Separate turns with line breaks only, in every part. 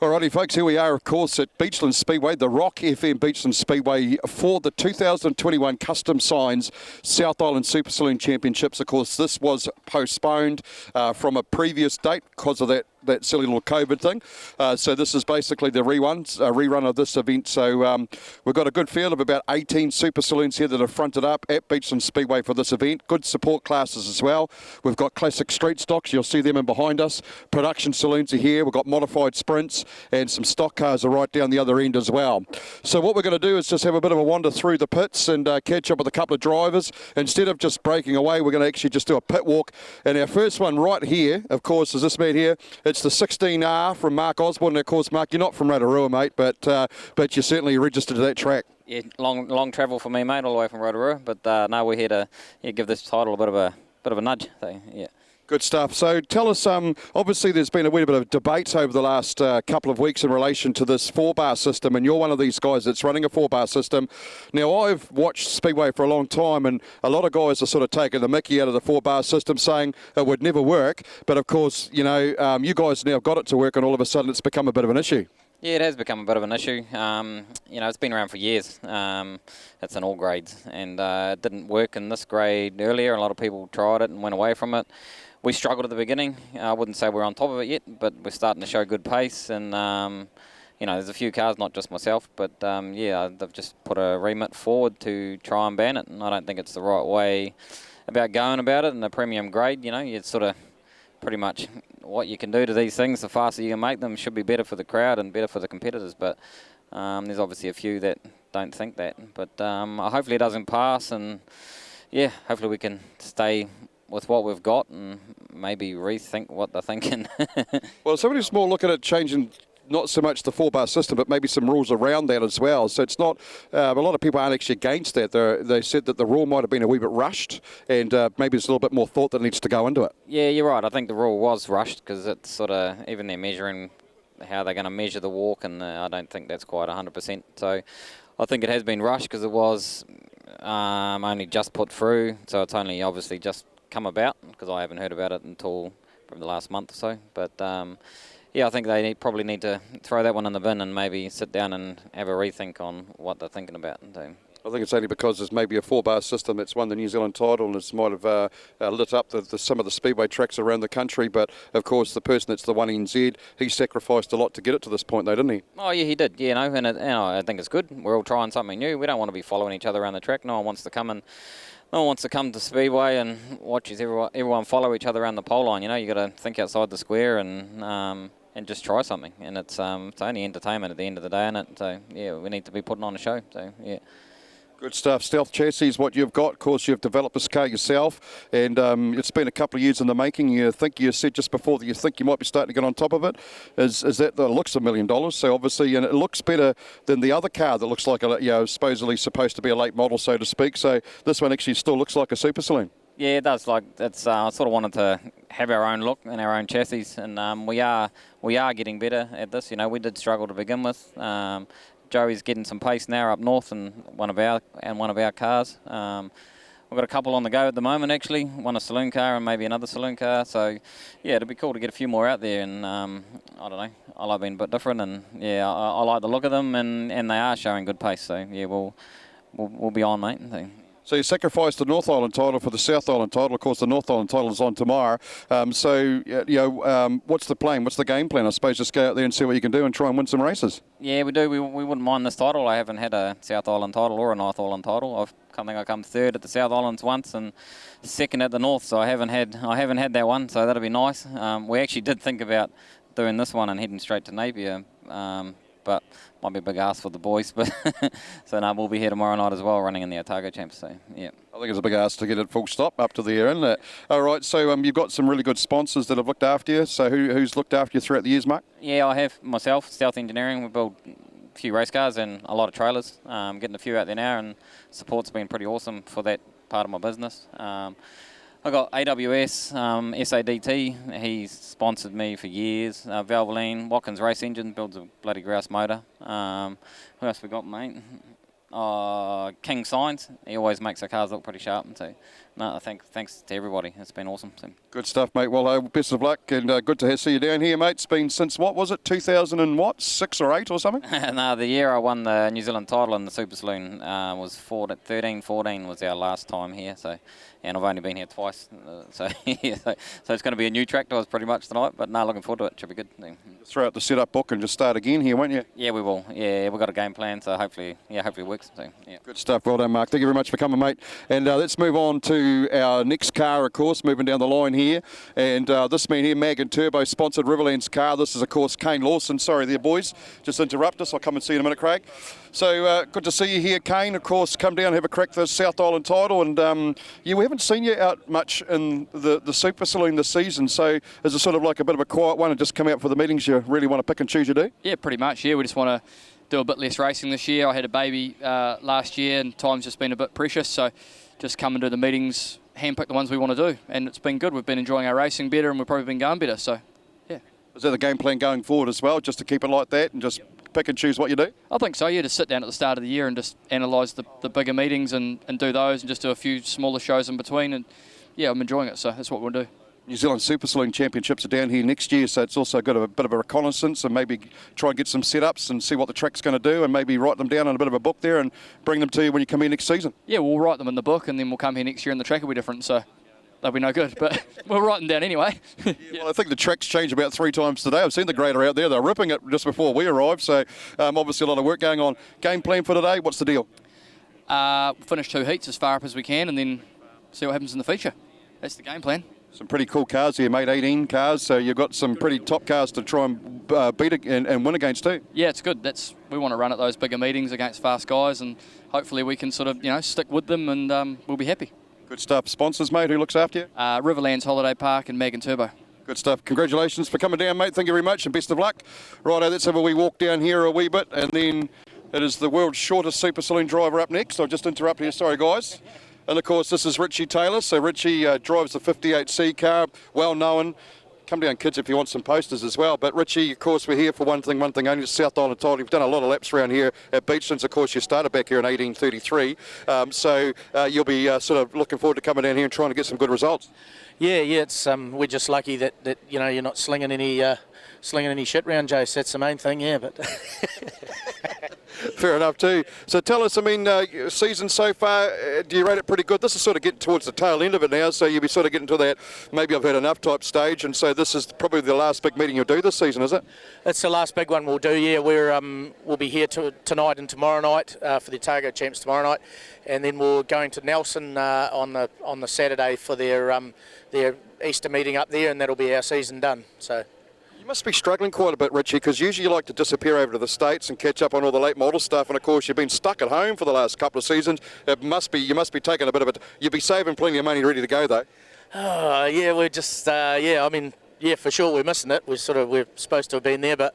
Alrighty, folks, here we are, of course, at Beachlands Speedway, the Rock FM Beachlands Speedway for the 2021 Custom Signs South Island Super Saloon Championships. Of course, this was postponed from a previous date because of that silly little COVID thing. So this is basically the rerun of this event. So we've got a good field of about 18 Super Saloons here that are fronted up at Beachlands Speedway for this event. Good support classes as well. We've got classic street stocks. You'll see them in behind us. Production saloons are here. We've got modified sprints and some stock cars are right down the other end as well. So what we're going to do is just have a bit of a wander through the pits and catch up with a couple of drivers. Instead of just breaking away, we're going to actually just do a pit walk. And our first one right here, of course, is this man here. It's the 16R from Mark Osborne. And of course, Mark, you're not from Rotorua, mate, but you're certainly registered to that track.
Yeah, long travel for me, mate, all the way from Rotorua. But no, we're here to give this title a bit of a nudge. So, yeah.
Good stuff. So tell us, obviously there's been a wee bit of debate over the last couple of weeks in relation to this 4-bar system, and you're one of these guys that's running a 4-bar system. Now, I've watched Speedway for a long time, and a lot of guys are sort of taking the mickey out of the 4-bar system, saying it would never work. But, of course, you know, you guys now got it to work, and all of a sudden it's become a bit of an issue.
Yeah, it has become a bit of an issue. You know, it's been around for years. It's in all grades, and it didn't work in this grade earlier. A lot of people tried it and went away from it. We struggled at the beginning. I wouldn't say we're on top of it yet, but we're starting to show good pace. And, you know, there's a few cars, not just myself, but, yeah, they've just put a remit forward to try and ban it. And I don't think it's the right way about going about it in the premium grade. You know, it's sort of pretty much what you can do to these things. The faster you can make them should be better for the crowd and better for the competitors. But there's obviously a few that don't think that. But hopefully it doesn't pass. And, yeah, hopefully we can stay with what we've got and maybe rethink what they're thinking.
Well, somebody's more looking at changing not so much the 4-bar system, but maybe some rules around that as well. So it's not, a lot of people aren't actually against that. They said that the rule might have been a wee bit rushed, and maybe there's a little bit more thought that needs to go into it.
Yeah, you're right. I think the rule was rushed because it's sort of, even they're measuring how they're going to measure the walk, and I don't think that's quite 100%. So I think it has been rushed because it was only just put through, so it's only obviously just come about because I haven't heard about it until probably the last month or so. But yeah, I think they probably need to throw that one in the bin and maybe sit down and have a rethink on what they're thinking about. So
I think it's only because there's maybe a 4-bar system that's won the New Zealand title, and it's might have lit up some of the speedway tracks around the country. But of course, the person that's the one NZ, he sacrificed a lot to get it to this point, though, didn't he?
Oh yeah, he did. You know, and I think it's good. We're all trying something new. We don't want to be following each other around the track. No one wants to come to Speedway and watches everyone follow each other around the pole line. You know, you got to think outside the square and just try something. And it's only entertainment at the end of the day, isn't it? So yeah, we need to be putting on a show. So yeah.
Good stuff. Stealth Chassis is what you've got. Of course, you've developed this car yourself, and it's been a couple of years in the making. You said just before that you think you might be starting to get on top of it. Is that the looks $1 million? So obviously, and it looks better than the other car that looks like supposedly supposed to be a late model, so to speak. So this one actually still looks like a Super Saloon. Yeah,
it does. Like it's, I sort of wanted to have our own look and our own chassis, and we are getting better at this. You know, we did struggle to begin with. Joey's getting some pace now up north in one of our cars. We've got a couple on the go at the moment, actually. One a saloon car and maybe another saloon car. So, yeah, it'd be cool to get a few more out there. And I don't know, I like being a bit different. And yeah, I like the look of them, and they are showing good pace. So yeah, we'll be on, mate.
So you sacrificed the North Island title for the South Island title. Of course, the North Island title is on tomorrow. What's the plan? What's the game plan? I suppose just go out there and see what you can do and try and win some races.
Yeah, we do. We wouldn't mind this title. I haven't had a South Island title or a North Island title. I come third at the South Islands once and second at the North. So I haven't had that one. So that'll be nice. We actually did think about doing this one and heading straight to Napier. But might be a big ask for the boys. But so no, we'll be here tomorrow night as well, running in the Otago Champs. So yeah,
I think it's a big ask to get it full stop up to there, isn't it? All right. So you've got some really good sponsors that have looked after you. So who's looked after you throughout the years, Mark?
Yeah, I have myself. Stealth Engineering. We build a few race cars and a lot of trailers. Getting a few out there now, and support's been pretty awesome for that part of my business. I got AWS, SADT, he's sponsored me for years. Valvoline, Watkins Race Engine, builds a bloody grouse motor. Who else we got, mate? King Signs, he always makes our cars look pretty sharp. So No, thanks to everybody. It's been awesome. So.
Good stuff, mate. Well, best of luck, and good to see you down here, mate. It's been since, what was it, 2006 or 8 or something?
No, the year I won the New Zealand title in the Super Saloon was 13, 14 was our last time here. So, and I've only been here twice. So it's going to be a new track to us pretty much tonight. But no, looking forward to it. Should be good.
Throw out the setup book and just start again here, won't you?
Yeah, we will. Yeah, we've got a game plan. So hopefully it works. So, yeah.
Good stuff. Well done, Mark. Thank you very much for coming, mate. And let's move on to our next car, of course, moving down the line here. And this man here, Mag and Turbo, sponsored Riverlands car. This is, of course, Kane Lawson. Sorry there, boys. Just interrupt us. I'll come and see you in a minute, Craig. So good to see you here, Kane. Of course, come down and have a crack for the South Island title. And we haven't seen you out much in the Super Saloon this season. So is it sort of like a bit of a quiet one and just come out for the meetings you really want to pick and choose you do?
Yeah, pretty much. Yeah, we just want to do a bit less racing this year. I had a baby last year and time's just been a bit precious. So just come and do the meetings, handpick the ones we want to do. And it's been good. We've been enjoying our racing better and we've probably been going better. So, yeah.
Is that the game plan going forward as well, just to keep it like that and just pick and choose what you do?
I think so, yeah, to sit down at the start of the year and just analyse the bigger meetings and do those and just do a few smaller shows in between. And, yeah, I'm enjoying it, so that's what we'll do.
New Zealand Super Saloon Championships are down here next year, so it's also got a bit of a reconnaissance and maybe try and get some setups and see what the track's going to do and maybe write them down in a bit of a book there and bring them to you when you come here next season.
Yeah, we'll write them in the book and then we'll come here next year and the track will be different, so they'll be no good, but we'll write them down anyway.
Yeah, well, I think the track's changed about 3 times today. I've seen the grader out there. They're ripping it just before we arrived, so obviously a lot of work going on. Game plan for today, what's the deal?
Finish 2 heats as far up as we can and then see what happens in the feature. That's the game plan.
Some pretty cool cars here, mate, 18 cars, so you've got some pretty top cars to try and beat and win against too.
Yeah, it's good. We want to run at those bigger meetings against fast guys and hopefully we can sort of, stick with them and we'll be happy.
Good stuff. Sponsors, mate, who looks after you?
Riverlands Holiday Park and Mag and Turbo.
Good stuff. Congratulations for coming down, mate. Thank you very much and best of luck. Righto, let's have a wee walk down here a wee bit and then it is the world's shortest Super Saloon driver up next. I'll just interrupt here. Sorry, guys. And, of course, this is Richie Taylor. So Richie drives the 58C car, well known. Come down, kids, if you want some posters as well. But, Richie, of course, we're here for one thing only, the South Island title. You've done a lot of laps around here at Beachlands. Of course, you started back here in 1833. So you'll be sort of looking forward to coming down here and trying to get some good results.
Yeah, it's we're just lucky that you're not slinging any shit round, Jace. That's the main thing, yeah. But
fair enough too. So tell us, season so far, do you rate it pretty good? This is sort of getting towards the tail end of it now, so you'll be sort of getting to that maybe I've had enough type stage, and so this is probably the last big meeting you'll do this season, is it?
It's the last big one we'll do, yeah. We'll be here tonight and tomorrow night for the Otago Champs tomorrow night, and then we're going to Nelson on the Saturday for their Easter meeting up there, and that'll be our season done. So.
You must be struggling quite a bit, Richie, because usually you like to disappear over to the States and catch up on all the late model stuff, and of course you've been stuck at home for the last couple of seasons. You must be taking a bit of it. You'll be saving plenty of money ready to go, though.
Yeah, we're just for sure we're missing it. We're supposed to have been there, but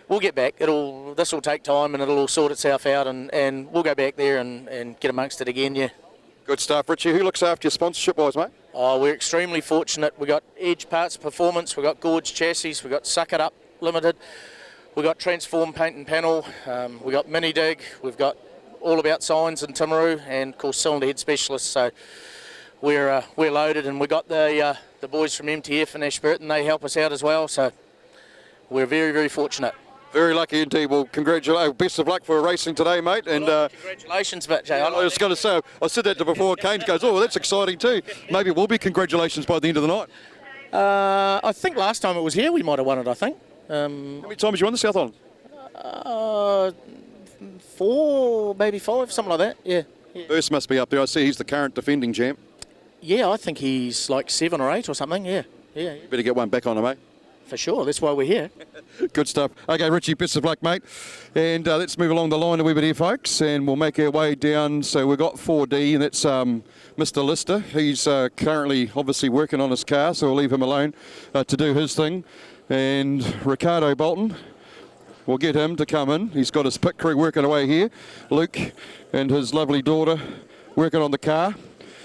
we'll get back. This will take time and it'll all sort itself out, and we'll go back there and get amongst it again. Yeah.
Good stuff, Richie. Who looks after your sponsorship-wise, mate?
We're extremely fortunate. We've got Edge Parts Performance, we've got Gorge Chassis, we've got Suck It Up Limited, we've got Transform Paint and Panel, we've got Mini Dig, we've got All About Signs and Timaru, and of course Cylinder Head Specialists. So we're loaded, and we've got the boys from MTF and Ashburton. They help us out as well. So we're very, very fortunate.
Very lucky indeed. Well, best of luck for racing today, mate. And
congratulations, but Jay.
I was going to say, I said that before. Kane goes, oh, well, that's exciting too. Maybe it will be congratulations by the end of the night.
I think last time it was here we might have won it, I think.
How many times you won the South Island?
4, maybe 5, something like that, yeah.
Burst must be up there. I see he's the current defending champ.
Yeah, I think he's like 7 or 8 or something, yeah.
You better get one back on him, mate.
For sure, that's why we're here.
Good stuff. Okay, Richie, best of luck, mate. And let's move along the line a wee bit here, folks, and we'll make our way down. So we've got 4D, and that's Mr. Lister. He's currently obviously working on his car, so we'll leave him alone to do his thing. And Ricardo Bolton, we'll get him to come in. He's got his pit crew working away here. Luke and his lovely daughter working on the car.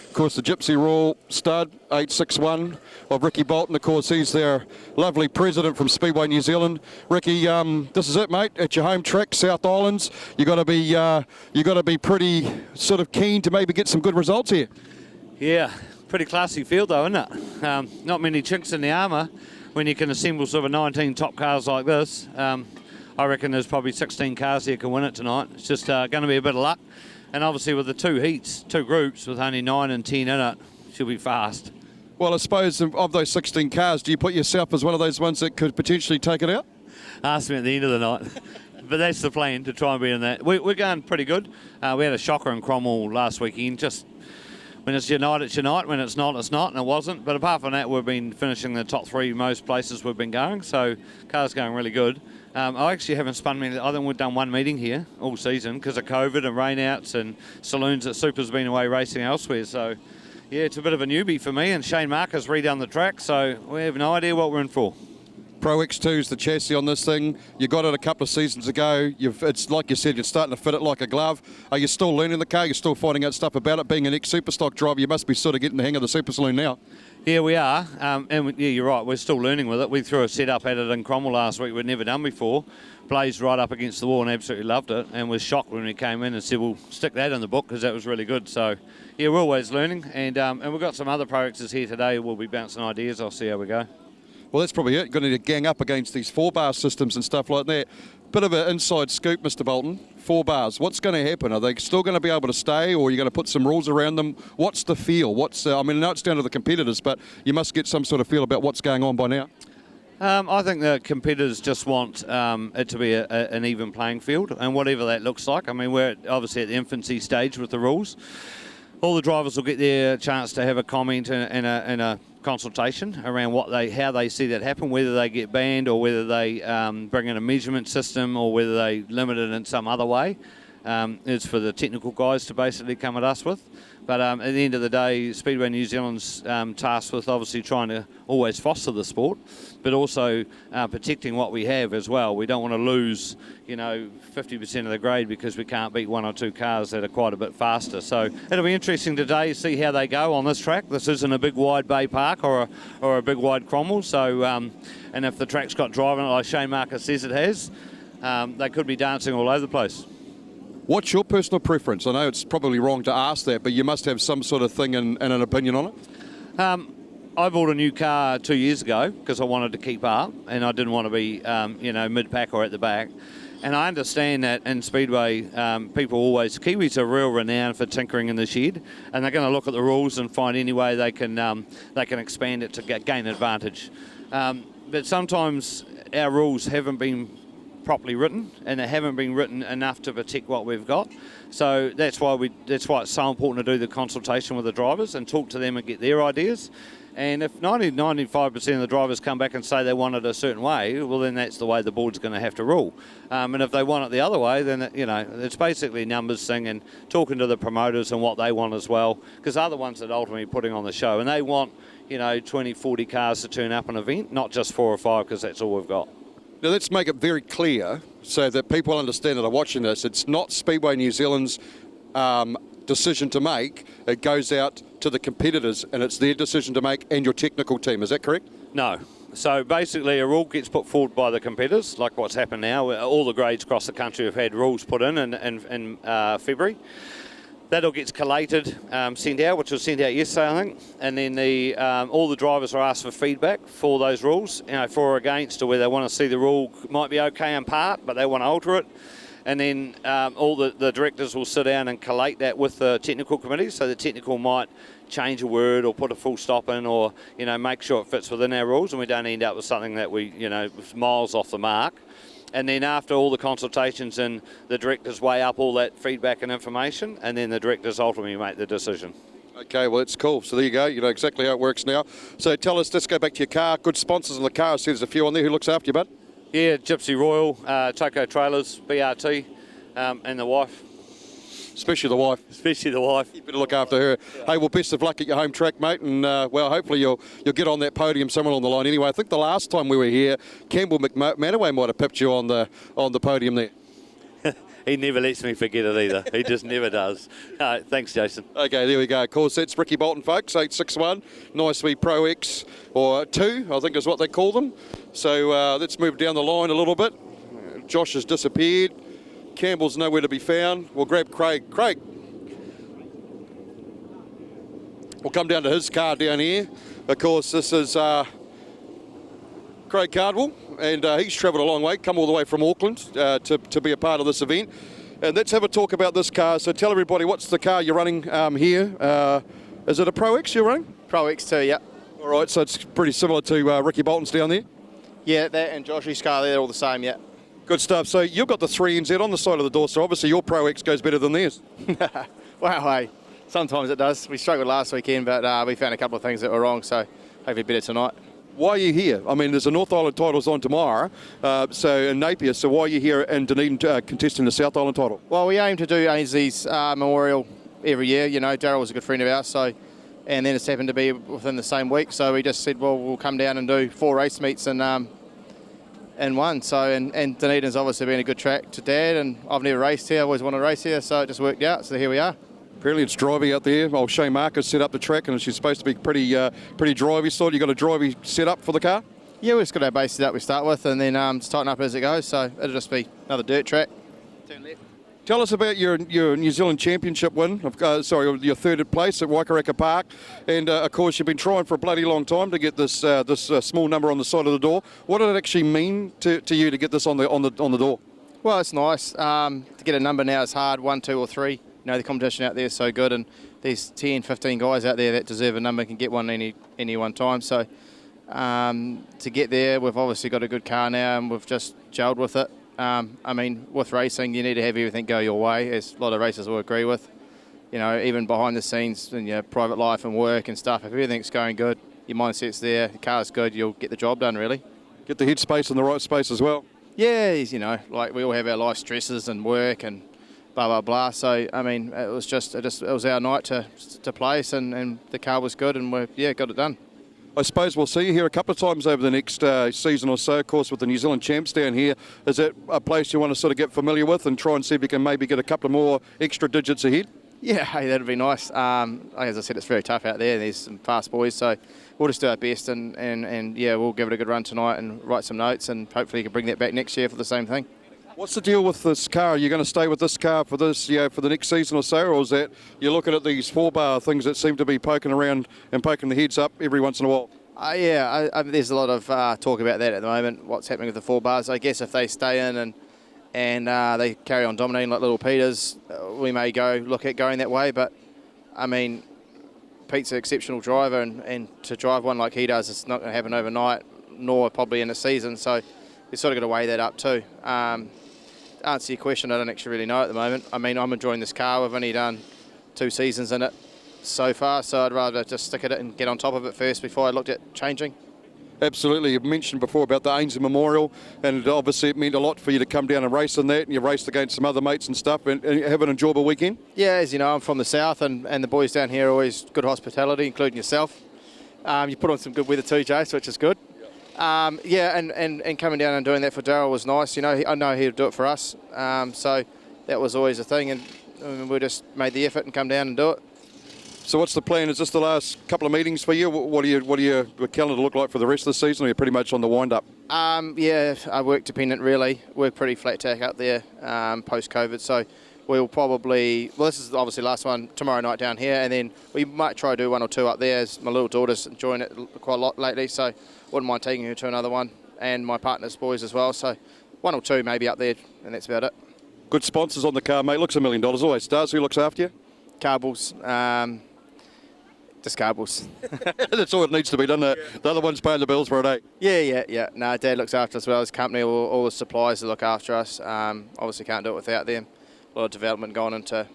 Of course, the Gypsy Royal stud, 861 of Ricky Bolton. Of course, he's their lovely president from Speedway New Zealand. Ricky, this is it, mate. At your home track, South Islands, you got to be pretty sort of keen to maybe get some good results here.
Yeah, pretty classy field though, isn't it? Not many chinks in the armour when you can assemble sort of 19 top cars like this. I reckon there's probably 16 cars here can win it tonight. It's just going to be a bit of luck. And obviously with the two heats, two groups with only 9 and 10 in it, she'll be fast.
Well, I suppose of those 16 cars, do you put yourself as one of those ones that could potentially take it out?
Ask me at the end of the night. But that's the plan, to try and be in that. We're going pretty good. We had a shocker in Cromwell last weekend. Just when it's your night, it's your night. When it's not, and it wasn't. But apart from that, we've been finishing the top 3 most places we've been going. So car's going really good. I actually haven't spun many. I think we've done one meeting here all season because of COVID and rainouts and Saloons at Super's been away racing elsewhere. So, yeah, it's a bit of a newbie for me. And Shane Marker's redone the track, so we have no idea what we're in for.
Pro X2 is the chassis on this thing. You got it a couple of seasons ago. It's like you said, you're starting to fit it like a glove. Are you still learning the car? You're still finding out stuff about it? Being an ex-Superstock driver, you must be sort of getting the hang of the Super Saloon now.
Yeah, we are. Yeah, you're right. We're still learning with it. We threw a setup at it in Cromwell last week we'd never done before. Blazed right up against the wall and absolutely loved it, and was shocked when we came in and said, we'll stick that in the book because that was really good. So, yeah, we're always learning. And we've got some other Pro X's here today. We'll be bouncing ideas. I'll see how we go.
Well, that's probably it. You're going to need to gang up against these 4-bar systems and stuff like that. Bit of an inside scoop, Mr. Bolton. 4 bars. What's going to happen? Are they still going to be able to stay, or are you going to put some rules around them? What's the feel? I mean, I know it's down to the competitors, but you must get some sort of feel about what's going on by now.
I think the competitors just want it to be an even playing field, and whatever that looks like. I mean, we're obviously at the infancy stage with the rules. All the drivers will get their chance to have a comment and a consultation around how they see that happen, whether they get banned or whether they bring in a measurement system or whether they limit it in some other way. It's for the technical guys to basically come at us with. But at the end of the day, Speedway New Zealand's tasked with obviously trying to always foster the sport, but also protecting what we have as well. We don't want to lose, 50% of the grade because we can't beat 1 or 2 cars that are quite a bit faster. So it'll be interesting today to see how they go on this track. This isn't a big wide Bay Park or a big wide Cromwell. So and if the track's got driving like Shane Marker says it has, they could be dancing all over the place.
What's your personal preference? I know it's probably wrong to ask that, but you must have some sort of thing and an opinion on it.
I bought a new car 2 years ago because I wanted to keep up and I didn't want to be, mid-pack or at the back. And I understand that in Speedway, Kiwis are real renowned for tinkering in the shed, and they're going to look at the rules and find any way they can expand it to gain advantage. But sometimes our rules haven't been properly written, and they haven't been written enough to protect what we've got. So that's why it's so important to do the consultation with the drivers and talk to them and get their ideas. And if 95% of the drivers come back and say they want it a certain way, well, then that's the way the board's going to have to rule. And if they want it the other way, then it's basically numbers thing and talking to the promoters and what they want as well, because they're the ones that ultimately putting on the show, and they want 20, 40 cars to turn up an event, not just 4 or 5, because that's all we've got.
Now, let's make it very clear so that people understand that are watching this. It's not Speedway New Zealand's decision to make. It goes out to the competitors, and it's their decision to make and your technical team. Is that correct?
No. So basically a rule gets put forward by the competitors, like what's happened now. All the grades across the country have had rules put in February. That all gets collated, sent out, which was sent out yesterday, I think. And then all the drivers are asked for feedback for those rules, for or against, or where they want to see the rule might be okay in part, but they want to alter it. And then all the directors will sit down and collate that with the technical committee. So the technical might change a word or put a full stop in, or make sure it fits within our rules, and we don't end up with something that we was miles off the mark. And then after all the consultations, and the directors weigh up all that feedback and information, and then the directors ultimately make the decision. Okay, well, it's cool. So there you go. You know exactly how it works now. So tell us, let's go back to your car. Good sponsors in the car. I see there's a few on there. Who looks after you, bud? Yeah, Gypsy Royal, Toko Trailers, BRT, and the wife. Especially the wife. Especially the wife. You better look after her. Yeah. Hey, well, best of luck at your home track, mate, and hopefully you'll get on that podium somewhere on the line. Anyway, I think the last time we were here, Campbell McManaway might have pipped you on the podium there. He never lets me forget it either. He just never does. Thanks, Jason. Okay, there we go. Of course, that's Ricky Bolton, folks, 861. Nice wee Pro X, or 2, I think is what they call them. So let's move down the line a little bit. Josh has disappeared. Campbell's nowhere to be found. We'll grab Craig. Craig.
We'll come down to his car down here. Of course, this is Craig Cardwell, and he's travelled a long way, come all the way from Auckland to be a part of this event. And let's have a talk about this car. So tell everybody, what's the car you're running here? Is it a Pro X you're running?
Pro X2, yeah.
All right, so it's pretty similar to Ricky Bolton's down there?
Yeah, that and Josh's car, they're all the same, yeah.
Good stuff. So you've got the 3NZ on the side of the door, so obviously your Pro X goes better than theirs.
Wow, hey, sometimes it does. We struggled last weekend, but we found a couple of things that were wrong, so hopefully better tonight.
Why are you here? I mean, there's a North Island titles on tomorrow, so in Napier, so why are you here in Dunedin contesting the South Island title?
Well, we aim to do ANZ's Memorial every year. You know, Darryl was a good friend of ours, so, and then it's happened to be within the same week, so we just said, well, we'll come down and do 4 race meets and one. So, and Dunedin's obviously been a good track to Dad, and I've never raced here, I always wanted to race here, so it just worked out, so here we are.
Apparently it's drivey out there. Old Shane Marcus set up the track, and she's supposed to be pretty drivey sort. You got a drivey set up for the car?
Yeah, we've just got our base set up we start with, and then just tighten up as it goes, so it'll just be another dirt track. Turn left.
Tell us about your New Zealand Championship win, your third place at Waikaraka Park, and of course you've been trying for a bloody long time to get this small number on the side of the door. What did it actually mean to you to get this on the door?
Well, it's nice. To get a number now is hard, 1, 2 or 3. You know, the competition out there is so good, and there's 10, 15 guys out there that deserve a number, can get one any one time. So to get there, we've obviously got a good car now, and we've just gelled with it. I mean, with racing, you need to have everything go your way, as a lot of racers will agree with. You know, even behind the scenes in your private life and work and stuff, if everything's going good, your mindset's there, the car's good, you'll get the job done, really.
Get the head space in the right space as well.
Yeah, you know, like we all have our life stresses and work and blah, blah, blah. So, I mean, it was our night to place, and the car was good, and we got it done.
I suppose we'll see you here a couple of times over the next season or so, of course, with the New Zealand champs down here. Is that a place you want to sort of get familiar with and try and see if you can maybe get a couple of more extra digits ahead?
Yeah, hey, that'd be nice. As I said, it's very tough out there. There's some fast boys, so we'll just do our best, and yeah, we'll give it a good run tonight and write some notes, and hopefully you can bring that back next year for the same thing.
What's the deal with this car? Are you going to stay with this car for this, for the next season or so, or is that you're looking at these 4-bar things that seem to be poking around and poking the heads up every once in a while?
There's a lot of talk about that at the moment. What's happening with the 4 bars? I guess if they stay in and they carry on dominating like Little Peters, we may look at going that way. But I mean, Pete's an exceptional driver, and to drive one like he does, it's not going to happen overnight, nor probably in a season. So we've sort of got to weigh that up too. To answer your question, I don't actually really know at the moment. I mean, I'm enjoying this car. We've only done 2 seasons in it so far, so I'd rather just stick at it and get on top of it first before I looked at changing.
Absolutely. You mentioned before about the Ainslie Memorial, and obviously it meant a lot for you to come down and race in that, and you raced against some other mates and stuff, and have an enjoyable weekend? Yeah,
as you know, I'm from the south, and the boys down here are always good hospitality, including yourself. You put on some good weather too, Jace, which is good. And coming down and doing that for Darryl was nice. You know, I know he'd do it for us, so that was always a thing, and we just made the effort and come down and do it.
So what's the plan? Is this the last couple of meetings for you? What do your calendar look like for the rest of the season? Or are you pretty much on the wind-up?
I work dependent really. We're pretty flat tack up there post-COVID, so we'll probably, this is obviously the last one tomorrow night down here, and then we might try to do 1 or 2 up there, as my little daughter's enjoying it quite a lot lately, so wouldn't mind taking her to another one, and my partner's boys as well, so 1 or 2 maybe up there, and that's about it.
Good sponsors on the car, mate. Looks $1 million, always does. Who looks after you?
Carbles. Just Carbles.
That's all it needs to be, doesn't it? Yeah. The other one's paying the bills for it, eh?
Yeah. No, Dad looks after us well. His company, all the suppliers that look after us. Obviously can't do it without them. A lot of development gone into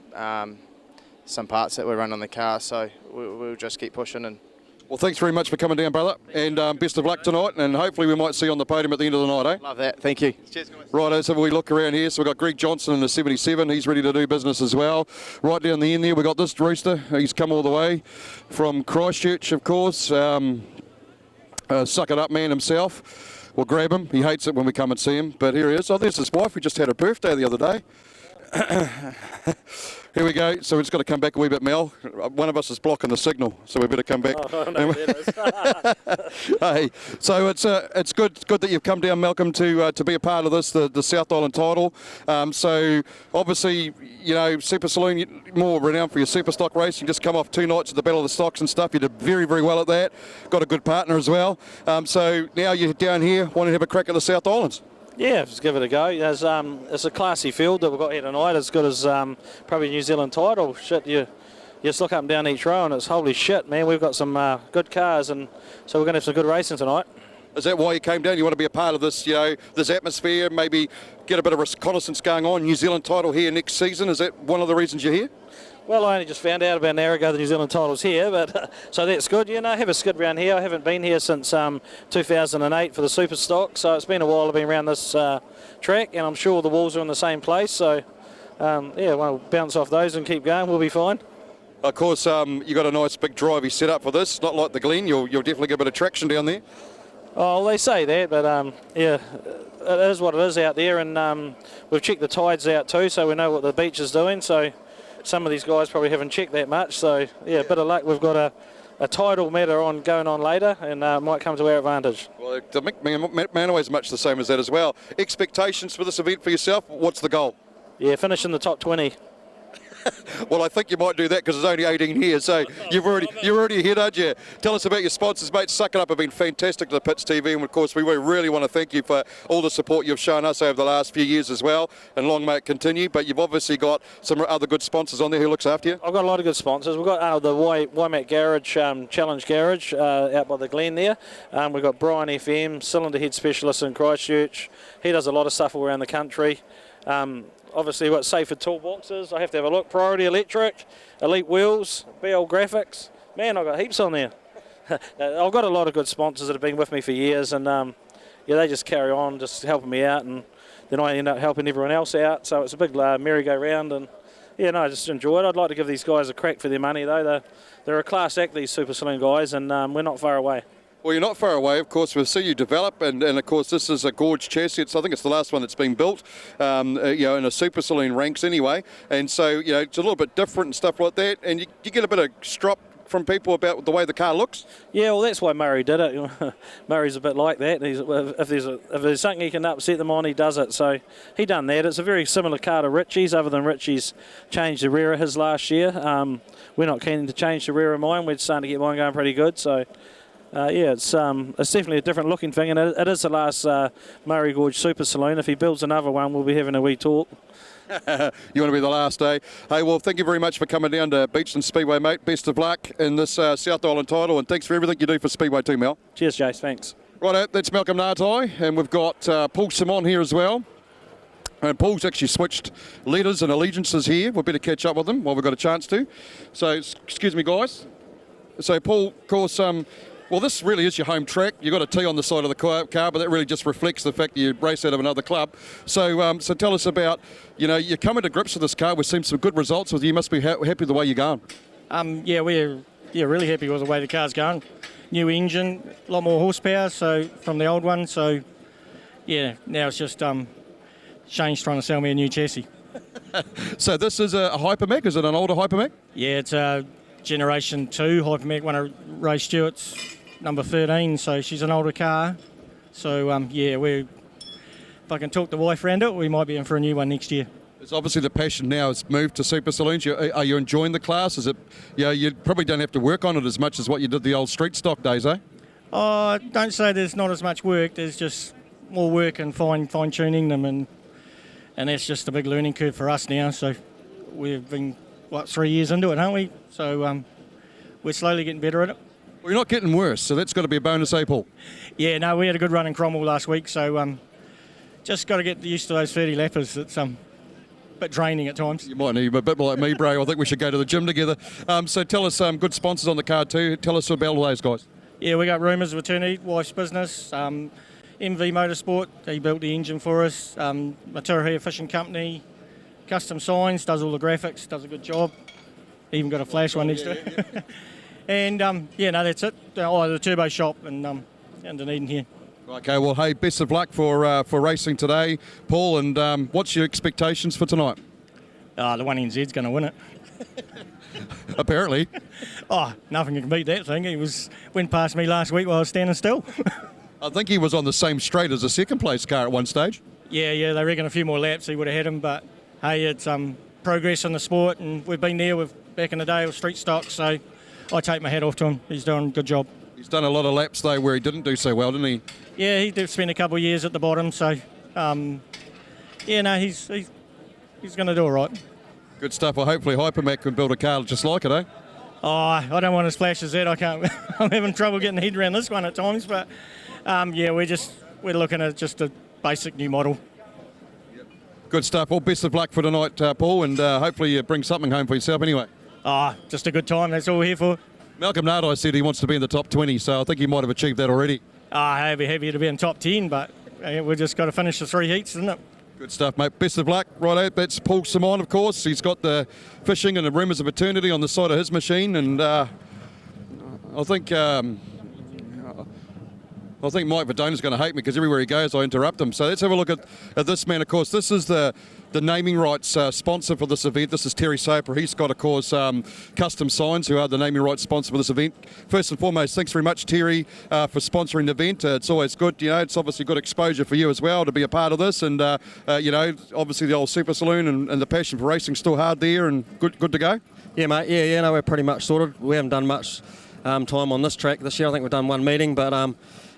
some parts that we run on the car, so we'll just keep pushing. And
well, thanks very much for coming down, brother, and best of luck tonight, and hopefully we might see you on the podium at the end of the night, eh?
Love that. Thank you. Cheers, guys.
Righto, so we look around here, so we've got Greg Johnson in the 77. He's ready to do business as well. Right down the end there, we've got this rooster. He's come all the way from Christchurch, of course. Suck it up man himself. We'll grab him. He hates it when we come and see him, but here he is. Oh, there's his wife. We just had her birthday the other day. Here we go. So we've just got to come back a wee bit, Mel. One of us is blocking the signal, so we better come back.
Oh, no,
Hey, so it's good that you've come down, Malcolm, to be a part of this, the South Island title. So obviously, you know, Super Saloon, more renowned for your super stock racing. Just come off 2 nights at the Battle of the Stocks and stuff. You did very, very well at that. Got a good partner as well. So now you're down here wanting to have a crack at the South Islands.
Yeah, let's give it a go. It's a classy field that we've got here tonight, as good as probably New Zealand title. Shit, you just look up and down each row and it's holy shit, man. We've got some good cars, and so we're going to have some good racing tonight.
Is that why you came down? You want to be a part of this, you know, this atmosphere, maybe get a bit of reconnaissance going on, New Zealand title here next season? Is that one of the reasons you're here?
Well, I only just found out about an hour ago the New Zealand title's here, but so that's good. You know, have a skid round here. I haven't been here since 2008 for the Super Stock, so it's been a while I've been around this track, and I'm sure the walls are in the same place. So, yeah, we'll bounce off those and keep going. We'll be fine.
Of course, you got a nice big drivey set up for this. Not like the Glen. You'll definitely get a bit of traction down there.
Oh, they say that, but yeah, it is what it is out there, and we've checked the tides out too, so we know what the beach is doing. So some of these guys probably haven't checked that much. So yeah, bit of luck. We've got a tidal matter going on later, and might come to our advantage.
Well, the Manaway is much the same as that as well. Expectations for this event for yourself? What's the goal?
Yeah, finish in the top 20.
Well, I think you might do that because there's only 18 here, so you're already ahead, aren't you? Tell us about your sponsors, mate. Suck It Up have been fantastic to the Pits TV, and of course we really want to thank you for all the support you've shown us over the last few years as well, and long may it continue. But you've obviously got some other good sponsors on there who looks after you.
I've got a lot of good sponsors. We've got the Waimak Garage, Challenge Garage out by the Glen there. We've got Brian FM, cylinder head specialist in Christchurch. He does a lot of stuff all around the country. Obviously, what Safer Toolboxes, I have to have a look. Priority Electric, Elite Wheels, BL Graphics. Man, I've got heaps on there. I've got a lot of good sponsors that have been with me for years, and yeah, they just carry on, just helping me out, and then I end up helping everyone else out. So it's a big merry-go-round, and yeah, no, I just enjoy it. I'd like to give these guys a crack for their money, though. They're a class act, these Super Saloon guys, and we're not far away.
Well, you're not far away, of course. We'll see you develop, and of course, this is a gorge chassis. I think it's the last one that's been built, you know, in a Super Saloon ranks anyway. And so, you know, it's a little bit different and stuff like that. And you get a bit of strop from people about the way the car looks.
Yeah, well, that's why Murray did it. Murray's a bit like that. If there's something he can upset them on, he does it. So he done that. It's a very similar car to Richie's, other than Richie's changed the rear of his last year. We're not keen to change the rear of mine. We're starting to get mine going pretty good. So. Yeah, it's definitely a different looking thing, and it is the last Murray Gorge Super Saloon. If he builds another one, we'll be having a wee talk.
You want to be the last, eh? Hey, well, thank you very much for coming down to Beachlands Speedway, mate. Best of luck in this South Island title, and thanks for everything you do for Speedway too, Mel.
Cheers, Jace. Thanks.
Right, that's Malcolm Nartai, and we've got Paul Simon here as well. And Paul's actually switched leaders and allegiances here. We better catch up with him while we've got a chance to. So, excuse me, guys. So, Paul, of course, well, this really is your home track. You've got a T on the side of the car, but that really just reflects the fact that you race out of another club. So so tell us about, you know, you're coming to grips with this car. We've seen some good results with you. You must be happy with the way you're going.
Yeah, we're really happy with the way the car's going. New engine, a lot more horsepower so from the old one. So, yeah, now it's just Shane's trying to sell me a new chassis.
So this is a Hypermech? Is it an older Hypermech?
Yeah, it's a Generation 2 Hypermech, one of Ray Stewart's number 13, so she's an older car. So, yeah, if I can talk the wife around it, we might be in for a new one next year.
It's obviously the passion now has moved to Super Saloons. Are you enjoying the class? Is it? Yeah, you probably don't have to work on it as much as what you did the old street stock days, eh?
Oh, don't say there's not as much work. There's just more work and fine-tuning them, and that's just a big learning curve for us now. So we've been, 3 years into it, aren't we? So we're slowly getting better at it.
Well, you're not getting worse, so that's got to be a bonus, eh, Paul?
Yeah, no, we had a good run in Cromwell last week, so just got to get used to those 30 lappers. It's a bit draining at times.
You might need a bit more like me, bro. I think we should go to the gym together. So tell us good sponsors on the car too. Tell us about all those guys.
Yeah, we got Rumours of Eternity, wife's business, MV Motorsport, he built the engine for us, Maturahia Fishing Company, Custom Signs, does all the graphics, does a good job. Even got a flash one next to it. And, yeah, no, that's it. The Turbo Shop in Dunedin here.
Okay, well, hey, best of luck for racing today, Paul, and what's your expectations for tonight?
The one NZ's going to win it.
Apparently.
Nothing can beat that thing. He went past me last week while I was standing still.
I think he was on the same straight as the second place car at one stage.
Yeah, they reckon a few more laps he would have had him, but hey, it's progress in the sport, and we've been there back in the day with street stock, so I take my hat off to him. He's doing a good job.
He's done a lot of laps, though, where he didn't do so well, didn't he?
Yeah, he did spend a couple of years at the bottom, so he's going to do all right.
Good stuff. Well, hopefully Hypermac can build a car just like it, eh?
I don't want as flash as that. I can't. I'm having trouble getting the head around this one at times, but we're looking at just a basic new model.
Good stuff. Well, best of luck for tonight, Paul, and hopefully you bring something home for yourself anyway.
Just a good time. That's all we're here for.
Malcolm Nardai said he wants to be in the top 20, so I think he might have achieved that already.
I'd be happy to be in top 10, but we've just got to finish the 3 heats, isn't it?
Good stuff, mate. Best of luck. Righto, that's Paul Simon, of course. He's got the fishing and the rumours of eternity on the side of his machine, and I think Mike Verdona's going to hate me because everywhere he goes I interrupt him. So let's have a look at this man. Of course, this is the naming rights sponsor for this event. This is Terry Soper. He's got, of course, Custom Signs, who are the naming rights sponsor for this event. First and foremost, thanks very much, Terry, for sponsoring the event. It's always good. It's obviously good exposure for you as well to be a part of this. And, obviously the old Super Saloon and the passion for racing still hard there and good to go.
Yeah, mate. Yeah, no, we're pretty much sorted. We haven't done much time on this track this year. I think we've done one meeting, but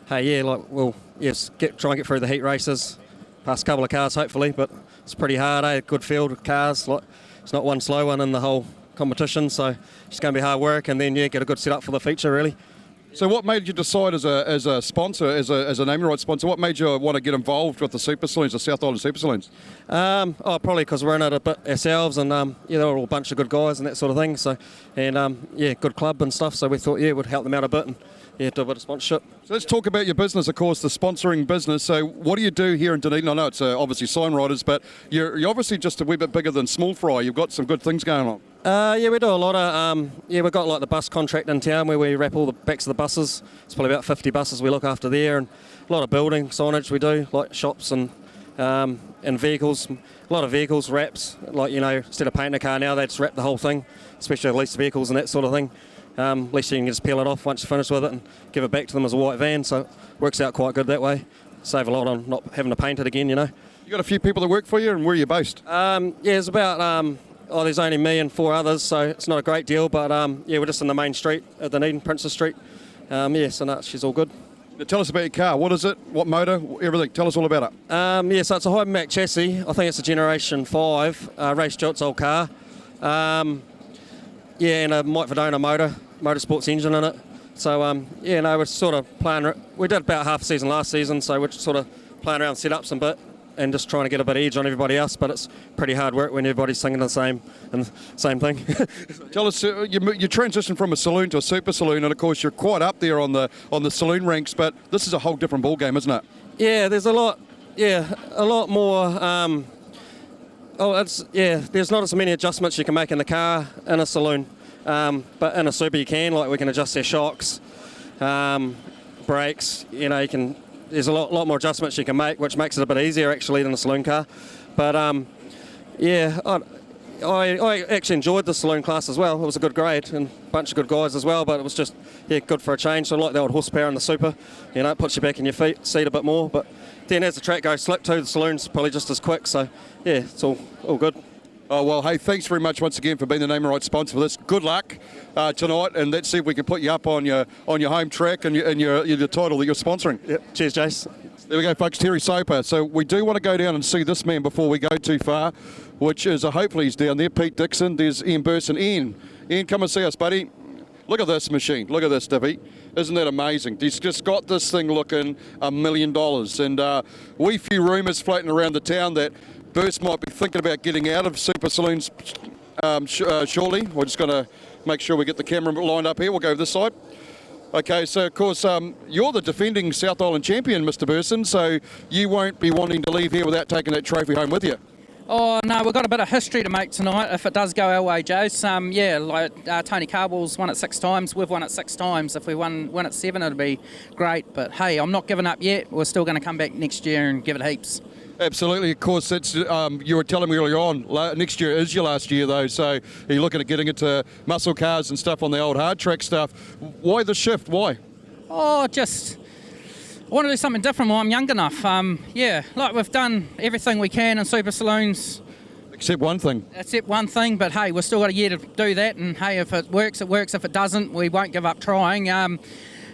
hey, we'll try and get through the heat races, past a couple of cars hopefully, but it's pretty hard, Good field of cars. It's not one slow one in the whole competition, so it's going to be hard work, and then get a good setup for the feature really.
So what made you decide as a sponsor, as a naming rights sponsor, what made you want to get involved with the Super Saloons, the South Island Super Saloons?
Probably because we're in it a bit ourselves, and they're all a bunch of good guys and that sort of thing. So, and good club and stuff. So we thought it would help them out a bit, and do a bit of sponsorship.
So let's talk about your business, of course, the sponsoring business. So what do you do here in Dunedin? I know it's obviously sign riders, but you're obviously just a wee bit bigger than Small Fry. You've got some good things going on.
We do a lot of, we've got like the bus contract in town where we wrap all the backs of the buses. It's probably about 50 buses we look after there, and a lot of building signage we do, like shops and vehicles. A lot of vehicles wraps, instead of painting a car now, they just wrap the whole thing, especially leased vehicles and that sort of thing. At least you can just peel it off once you're finished with it and give it back to them as a white van, so it works out quite good that way. Save a lot on not having to paint it again, You
got a few people that work for you, and where are you based?
It's about... there's only me and 4 others, so it's not a great deal, but we're just in the main street at Dunedin, Princess Street. She's all good.
Now tell us about your car. What is it? What motor? Everything. Tell us all about it.
So it's a Hypermac chassis. I think it's a Generation 5 Ray Stewart's old car. And a Mike Verdona motorsports engine in it. So we're sort of playing. We did about half a season last season, so we're sort of playing around setups a bit, and just trying to get a bit of edge on everybody else, but it's pretty hard work when everybody's singing the same thing.
Tell us, you transitioned from a saloon to a super saloon, and of course you're quite up there on the saloon ranks, but this is a whole different ball game, isn't it?
Yeah, there's a lot more. There's not as many adjustments you can make in the car in a saloon, but in a super you can. We can adjust their shocks, brakes. You can. There's a lot more adjustments you can make, which makes it a bit easier actually than a saloon car. But I actually enjoyed the saloon class as well. It was a good grade and a bunch of good guys as well, but it was just good for a change. So I like the old horsepower in the super, it puts you back in your seat a bit more. But then as the track goes slip too, the saloon's probably just as quick. So it's all good.
Oh, well, hey, thanks very much once again for being the naming rights sponsor for this. Good luck tonight, and let's see if we can put you up on your home track and your title that you're sponsoring.
Yep. Cheers, Jace.
There we go, folks, Terry Soper. So we do want to go down and see this man before we go too far, which is, hopefully he's down there, Pete Dixon. There's Ian Burson. Ian, come and see us, buddy. Look at this machine. Look at this, Dippy. Isn't that amazing? He's just got this thing looking $1 million. And we few rumours floating around the town that Burst might be thinking about getting out of Super Saloons shortly. We're just going to make sure we get the camera lined up here. We'll go this side. Okay, so of course you're the defending South Island champion, Mr. Burson, so you won't be wanting to leave here without taking that trophy home with you.
Oh no, we've got a bit of history to make tonight if it does go our way, Jace. Tony Carball's won it 6 times, we've won it 6 times. If we win it 7, it'd be great. But hey, I'm not giving up yet. We're still going to come back next year and give it heaps.
Absolutely, of course. That's you were telling me earlier on. Next year is your last year, though. So are you looking at getting into muscle cars and stuff on the old hard track stuff? Why the shift? Why?
Oh, just I want to do something different while I'm young enough. Yeah, like we've done everything we can in super saloons.
Except one thing.
Except one thing, but hey, we've still got a year to do that. And hey, if it works, it works. If it doesn't, we won't give up trying.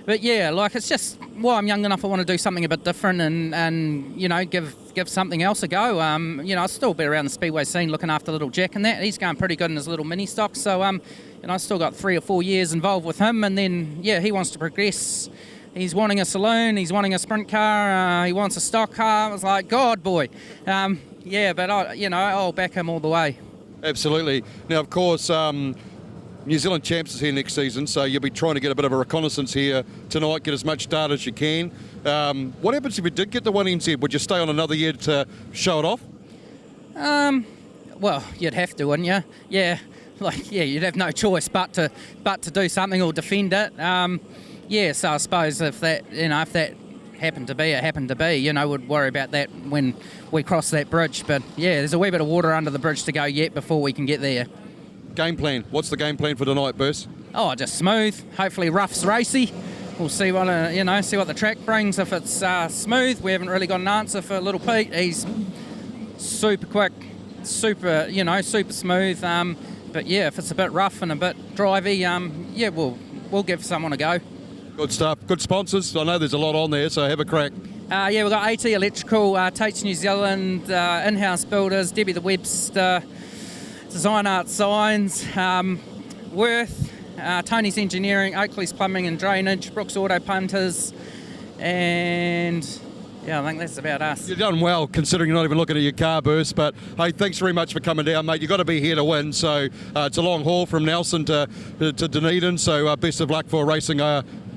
But yeah, like it's just while I'm young enough, I want to do something a bit different and you know give something else a go. You know, I'll still be around the speedway scene looking after little Jack and that. He's going pretty good in his little mini stock. So you know, I've still got 3 or 4 years involved with him, and then yeah, he wants to progress. He's wanting a saloon. He's wanting a sprint car. He wants a stock car. I was like, God, boy. Yeah, but I'll back him all the way.
Absolutely. Now, of course. New Zealand Champs is here next season, so you'll be trying to get a bit of a reconnaissance here tonight, get as much data as you can. What happens if you did get the 1NZ? Would you stay on another year to show it off?
Well, you'd have to, wouldn't you? Yeah, you'd have no choice but to do something or defend it. Yeah, so I suppose if that happened to be, it happened to be. You know, we'd worry about that when we cross that bridge. But yeah, there's a wee bit of water under the bridge to go yet before we can get there.
Game plan. What's the game plan for tonight, Bruce?
Oh, just smooth. Hopefully rough's racy. We'll see what the track brings. If it's smooth, we haven't really got an answer for little Pete. He's super quick, super smooth. But yeah, if it's a bit rough and a bit drivey, yeah, we'll give someone a go.
Good stuff. Good sponsors. I know there's a lot on there, so have a crack.
Yeah, we've got AT Electrical, Tate's New Zealand, in-house builders, Debbie the Webster, Design Art Signs, Worth, Tony's Engineering, Oakley's Plumbing and Drainage, Brooks Auto Punters, and yeah, I think that's about us.
You've done well considering you're not even looking at your car, Bruce, but hey, thanks very much for coming down, mate. You've got to be here to win, so it's a long haul from Nelson to Dunedin, so best of luck for racing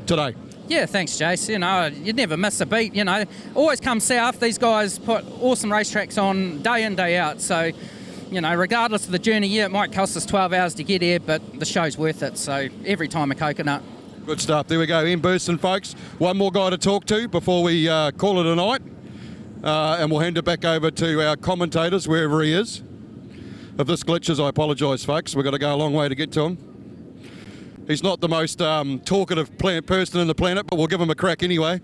today.
Yeah, thanks, Jace. You know, you'd never miss a beat, you know. Always come south. These guys put awesome racetracks on day in, day out, so you know, regardless of the journey, yeah, it might cost us 12 hours to get here, but the show's worth it, so every time a coconut. Good
stuff. There we go. Ian Burston, folks. One more guy to talk to before we call it a night, and we'll hand it back over to our commentators, wherever he is. If this glitches, I apologise, folks. We've got to go a long way to get to him. He's not the most talkative person in the planet, but we'll give him a crack anyway.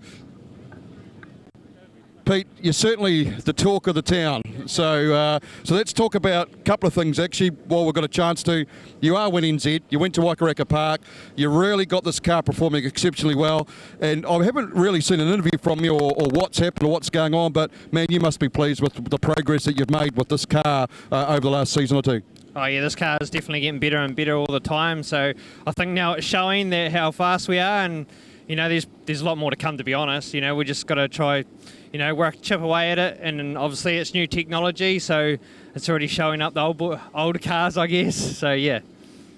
Pete, you're certainly the talk of the town. So let's talk about a couple of things, actually, while we've got a chance to. You are 1NZ. You went to Waikaraka Park. You really got this car performing exceptionally well. And I haven't really seen an interview from you or what's happened or what's going on, but, man, you must be pleased with the progress that you've made with this car over the last season or two.
Oh yeah, this car is definitely getting better and better all the time. So I think now it's showing that how fast we are, and you know, there's a lot more to come, to be honest. You know, we just got to try, you know, chip away at it, and obviously it's new technology, so it's already showing up the older cars, I guess. So yeah.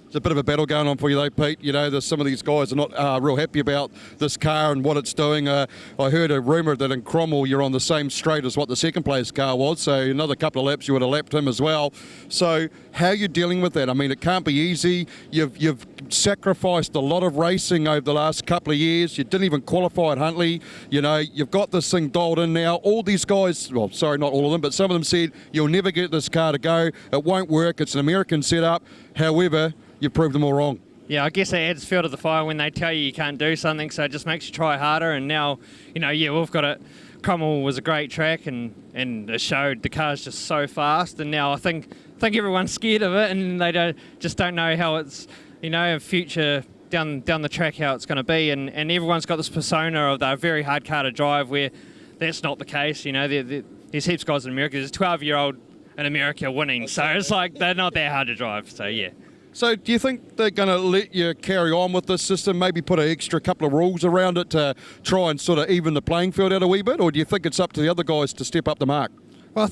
There's a bit of a battle going on for you though, Pete. You know, some of these guys are not real happy about this car and what it's doing. I heard a rumour that in Cromwell you're on the same straight as what the second place car was, so another couple of laps you would have lapped him as well. So how are you dealing with that? I mean, it can't be easy. You've sacrificed a lot of racing over the last couple of years. You didn't even qualify at Huntly. You know, you've got this thing dialed in now. All these guys, well, sorry, not all of them, but some of them said, you'll never get this car to go. It won't work. It's an American setup. However, you've proved them all wrong.
Yeah, I guess it adds fuel to the fire when they tell you can't do something, so it just makes you try harder. And now, you know, yeah, we've got it. Cromwell was a great track, and it showed the car's just so fast. And now I think everyone's scared of it, and they don't know how it's, you know, in future down the track how it's going to be. And everyone's got this persona of they're a very hard car to drive, where that's not the case. You know, there's heaps of guys in America. There's a 12-year-old in America winning, so it's like they're not that hard to drive. So yeah.
So do you think they're going to let you carry on with this system, maybe put an extra couple of rules around it to try and sort of even the playing field out a wee bit, or do you think it's up to the other guys to step up the mark?
Well,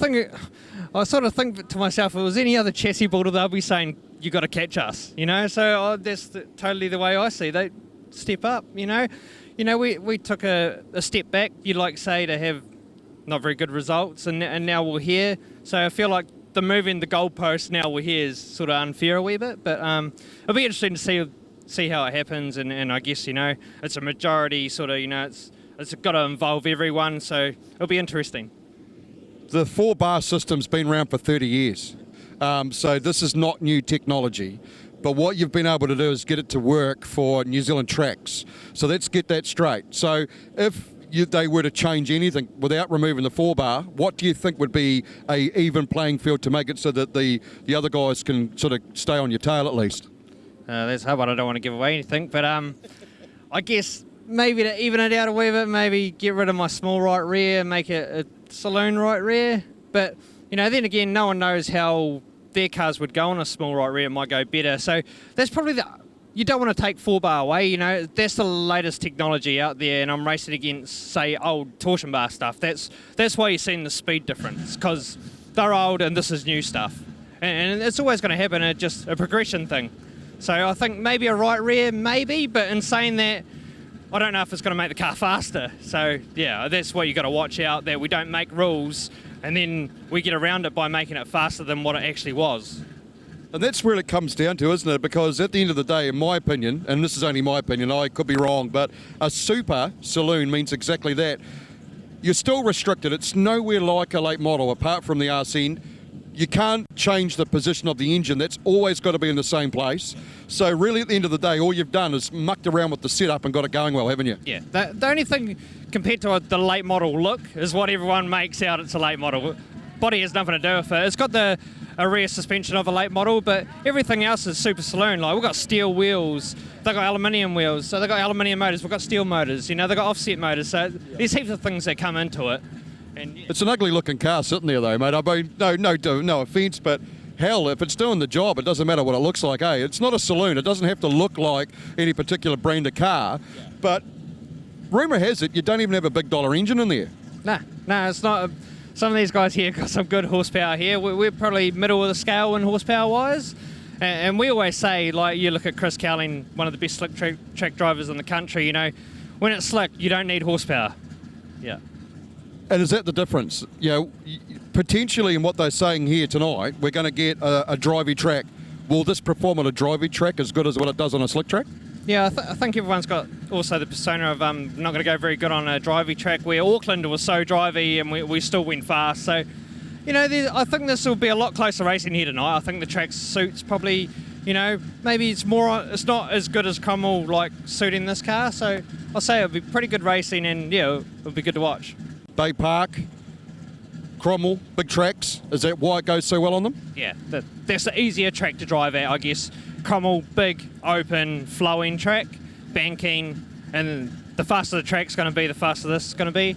I sort of think to myself, if it was any other chassis builder, they'll be saying, you got to catch us, you know? So that's totally the way I see. They step up, you know? You know, we took a step back, you'd like to say, to have not very good results, and now we're here. So I feel like the moving the goalpost now we're here is sort of unfair a wee bit, but it'll be interesting to see how it happens, and I guess, you know, it's a majority sort of, you know, it's got to involve everyone, so it'll be interesting.
the 4-bar system's been around for 30 years. So this is not new technology. But what you've been able to do is get it to work for New Zealand tracks. So let's get that straight. So if they were to change anything without removing the 4-bar, what do you think would be a even playing field to make it so that the other guys can sort of stay on your tail at least?
That's hard, but I don't want to give away anything. But I guess maybe to even it out a wee bit, maybe get rid of my small right rear, make it a saloon right rear. But, then again, no one knows how their cars would go on a small right rear. It might go better. So that's probably you don't want to take 4-bar away, That's the latest technology out there, and I'm racing against, say, old torsion bar stuff. That's why you're seeing the speed difference, because they're old and this is new stuff. And it's always going to happen. It's just a progression thing. So I think maybe a right rear, maybe, but in saying that, I don't know if it's going to make the car faster. So, yeah, that's what you got to watch out, that we don't make rules and then we get around it by making it faster than what it actually was.
And that's where it comes down to, isn't it? Because at the end of the day, in my opinion, and this is only my opinion, I could be wrong, but a super saloon means exactly that. You're still restricted. It's nowhere like a late model, apart from the arse end. You can't change the position of the engine. That's always got to be in the same place. So really, at the end of the day, all you've done is mucked around with the setup and got it going well, haven't you?
Yeah. The only thing compared to the late model look is what everyone makes out it's a late model. Body has nothing to do with it. It's got a rear suspension of a late model, but everything else is super saloon. Like, we've got steel wheels, they've got aluminium wheels, so they've got aluminium motors, we've got steel motors, they've got offset motors, so there's heaps of things that come into it. And
it's an ugly looking car sitting there though, mate. I mean, no offence, but hell, if it's doing the job, it doesn't matter what it looks like, eh? It's not a saloon. It doesn't have to look like any particular brand of car, but rumour has it you don't even have a big dollar engine in there.
Nah, it's not. Some of these guys here got some good horsepower here. We're probably middle of the scale in horsepower-wise. And we always say, like, you look at Chris Cowling, one of the best slick track drivers in the country, when it's slick, you don't need horsepower. Yeah.
And is that the difference? Potentially in what they're saying here tonight, we're going to get a drivey track. Will this perform on a drivey track as good as what it does on a slick track?
Yeah, I think everyone's got also the persona of not going to go very good on a drivey track, where Auckland was so drivey and we still went fast. So, I think this will be a lot closer racing here tonight. I think the track suits probably, maybe it's not as good as Cromwell, like, suiting this car. So I'll say it'll be pretty good racing and, yeah, it'll be good to watch.
Bay Park, Cromwell, big tracks. Is that why it goes so well on them?
Yeah, that's the easier track to drive at, I guess. Cromwell, big, open, flowing track, banking, and the faster the track's going to be, the faster this is going to be.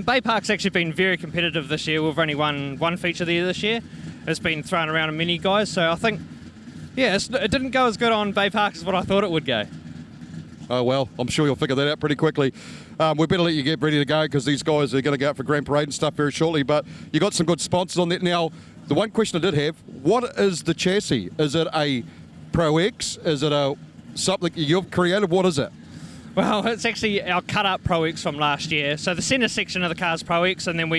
Bay Park's actually been very competitive this year. We've only won one feature there this year. It's been thrown around in many guys, so I think, yeah, it didn't go as good on Bay Park as what I thought it would go.
Oh, well, I'm sure you'll figure that out pretty quickly. We better let you get ready to go because these guys are going to go out for Grand Parade and stuff very shortly, but you got some good sponsors on that. Now, the one question I did have, what is the chassis? Is it a Pro X? Is it something you've created? What is it?
Well, it's actually our cut-up Pro X from last year. So the centre section of the car's Pro X, and then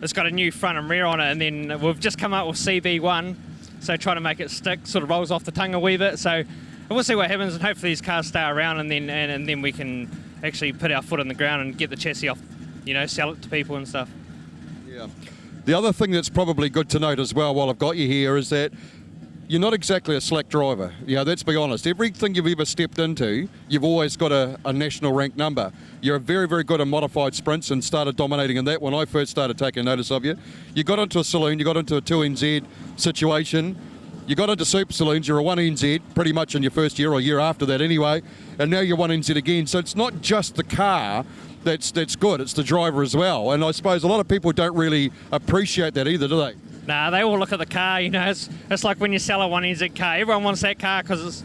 it's got a new front and rear on it, and then we've just come up with CB1, so trying to make it stick, sort of rolls off the tongue a wee bit. So we'll see what happens, and hopefully these cars stay around, and then we can actually put our foot on the ground and get the chassis off, sell it to people and stuff.
Yeah. The other thing that's probably good to note as well while I've got you here is that you're not exactly a slack driver. Let's be honest. Everything you've ever stepped into, you've always got a national rank number. You're very, very good at modified sprints and started dominating in that when I first started taking notice of you. You got into a saloon, you got into a 2NZ situation, you got into super saloons, you're a 1NZ pretty much in your first year or year after that anyway, and now you're 1NZ again. So it's not just the car that's good, it's the driver as well. And I suppose a lot of people don't really appreciate that either, do they?
Nah, they all look at the car, it's like when you sell a 1NZ car. Everyone wants that car because it's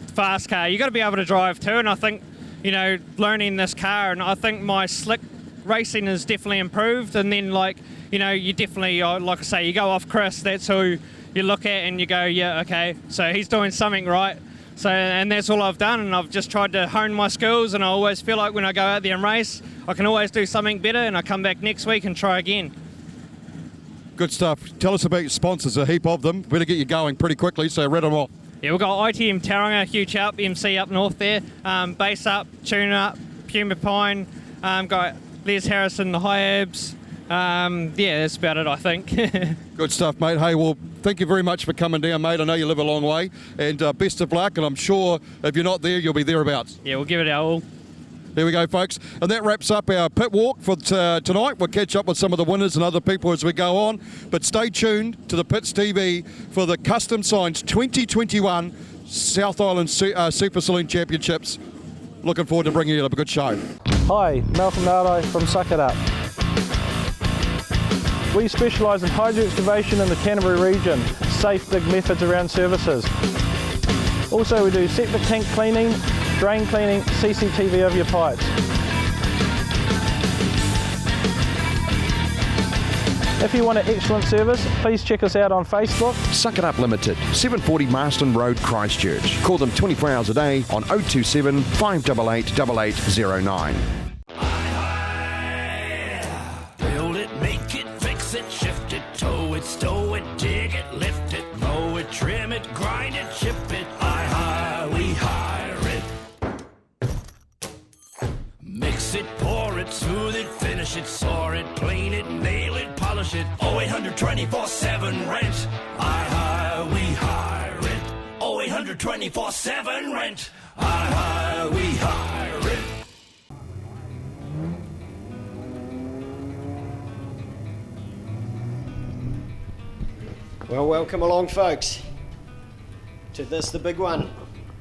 a fast car. You got to be able to drive too, and I think, learning this car, and I think my slick racing has definitely improved, and then, you definitely, like I say, you go off Chris, that's who you look at and you go, yeah, okay, so he's doing something right. So, and that's all I've done, and I've just tried to hone my skills, and I always feel like when I go out there and race, I can always do something better, and I come back next week and try again.
Good stuff. Tell us about your sponsors, a heap of them. Better get you going pretty quickly, so read them off.
Yeah, we've got ITM Tauranga, huge help, MC up north there, Base Up, Tune Up, Puma Pine, got Les Harrison, the High Abs, Yeah, that's about it, I think.
Good stuff, mate. Hey, well, thank you very much for coming down, mate. I know you live a long way, and best of luck, and I'm sure if you're not there, you'll be thereabouts.
Yeah, we'll give it our all.
There we go, folks. And that wraps up our pit walk for tonight. We'll catch up with some of the winners and other people as we go on. But stay tuned to the Pits TV for the Custom Signs 2021 South Island Super Saloon Championships. Looking forward to bringing you a good show.
Hi, Malcolm Nardo from Suck It Up. We specialise in hydro excavation in the Canterbury region, safe big methods around services. Also we do septic tank cleaning, drain cleaning, CCTV over your pipes. If you want an excellent service, please check us out on Facebook.
Suck It Up Limited, 740 Marston Road, Christchurch. Call them 24 hours a day on 027 588 8809.
Build it, make it, fix it, shift it, tow it, stow it, dig it, lift it, mow it, trim it, grind it, chip it. We hire it. Mix it, pour it, smooth it, finish it, saw it, clean it, nail it, polish it. 0800 24/7 rent. We hire it. 0800 24/7 rent. We hire it.
Well, welcome along, folks, to this, the big one,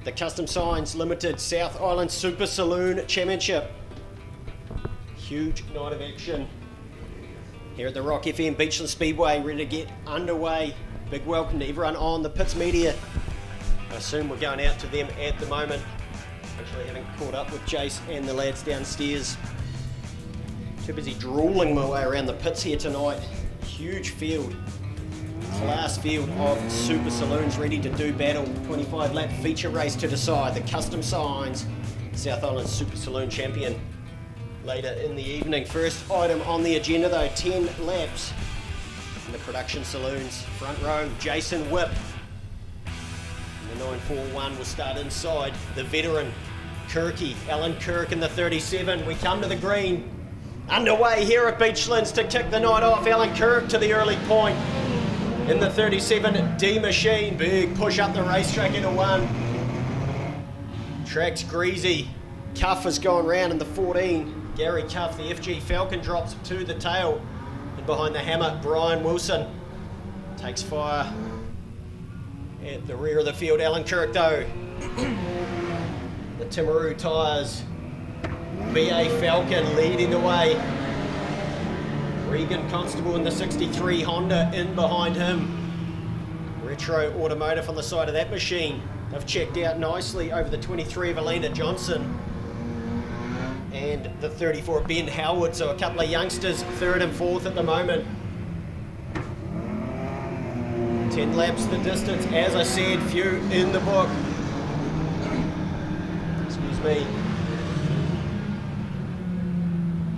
the Custom Signs Limited South Island Super Saloon Championship. Huge night of action here at the Rock Beachlands Speedway, ready to get underway. Big welcome to everyone on the Pits Media. I assume we're going out to them at the moment. Actually haven't caught up with Jace and the lads downstairs. Too busy drooling my way around the pits here tonight. Huge field. Class field of Super Saloons ready to do battle. 25 lap feature race to decide the Custom Signs South Island Super Saloon champion later in the evening. First item on the agenda though, 10 laps in the production saloons. Front row, Jason Whip. The 941 will start inside. The veteran Kirky, Alan Kirk in the 37. We come to the green. Underway here at Beachlands to kick the night off. Alan Kirk to the early point. In the 37 D Machine, big push up the racetrack into one. Track's greasy. Cuff has gone round in the 14. Gary Cuff, the FG Falcon, drops to the tail. And behind the hammer, Brian Wilson takes fire at the rear of the field. Alan Kirk though. The Timaru tyres. BA Falcon leading the way. Regan Constable in the 63 Honda in behind him. Retro Automotive on the side of that machine. They've checked out nicely over the 23 of Elena Johnson and the 34 Ben Howard. So a couple of youngsters, third and fourth at the moment. 10 laps the distance, as I said, few in the book. Excuse me.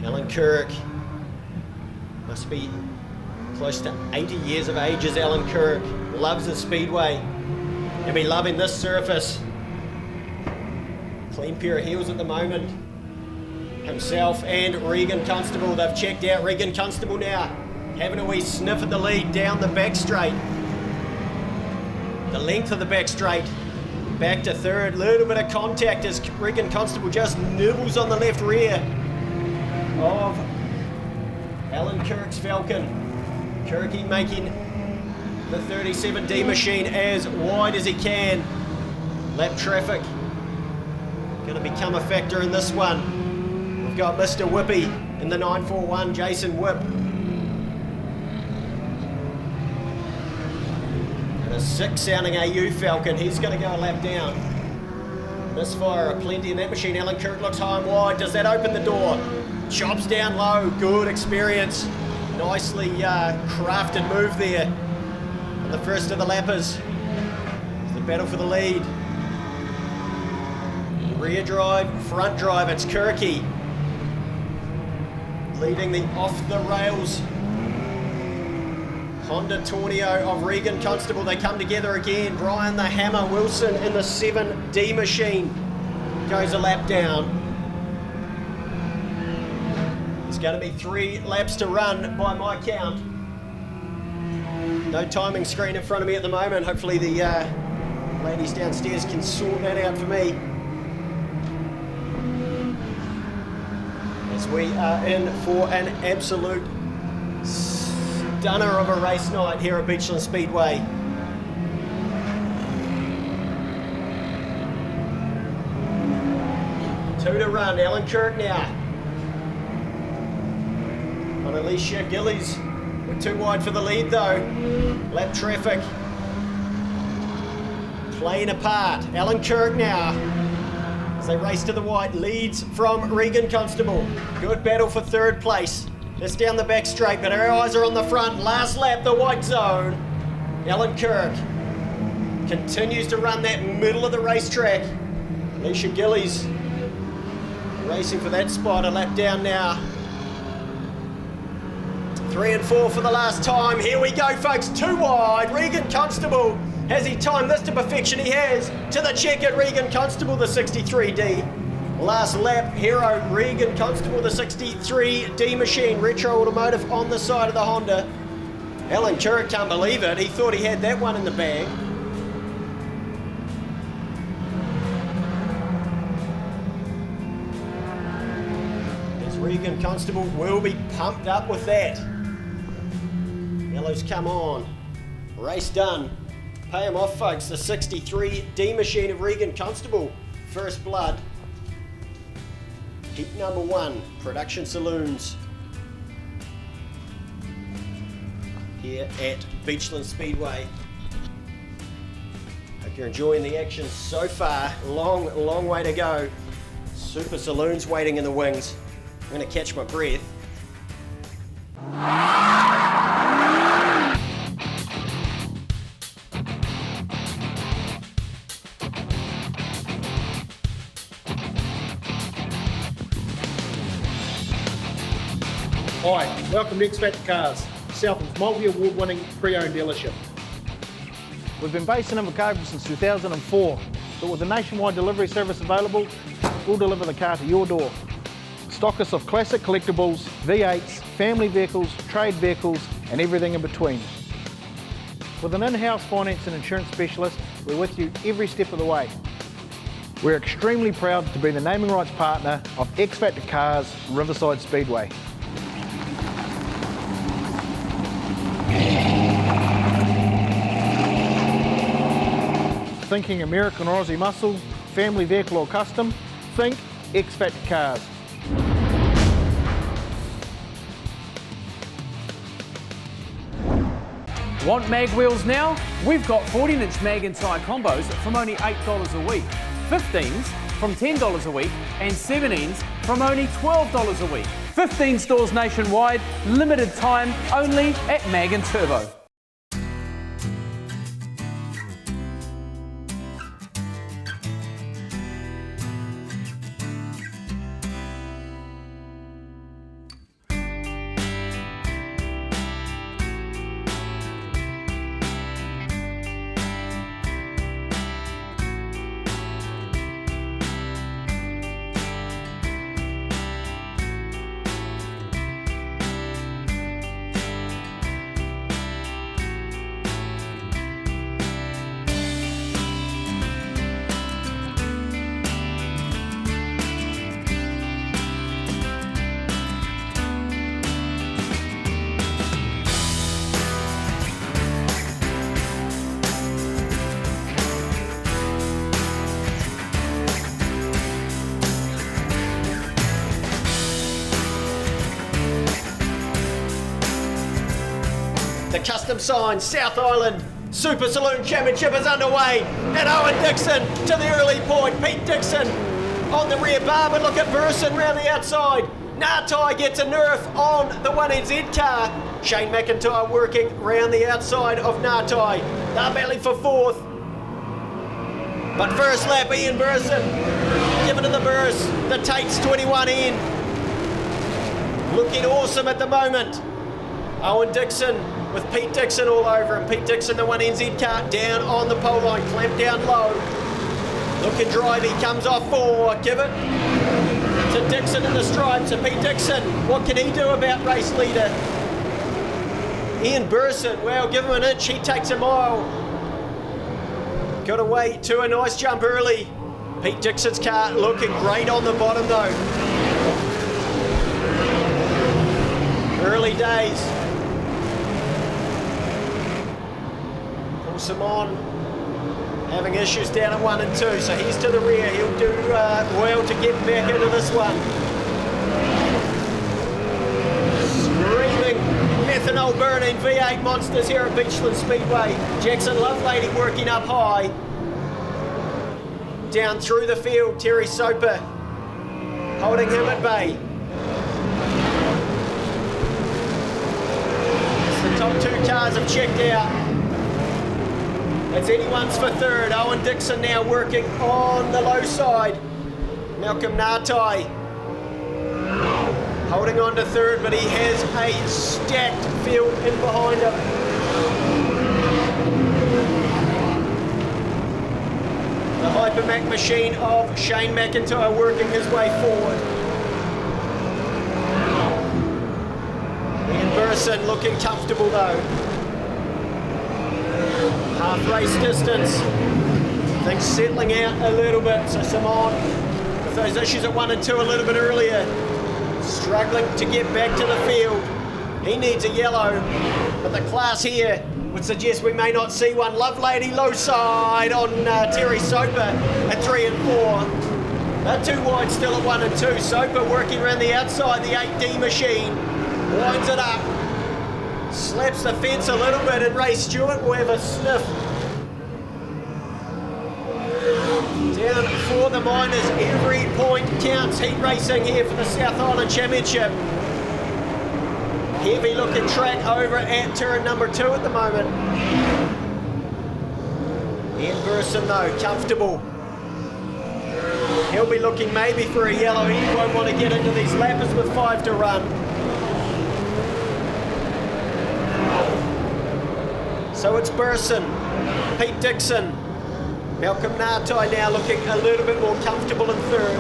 Alan Kirk must be close to 80 years of age as Alan Kirk. Loves the speedway. He'll be loving this surface. Clean pair of heels at the moment. Himself and Regan Constable, they've checked out. Regan Constable now having a wee sniff at the lead down the back straight. The length of the back straight. Back to third. Little bit of contact as Regan Constable just nibbles on the left rear of Alan Kirk's Falcon. Kirky making the 37D Machine as wide as he can. Lap traffic going to become a factor in this one. We've got Mr. Whippy in the 941, Jason Whip. And a 6 sounding AU Falcon, he's going to go a lap down. Misfire plenty in that machine. Alan Kirk looks high and wide. Does that open the door? Chops down low, good experience. Nicely crafted move there. And the first of the lappers. It's the battle for the lead. Rear drive, front drive, it's Kirky. Leading the off the rails Honda Tornio of Regan Constable. They come together again. Brian the Hammer Wilson in the 7D Machine goes a lap down. He's going to be 3 laps to run by my count. No timing screen in front of me at the moment. Hopefully the ladies downstairs can sort that out for me. As we are in for an absolute stunner of a race night here at Beachlands Speedway. Two to run, Alan Kirk now. On Alicia Gillies, we're too wide for the lead though. Lap traffic playing apart. Alan Kirk now, as they race to the white, leads from Regan Constable. Good battle for third place. It's down the back straight, but our eyes are on the front. Last lap, the white zone. Alan Kirk continues to run that middle of the racetrack. Alicia Gillies racing for that spot, a lap down now. 3 and 4 for the last time. Here we go, folks, too wide. Regan Constable, has he timed this to perfection? He has. To the check at Regan Constable, the 63D. Last lap, hero Regan Constable, the 63D machine. Retro Automotive on the side of the Honda. Alan Kirk can't believe it. He thought he had that one in the bag. Regan Constable will be pumped up with that. Yellows come on. Race done. Pay him off, folks. The 63D machine of Regan Constable. First blood. Heat number 1. Production Saloons. Here at Beachlands Speedway. Hope you're enjoying the action so far. Long way to go. Super Saloons waiting in the wings. I'm going to catch my breath.
Hi, welcome to X Factor Cars, Southland's multi-award-winning pre-owned dealership. We've been based in Invercargill since 2004, but with a nationwide delivery service available, we'll deliver the car to your door. Stock us of classic collectibles, V8s, family vehicles, trade vehicles, and everything in between. With an in-house finance and insurance specialist, we're with you every step of the way. We're extremely proud to be the naming rights partner of X Factor Cars Riverside Speedway. Thinking American or Aussie muscle, family vehicle or custom? Think X Factor Cars.
Want mag wheels now? We've got 14-inch mag and tyre combos from only $8 a week, 15s from $10 a week, and 17s from only $12 a week. 15 stores nationwide, limited time only at Mag and Turbo.
The Custom Signs South Island Super Saloon Championship is underway, and Owen Dixon to the early point. Pete Dixon on the rear bar, but look at Burson round the outside. Nartai gets a nerf on the 1NZ car. Shane McIntyre working round the outside of Nartai. They're battling for fourth. But first lap, Ian Burson giving it the burst. The Tate's 21 in. Looking awesome at the moment. Owen Dixon with Pete Dixon all over him. Pete Dixon, the 1NZ car, down on the pole line, clamped down low. Looking drive, he comes off 4. Give it to to Dixon in the stripes. And Pete Dixon, what can he do about race leader Ian Burson? Well, give him an inch, he takes a mile. Got away to a nice jump early. Pete Dixon's car looking great on the bottom though. Early days. Paul Simon having issues down at 1 and 2, so he's to the rear. He'll do well to get back into this one. Screaming methanol burning V8 monsters here at Beachlands Speedway. Jackson Lovelady working up high. Down through the field, Terry Soper holding him at bay. As the top 2 cars have checked out. It's anyone's for third. Owen Dixon now working on the low side. Malcolm Natai holding on to third, but he has a stacked field in behind him. The Hypermac machine of Shane McIntyre working his way forward. Ian Burson looking comfortable though. Half race distance. Things settling out a little bit. So Simon, with those issues at 1 and 2 a little bit earlier, struggling to get back to the field. He needs a yellow, but the class here would suggest we may not see one. Lovelady low side on Terry Soper at 3 and 4. They're too wide still at 1 and 2. Soper working around the outside, the 8D machine. Winds it up. Slaps the fence a little bit, and Ray Stewart will have a sniff. Down for the minors, every point counts. Heat racing here for the South Island Championship. Heavy looking track over at turn number 2 at the moment. Ian Burson though, comfortable. He'll be looking maybe for a yellow. He won't want to get into these lappers with 5 to run. So it's Burson, Pete Dixon, Malcolm Natai now looking a little bit more comfortable in third.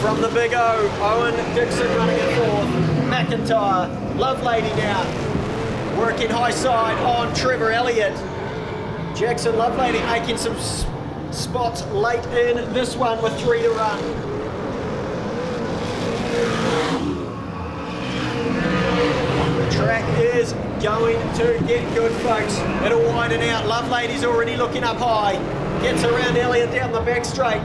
From the big O, Owen Dixon running in fourth. McIntyre, Lovelady now working high side on Trevor Elliott. Jackson Lovelady making some spots late in this one with 3 to run. The track is going to get good, folks. It'll widen out. Lovelady's already looking up high. Gets around Elliott down the back straight.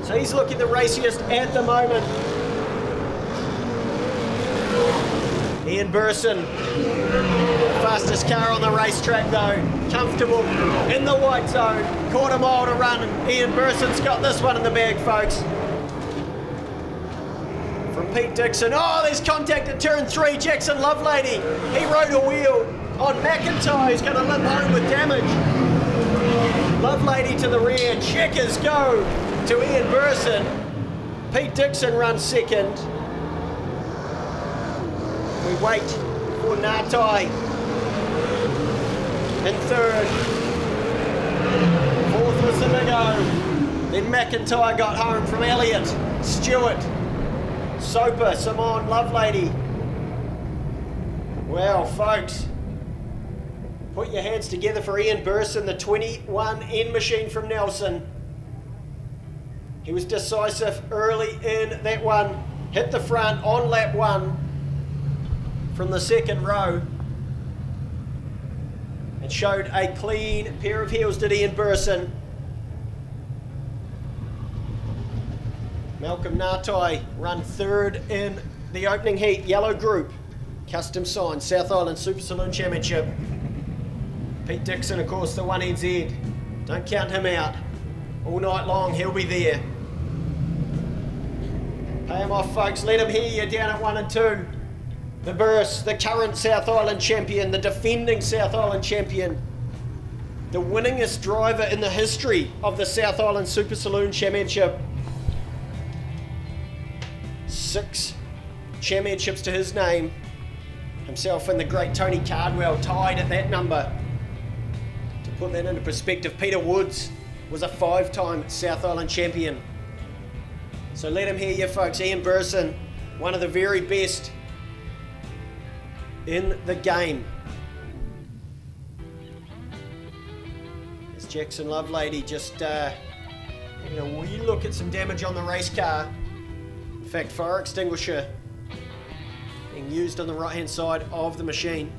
So he's looking the raciest at the moment. Ian Burson, the fastest car on the racetrack though. Comfortable in the white zone. Quarter mile to run. Ian Burson's got this one in the bag, folks. From Pete Dixon. Oh, there's contact at turn 3. Jackson Lovelady. He rode a wheel on McIntyre, who's going to limp home with damage. Lovelady to the rear. Checkers go to Ian Burson. Pete Dixon runs second. We wait for Natai in third. Fourth was the big O. Then McIntyre got home from Elliott. Stewart. Soper, Simon, Lovelady. Well, folks, put your hands together for Ian Burson, the 21N machine from Nelson. He was decisive early in that one. Hit the front on lap 1 from the second row. And showed a clean pair of heels to Ian Burson. Malcolm Natai run third in the opening heat, yellow group, custom sign, South Island Super Saloon Championship. Pete Dixon, of course, the 1NZ. Don't count him out. All night long, he'll be there. Pay him off, folks. Let him hear you down at 1 and 2. The Burst, the current South Island champion, the defending South Island champion, the winningest driver in the history of the South Island Super Saloon Championship. 6 championships to his name. Himself and the great Tony Cardwell tied at that number. To put that into perspective, Peter Woods was a 5-time South Island champion. So let him hear you, folks. Ian Burson, one of the very best in the game. As Jackson Lovelady just having a wee look at some damage on the race car. In fact, fire extinguisher being used on the right-hand side of the machine.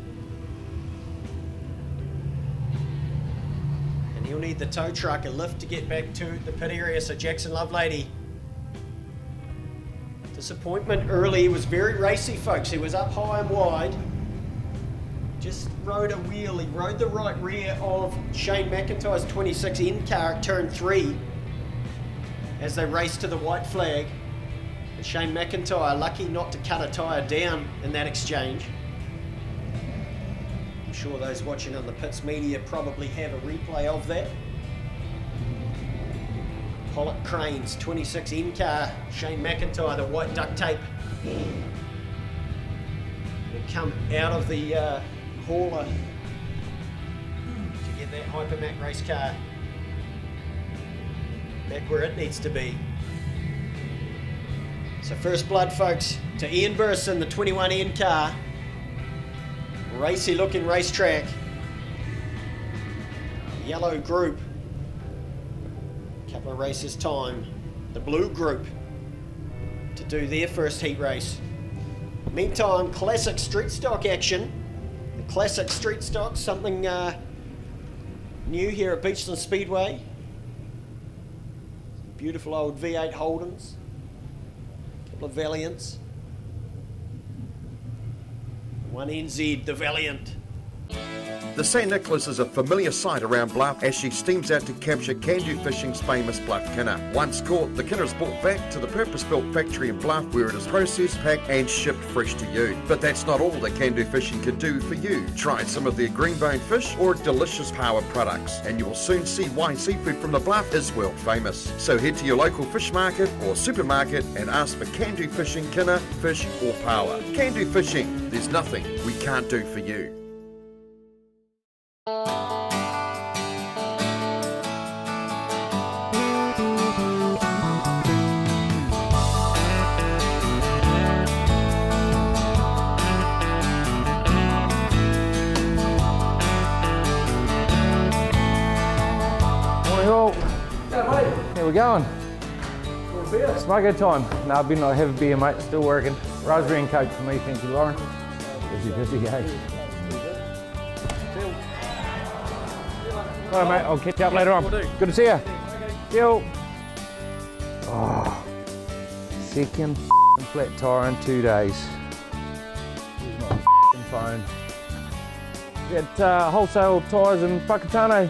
And he'll need the tow truck, a lift to get back to the pit area. So Jackson Lovelady, disappointment early. He was very racy, folks. He was up high and wide. Just rode a wheel. He rode the right rear of Shane McIntyre's 26N car at turn 3 as they raced to the white flag. And Shane McIntyre lucky not to cut a tyre down in that exchange. I'm sure those watching on the Pits Media probably have a replay of that. Pollock Cranes, 26N car, Shane McIntyre, the white duct tape. Will come out of the hauler to get that Hypermac race car back where it needs to be. So first blood, folks, to Ian Burson, the 21N car. Racy looking racetrack. Yellow group. Couple of races time. The blue group to do their first heat race. Meantime, classic street stock action. The classic street stock, something new here at Beachlands Speedway. Beautiful old V8 Holdens. Couple of Valiants. One NZ, the Valiant.
The St. Nicholas is a familiar sight around Bluff as she steams out to capture Can-Do Fishing's famous Bluff Kinner. Once caught, the Kinner is brought back to the purpose-built factory in Bluff where it is processed, packed and shipped fresh to you. But that's not all that Can-Do Fishing can do for you. Try some of their green-bone fish or delicious power products and you will soon see why seafood from the Bluff is world famous. So head to your local fish market or supermarket and ask for Can-Do Fishing Kinner, fish or power. Can-Do Fishing, there's nothing we can't do for you.
Morning all. How we going? Smoker time. No, I've been, I have a beer, mate. Still working. Raspberry and Coke for me, thank you, Lauren. Busy, hey. All right, mate, I'll catch you up later on. Good to see you. See you. Oh, second flat tyre in 2 days. Here's my phone. Get wholesale tyres in Whakatane.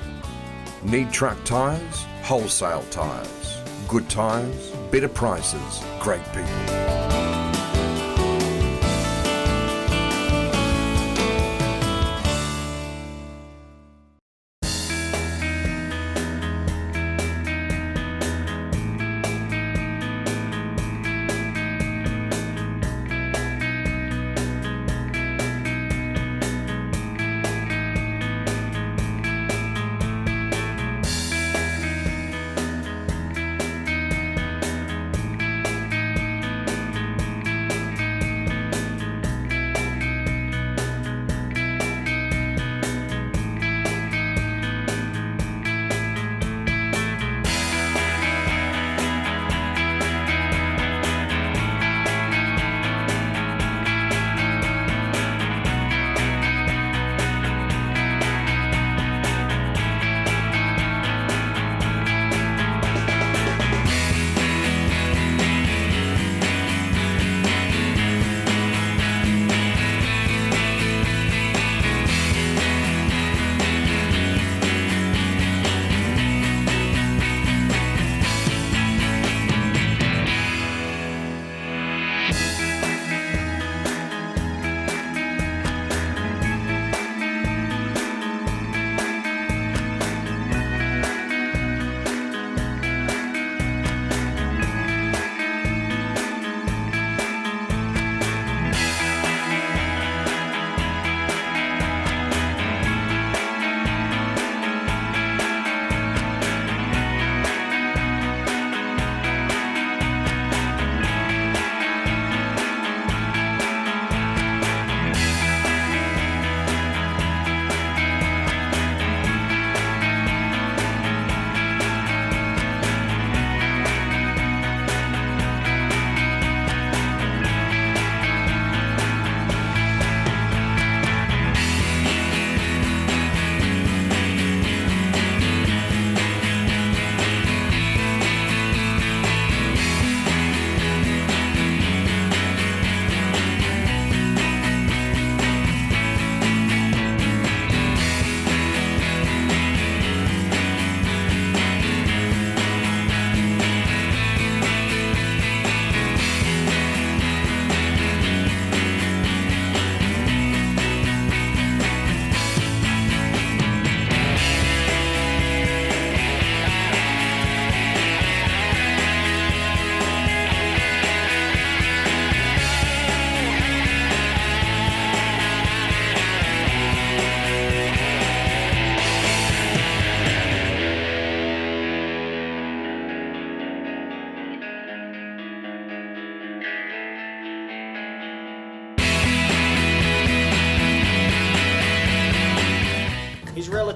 Need truck tyres? Wholesale tyres. Good tyres, better prices, great people.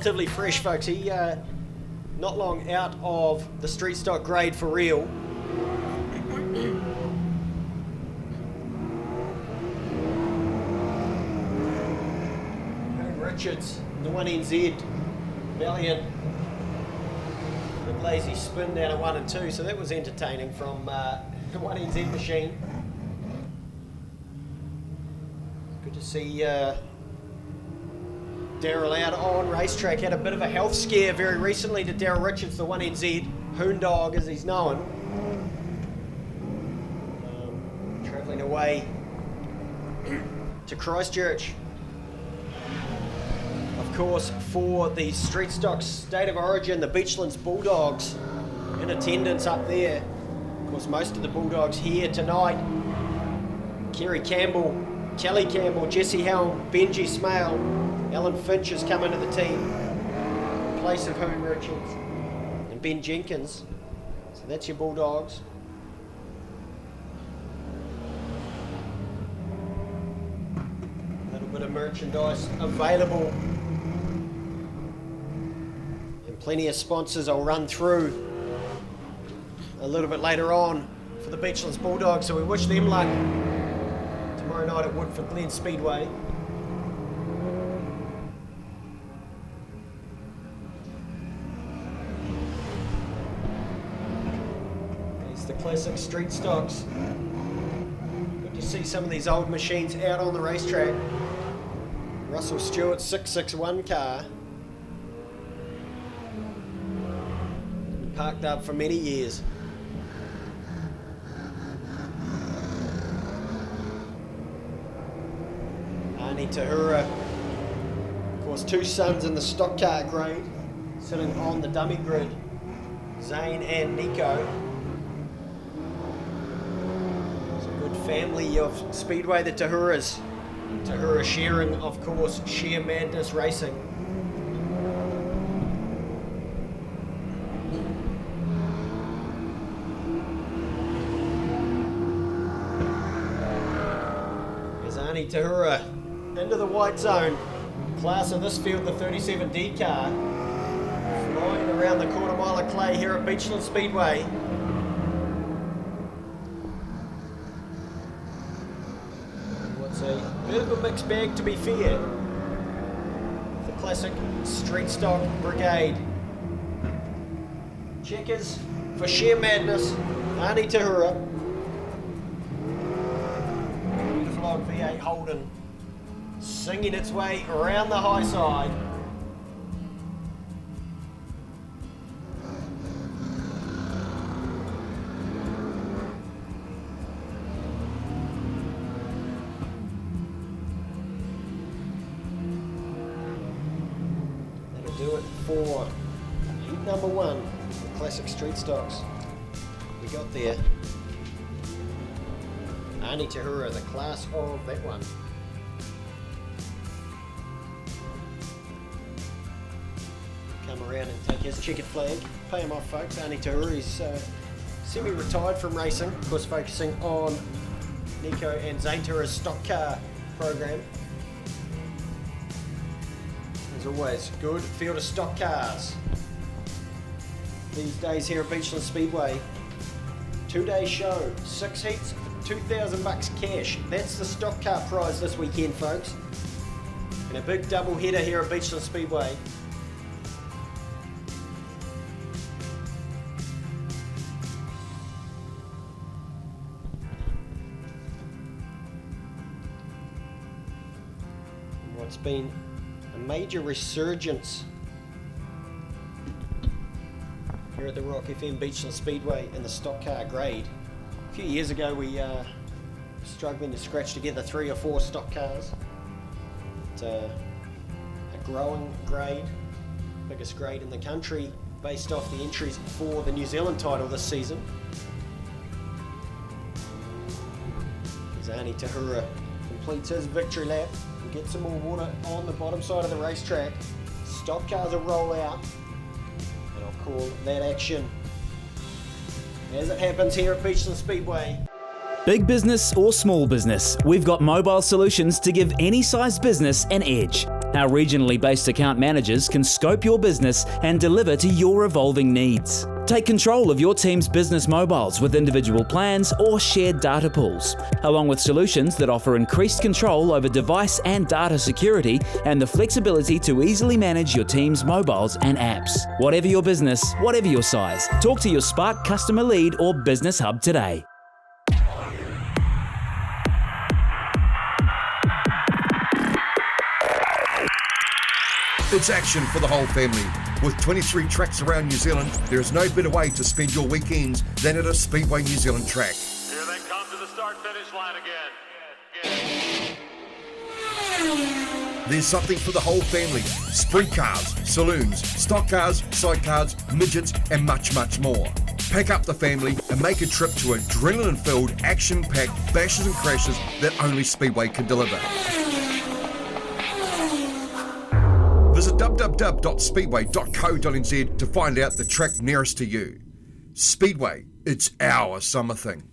relatively fresh, folks. He not long out of the street stock grade for real. Richards, the 1NZ, Valiant, the lazy spin down at 1 and 2, so that was entertaining from the 1NZ machine. Good to see Daryl out on racetrack. Had a bit of a health scare very recently to Daryl Richards, the 1NZ, Hoondog as he's known. Travelling away to Christchurch. Of course, for the Street Stock State of Origin, the Beachlands Bulldogs in attendance up there. Of course, most of the Bulldogs here tonight. Kerry Campbell, Kelly Campbell, Jesse Helm, Benji Smale, Alan Finch has come into the team in place of Hoon Richards and Ben Jenkins. So that's your Bulldogs. A little bit of merchandise available. Plenty of sponsors I'll run through a little bit later on for the Beachlands Bulldogs, so we wish them luck tomorrow night at Woodford Glen Speedway. There's the classic street stocks. Good to see some of these old machines out on the racetrack. Russell Stewart's 661 car. Parked up for many years. Arnie Tahura, of course, two sons in the stock car grade, sitting on the dummy grid. Zane and Nico. It's a good family of Speedway, the Tahuras. Tahura sharing, of course, Sheer Madness Racing. Tahura into the white zone. Class of this field, the 37D car. Flying around the quarter mile of clay here at Beachlands Speedway. What's a bit of a mixed bag, to be fair. The classic street stock brigade. Checkers for Sheer Madness. Arnie Tahura. V8 Holden singing its way around the high side. That'll do it for heat number 1, the classic street stocks. We got there. Arnie Tahura, the class of that one. Come around and take his checkered flag. Pay him off, folks. Arnie Tahura is semi-retired from racing, of course focusing on Nico and Zane Tahura's stock car program. As always, good field of stock cars. These days here at Beachlands Speedway. 2-day show, 6 heats, $2,000 cash. That's the stock car prize this weekend, folks. And a big double header here at Beachlands Speedway. What's been a major resurgence here at the Rock FM Beachlands Speedway in the stock car grade. A few years ago we were struggling to scratch together 3 or 4 stock cars. It's a growing grade, biggest grade in the country based off the entries for the New Zealand title this season. Arnie Tahura completes his victory lap and gets some more water on the bottom side of the racetrack. Stock cars will roll out, and I'll call that action as it happens here at Beachlands Speedway.
Big business or small business, we've got mobile solutions to give any size business an edge. Our regionally based account managers can scope your business and deliver to your evolving needs. Take control of your team's business mobiles with individual plans or shared data pools, along with solutions that offer increased control over device and data security and the flexibility to easily manage your team's mobiles and apps. Whatever your business, whatever your size, talk to your Spark customer lead or business hub today.
It's action for the whole family. With 23 tracks around New Zealand, there is no better way to spend your weekends than at a Speedway New Zealand track.
Here they come to the start-finish line again.
There's something for the whole family. Sprint cars, saloons, stock cars, sidecars, midgets, and much, much more. Pack up the family and make a trip to adrenaline-filled, action-packed bashes and crashes that only Speedway can deliver. Visit www.speedway.co.nz to find out the track nearest to you. Speedway, it's our summer thing.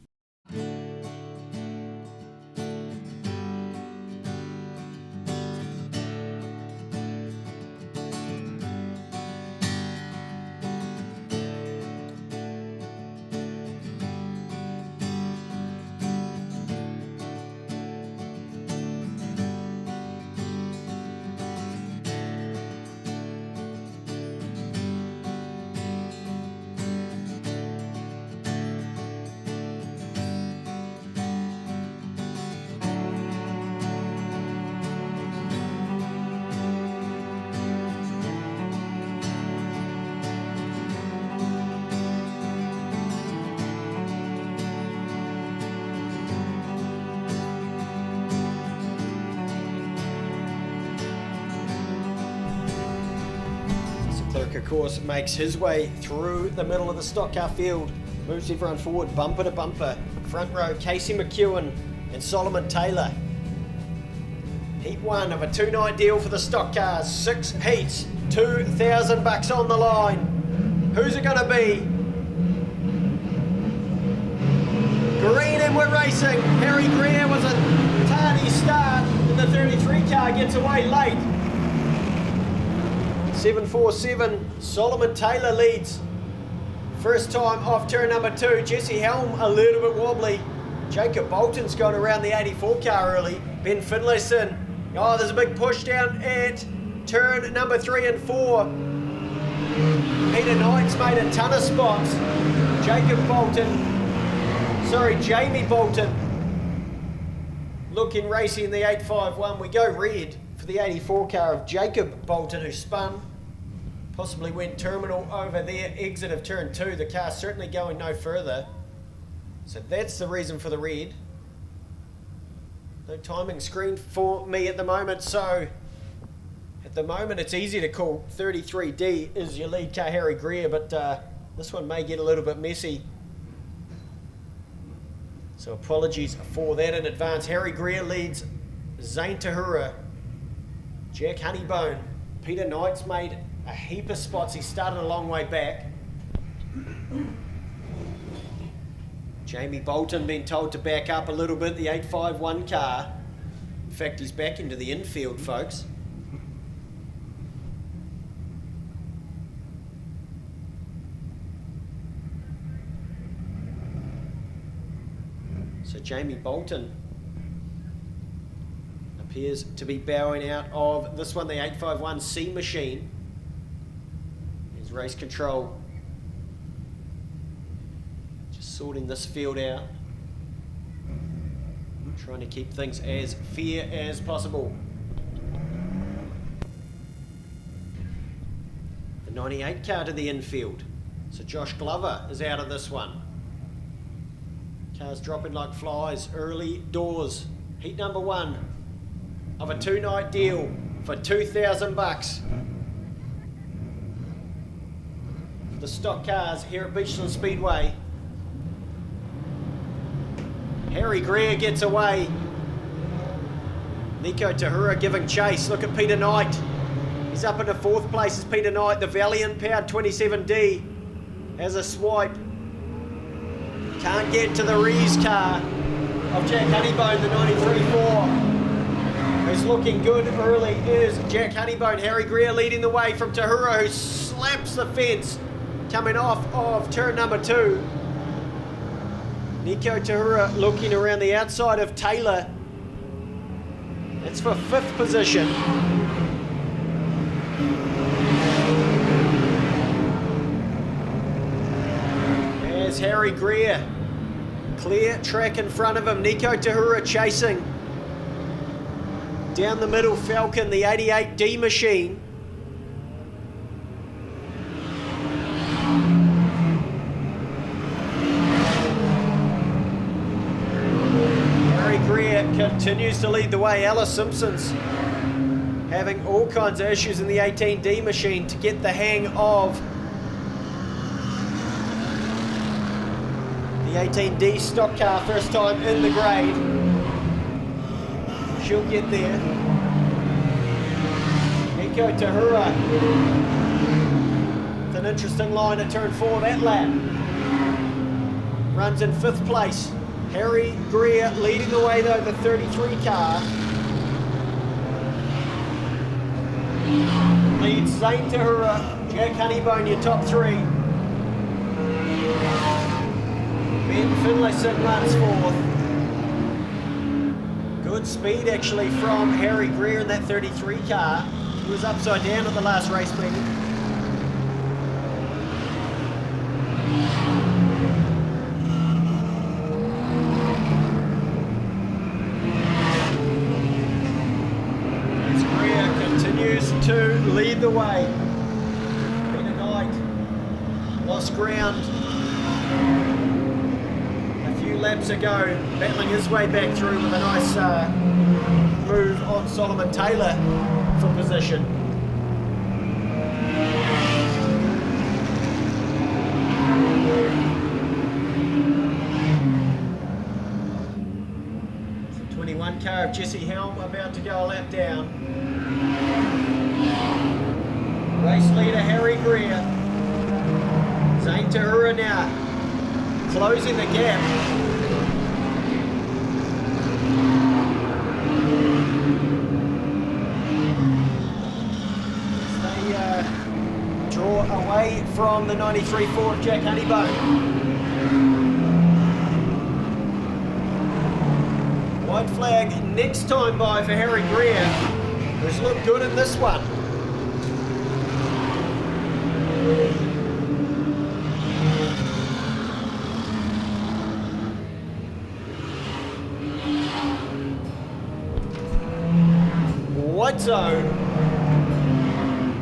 Of course, makes his way through the middle of the stock car field, moves everyone forward, bumper to bumper. Front row, Casey McEwen and Solomon Taylor. Heat 1 of a 2-night deal for the stock cars, 6 heats, $2,000 on the line. Who's it going to be? Green and we're racing. Harry Greer was a tardy start, and the 33 car gets away late. 747, Solomon Taylor leads. First time off turn number 2. Jesse Helm a little bit wobbly. Jacob Bolton's gone around the 84 car early. Ben Finlayson. Oh, there's a big push down at turn number 3 and 4. Peter Knight's made a ton of spots. Jamie Bolton. Looking racy in the 851. We go red for the 84 car of Jacob Bolton, who spun. Possibly went terminal over there, exit of turn 2. The car certainly going no further. So that's the reason for the red. No timing screen for me at the moment, so at the moment it's easy to call 33D is your lead car, Harry Greer, but this one may get a little bit messy. So apologies for that in advance. Harry Greer leads Zane Tahura, Jack Honeybone. Peter Knight's made a heap of spots. He started a long way back. Jamie Bolton been told to back up a little bit, the 851 car. In fact, he's back into the infield, folks. So Jamie Bolton appears to be bowing out of this one, the 851C machine. His race control just sorting this field out, trying to keep things as fair as possible. The 98 car to the infield, so Josh Glover is out of this one. Cars dropping like flies early doors. Heat number 1 of a 2-night deal for $2,000. The stock cars here at Beachlands Speedway. Harry Greer gets away. Nico Tahura giving chase. Look at Peter Knight. He's up into 4th place as Peter Knight. The Valiant powered 27D has a swipe. Can't get to the Rees car of Jack Honeybone, the 93-4. who's looking good early, is Jack Honeybone. Harry Greer leading the way from Tahura, who slaps the fence coming off of turn number 2. Nico Tahura looking around the outside of Taylor. That's for 5th position. There's Harry Greer. Clear track in front of him. Nico Tahura chasing. Down the middle, Falcon, the 88D machine. Harry Greer continues to lead the way. Alice Simpson's having all kinds of issues in the 18D machine to get the hang of the 18D stock car, first time in the grade. She'll get there. Nico Tahura with an interesting line at turn 4 that lap. Runs in 5th place. Harry Greer leading the way though, the 33 car. Leads Zane Tahura, Jack Honeybone, your top 3. Ben Finlayson runs 4th. Good speed actually from Harry Greer in that 33 car. He was upside down at the last race meeting. As Greer continues to lead the way. Peter Knight lost ground laps ago, battling his way back through with a nice move on Solomon Taylor for position. The 21 car of Jesse Helm about to go a lap down. Race leader Harry Greer. Zane Tahura now closing the gap. Draw away from the 93 Ford Jack Honeybone. White flag next time by for Harry Greer, who's looked good in this one. White zone.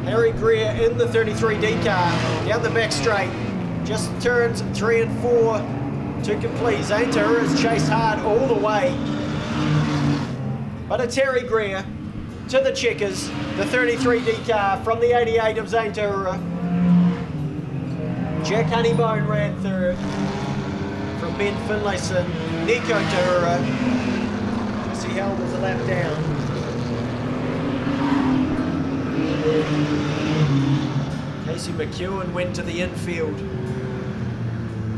Harry Greer in the 33D car, down the back straight, just turns 3 and 4 to complete. Zane Tahura has chased hard all the way, but it's Harry Greer to the checkers, the 33D car from the 88 of Zane Tahura. Jack Honeybone ran 3rd from Ben Finlayson, Nico Tahura. Jesse Helm was a lap down. Casey McEwen went to the infield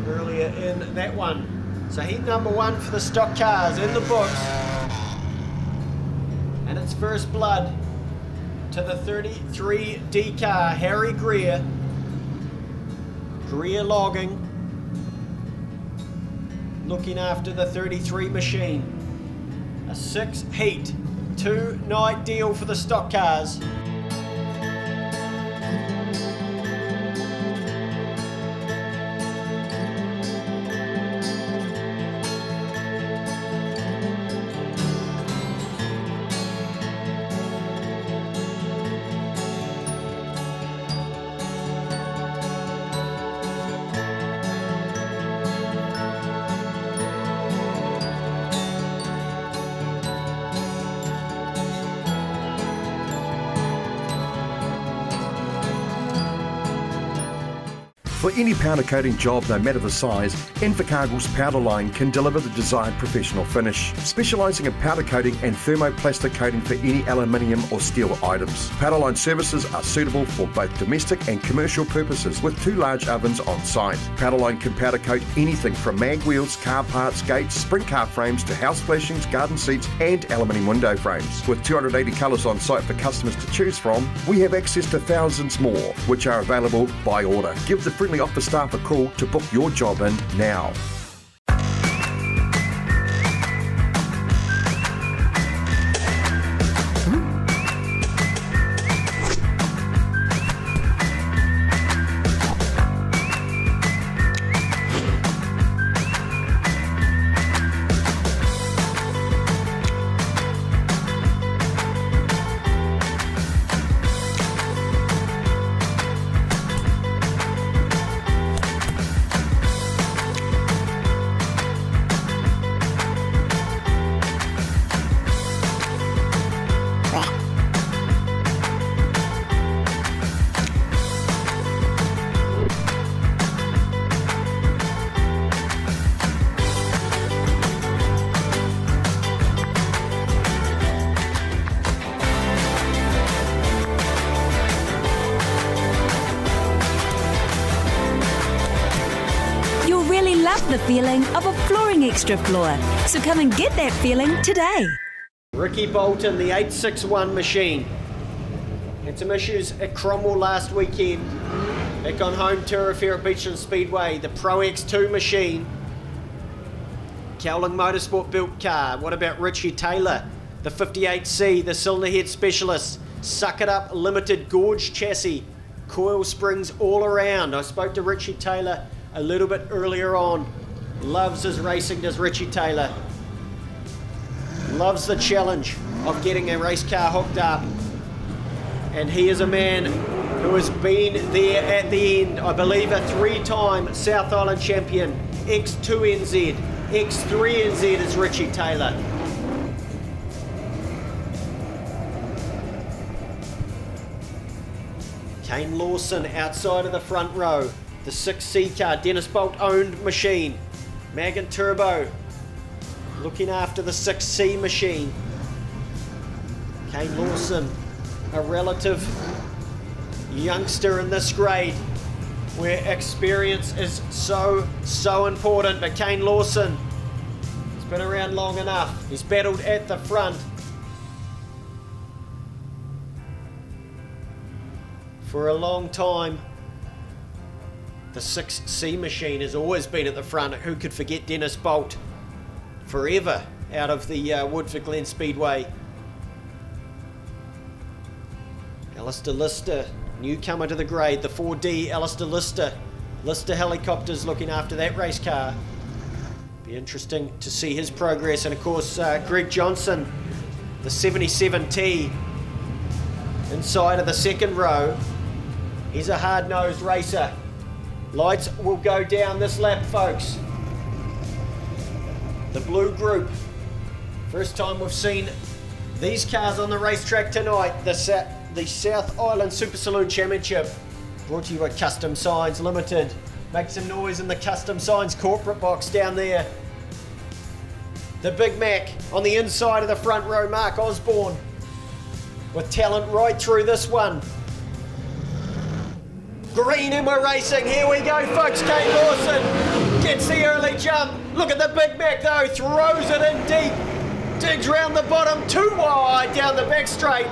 earlier in that one. So heat number 1 for the stock cars in the books. And it's first blood to the 33D car, Harry Greer. Greer logging, looking after the 33 machine. A 6 heat, 2 night deal for the stock cars.
For any powder coating job, no matter the size, Invercargill's powder line can deliver the desired professional finish, specialising in powder coating and thermoplastic coating for any aluminium or steel items. Powder line services are suitable for both domestic and commercial purposes with 2 large ovens on site. Powder line can powder coat anything from mag wheels, car parts, gates, sprint car frames to house flashings, garden seats and aluminium window frames. With 280 colours on site for customers to choose from, we have access to thousands more, which are available by order. Give the friendly office staff a call to book your job in now.
The feeling of a flooring extra floor. So come and get that feeling today.
Ricky Bolton, the 861 machine. Had some issues at Cromwell last weekend. Back on home turf here at Beachlands Speedway, the Pro X2 machine. Cowling Motorsport built car. What about Richie Taylor? The 58C, the cylinder head specialist. Suck It Up Limited Gorge chassis. Coil springs all around. I spoke to Richie Taylor a little bit earlier on. Loves his racing, does Richie Taylor. Loves the challenge of getting a race car hooked up. And he is a man who has been there at the end. I believe a 3-time South Island champion. X2NZ, X3NZ is Richie Taylor. Kane Lawson outside of the front row. The 6C car, Dennis Bolt owned machine. Mag and Turbo looking after the 6C machine. Kane Lawson, a relative youngster in this grade where experience is so important. But Kane Lawson has been around long enough. He's battled at the front for a long time. The 6C machine has always been at the front. Who could forget Dennis Bolt? Forever out of the Woodford Glen Speedway. Alistair Lister, newcomer to the grade, the 4D Alistair Lister. Lister Helicopters looking after that race car. Be interesting to see his progress. And of course, Greg Johnson, the 77T, inside of the second row. He's a hard-nosed racer. Lights will go down this lap, folks. The blue group. First time we've seen these cars on the racetrack tonight. The South Island Super Saloon Championship. Brought to you by Custom Signs Limited. Make some noise in the Custom Signs corporate box down there. The Big Mac on the inside of the front row. Mark Osborne with talent right through this one. Green and we're racing. Here we go, folks. Kane Lawson gets the early jump. Look at the Big Mac though. Throws it in deep. Digs round the bottom. Too wide down the back straight.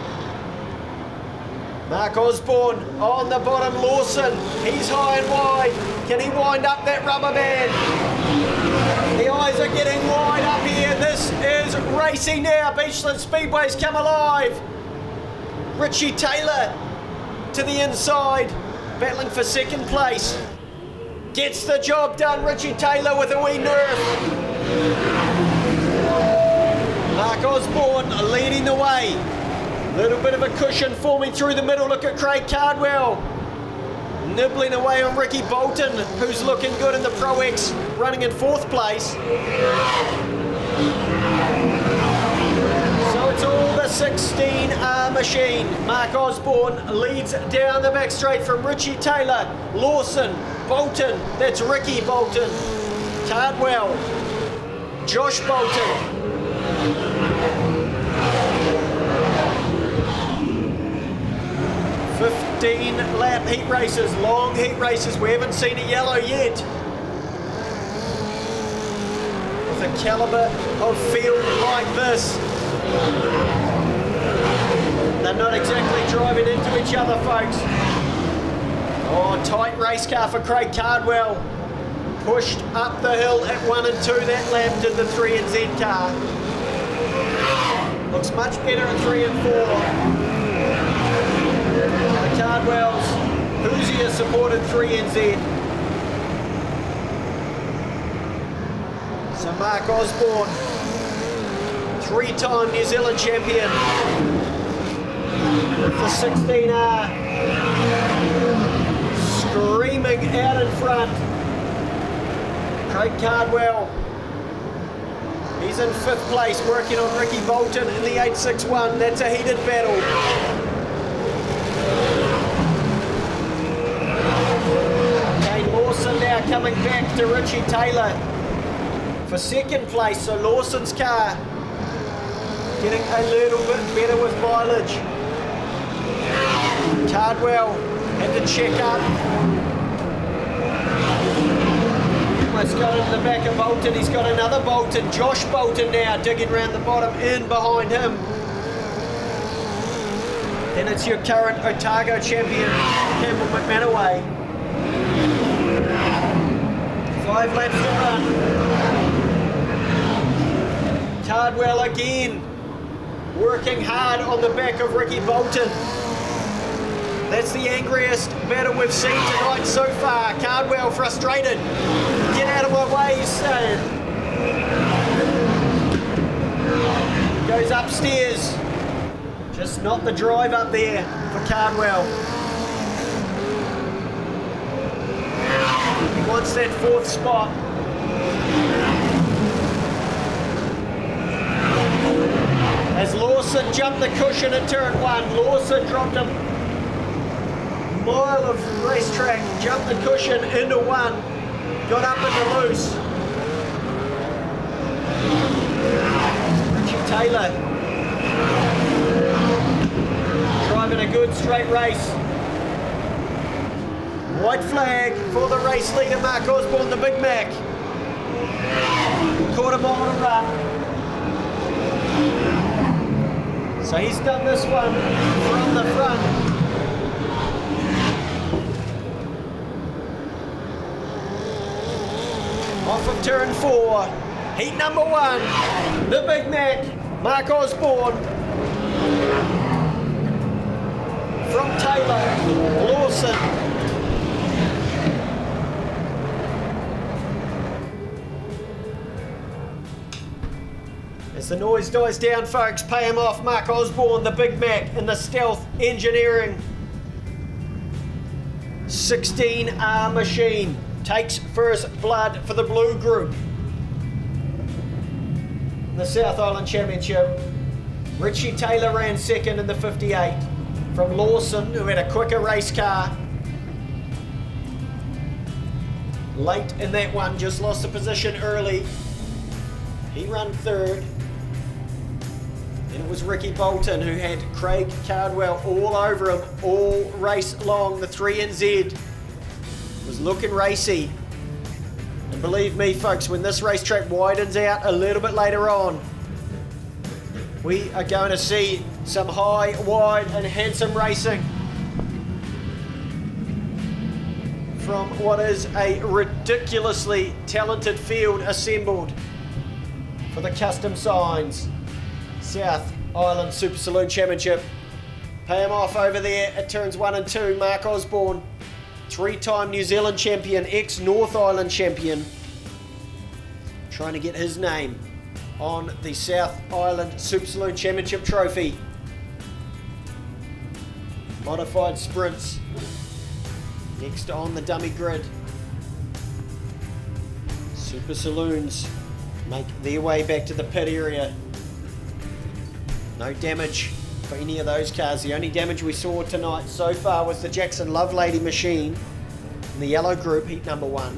Mark Osborne on the bottom. Lawson, he's high and wide. Can he wind up that rubber band? The eyes are getting wide up here. This is racing now. Beachlands Speedway's come alive. Richie Taylor to the inside. Battling for second place. Gets the job done, Richie Taylor with a wee nerve. Mark Osborne leading the way. Little bit of a cushion forming through the middle. Look at Craig Cardwell. Nibbling away on Ricky Bolton, who's looking good in the Pro X, running in fourth place. So it's all the 16R machine. Mark Osborne leads down the back straight from Richie Taylor. Lawson Bolton, that's Ricky Bolton. Cardwell, Josh Bolton. 15-lap heat races, long heat races. We haven't seen a yellow yet. With a calibre of field like this, they're not exactly driving into each other, folks. Oh, tight race car for Craig Cardwell. Pushed up the hill at 1 and 2 that lap did the 3 and Z car. Looks much better at 3 and 4. The Cardwells, Hoosier supported 3 and Z. So Mark Osborne, 3-time New Zealand champion for 16R, screaming out in front. Craig Cardwell, he's in 5th place, working on Ricky Bolton in the 861. That's a heated battle. Kane Lawson now coming back to Richie Taylor for 2nd place. So Lawson's car getting a little bit better with mileage. Cardwell had to check up. Almost got into the back of Bolton. He's got another Bolton. Josh Bolton now digging around the bottom, in behind him. Then it's your current Otago champion, Campbell McManaway. 5 laps to run. Cardwell again, working hard on the back of Ricky Bolton. That's the angriest battle we've seen tonight so far. Cardwell frustrated. Get out of my way, he's saying. Goes upstairs. Just not the drive up there for Cardwell. He wants that 4th spot. As Lawson jumped the cushion at turn 1, Lawson dropped a mile of racetrack, jumped the cushion into 1, got up in the loose. Richie Taylor driving a good straight race. White flag for the race leader, Mark Osborne, the Big Mac. Quarter mile to run. So he's done this one from the front. Off of turn 4, heat number 1, the Big Mac, Mark Osborne. From Taylor, Lawson. As the noise dies down, folks, pay him off. Mark Osborne, the Big Mac, in the Stealth Engineering 16R machine. Takes first blood for the Blue Group. In the South Island Championship, Richie Taylor ran 2nd in the 58. From Lawson, who had a quicker race car. Late in that one, just lost the position early. He ran 3rd. And it was Ricky Bolton who had Craig Cardwell all over him all race long. The 3 and Z was looking racy. And believe me, folks, when this racetrack widens out a little bit later on, we are going to see some high, wide and handsome racing from what is a ridiculously talented field assembled for the Custom Signs South Island Super Saloon Championship. Pay him off over there at turns 1 and 2, Mark Osborne, 3-time New Zealand champion, ex-North Island champion, trying to get his name on the South Island Super Saloon Championship trophy. Modified sprints next on the dummy grid. Super Saloons make their way back to the pit area. No damage for any of those cars. The only damage we saw tonight so far was the Jackson Lovelady machine. in the yellow group, heat number 1.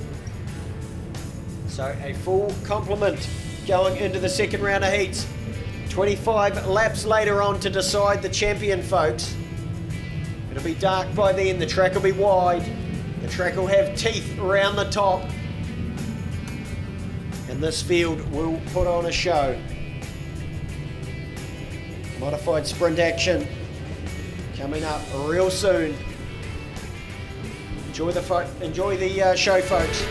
So a full complement going into the second round of heats. 25 laps later on to decide the champion, folks. It'll be dark by then, the track will be wide, the track will have teeth around the top, and this field will put on a show. Modified sprint action coming up real soon. Enjoy the show, folks.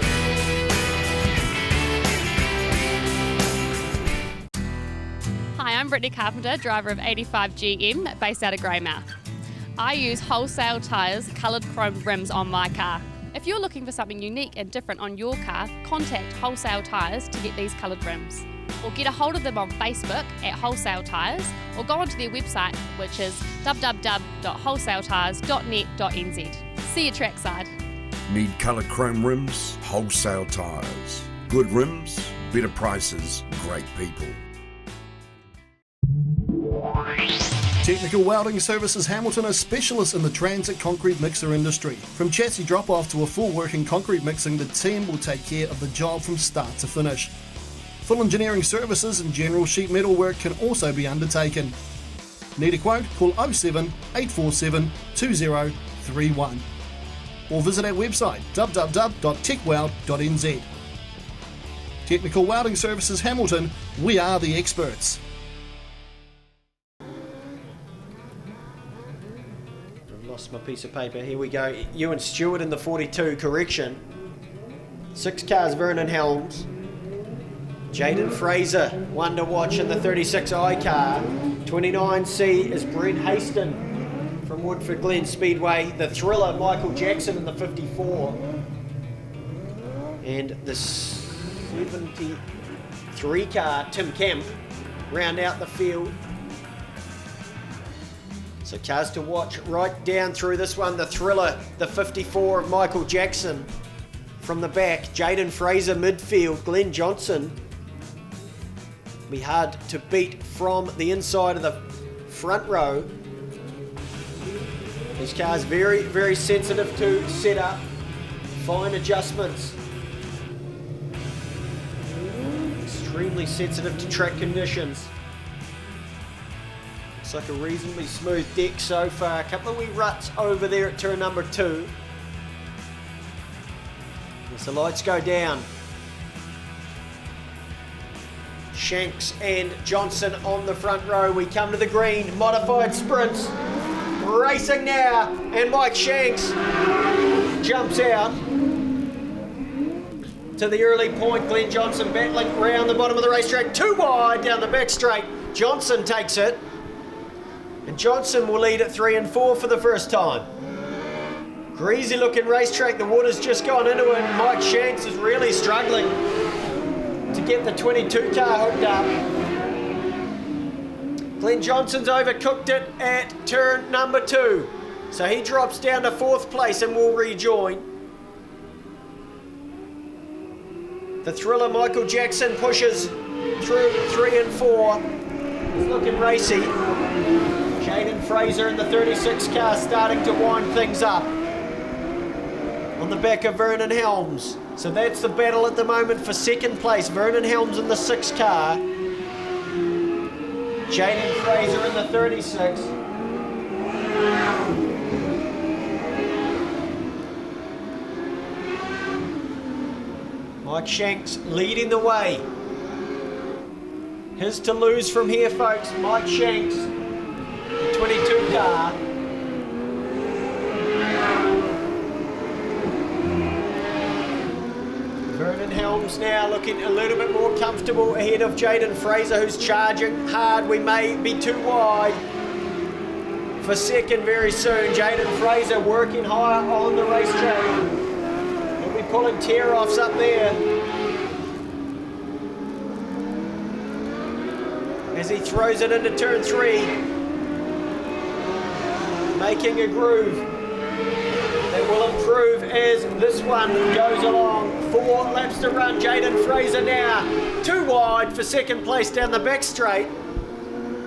Hi, I'm Brittany Carpenter, driver of 85 GM, based out of Greymouth. I use wholesale tyres, coloured chrome rims on my car. If you're looking for something unique and different on your car, contact Wholesale Tyres to get these coloured rims. Or get a hold of them on Facebook at Wholesale Tyres, or go onto their website, which is www.wholesaletyres.net.nz. See you trackside.
Need coloured chrome rims? Wholesale Tyres. Good rims, better prices, great people.
Technical Welding Services Hamilton are specialists in the transit concrete mixer industry. From chassis drop-off to a full working concrete mixing, the team will take care of the job from start to finish. Full engineering services and general sheet metal work can also be undertaken. Need a quote? Call 07 847 2031 or visit our website www.techweld.nz. Technical Welding Services Hamilton, we are the experts.
Lost my piece of paper. Here we go. Ewan Stewart in the 42, correction. 6 cars, Vernon Helms. Jaden Fraser, one to watch in the 36i car. 29C is Brent Haston from Woodford Glen Speedway. The Thriller, Michael Jackson in the 54. And the 73 car, Tim Kemp, round out the field. So cars to watch right down through this one. The Thriller, the 54 of Michael Jackson. From the back, Jaden Fraser midfield, Glenn Johnson. Be hard to beat from the inside of the front row. These cars very, very sensitive to setup, fine adjustments. Extremely sensitive to track conditions. Looks like a reasonably smooth deck so far. A couple of wee ruts over there at turn number 2. As the lights go down. Shanks and Johnson on the front row. We come to the green. Modified sprints. Racing now. And Mike Shanks jumps out to the early point. Glenn Johnson battling round the bottom of the racetrack. Too wide down the back straight. Johnson takes it. And Johnson will lead at 3 and 4 for the first time. Greasy looking racetrack, the water's just gone into it. Mike Shanks is really struggling to get the 22 car hooked up. Glenn Johnson's overcooked it at turn number 2. So he drops down to 4th place and will rejoin. The Thriller, Michael Jackson, pushes through 3 and 4. He's looking racy. Jaden Fraser in the 36 car starting to wind things up on the back of Vernon Helms. So that's the battle at the moment for second place. Vernon Helms in the 6 car. Jaden Fraser in the 36. Mike Shanks leading the way. His to lose from here, folks. Mike Shanks, the 22 car. Vernon Helms now looking a little bit more comfortable ahead of Jaden Fraser, who's charging hard. We may be too wide for second very soon. Jaden Fraser working higher on the racetrack. He'll be pulling tear-offs up there as he throws it into turn 3, making a groove that will improve as this one goes along. 4 laps to run. Jaden Fraser now too wide for second place down the back straight.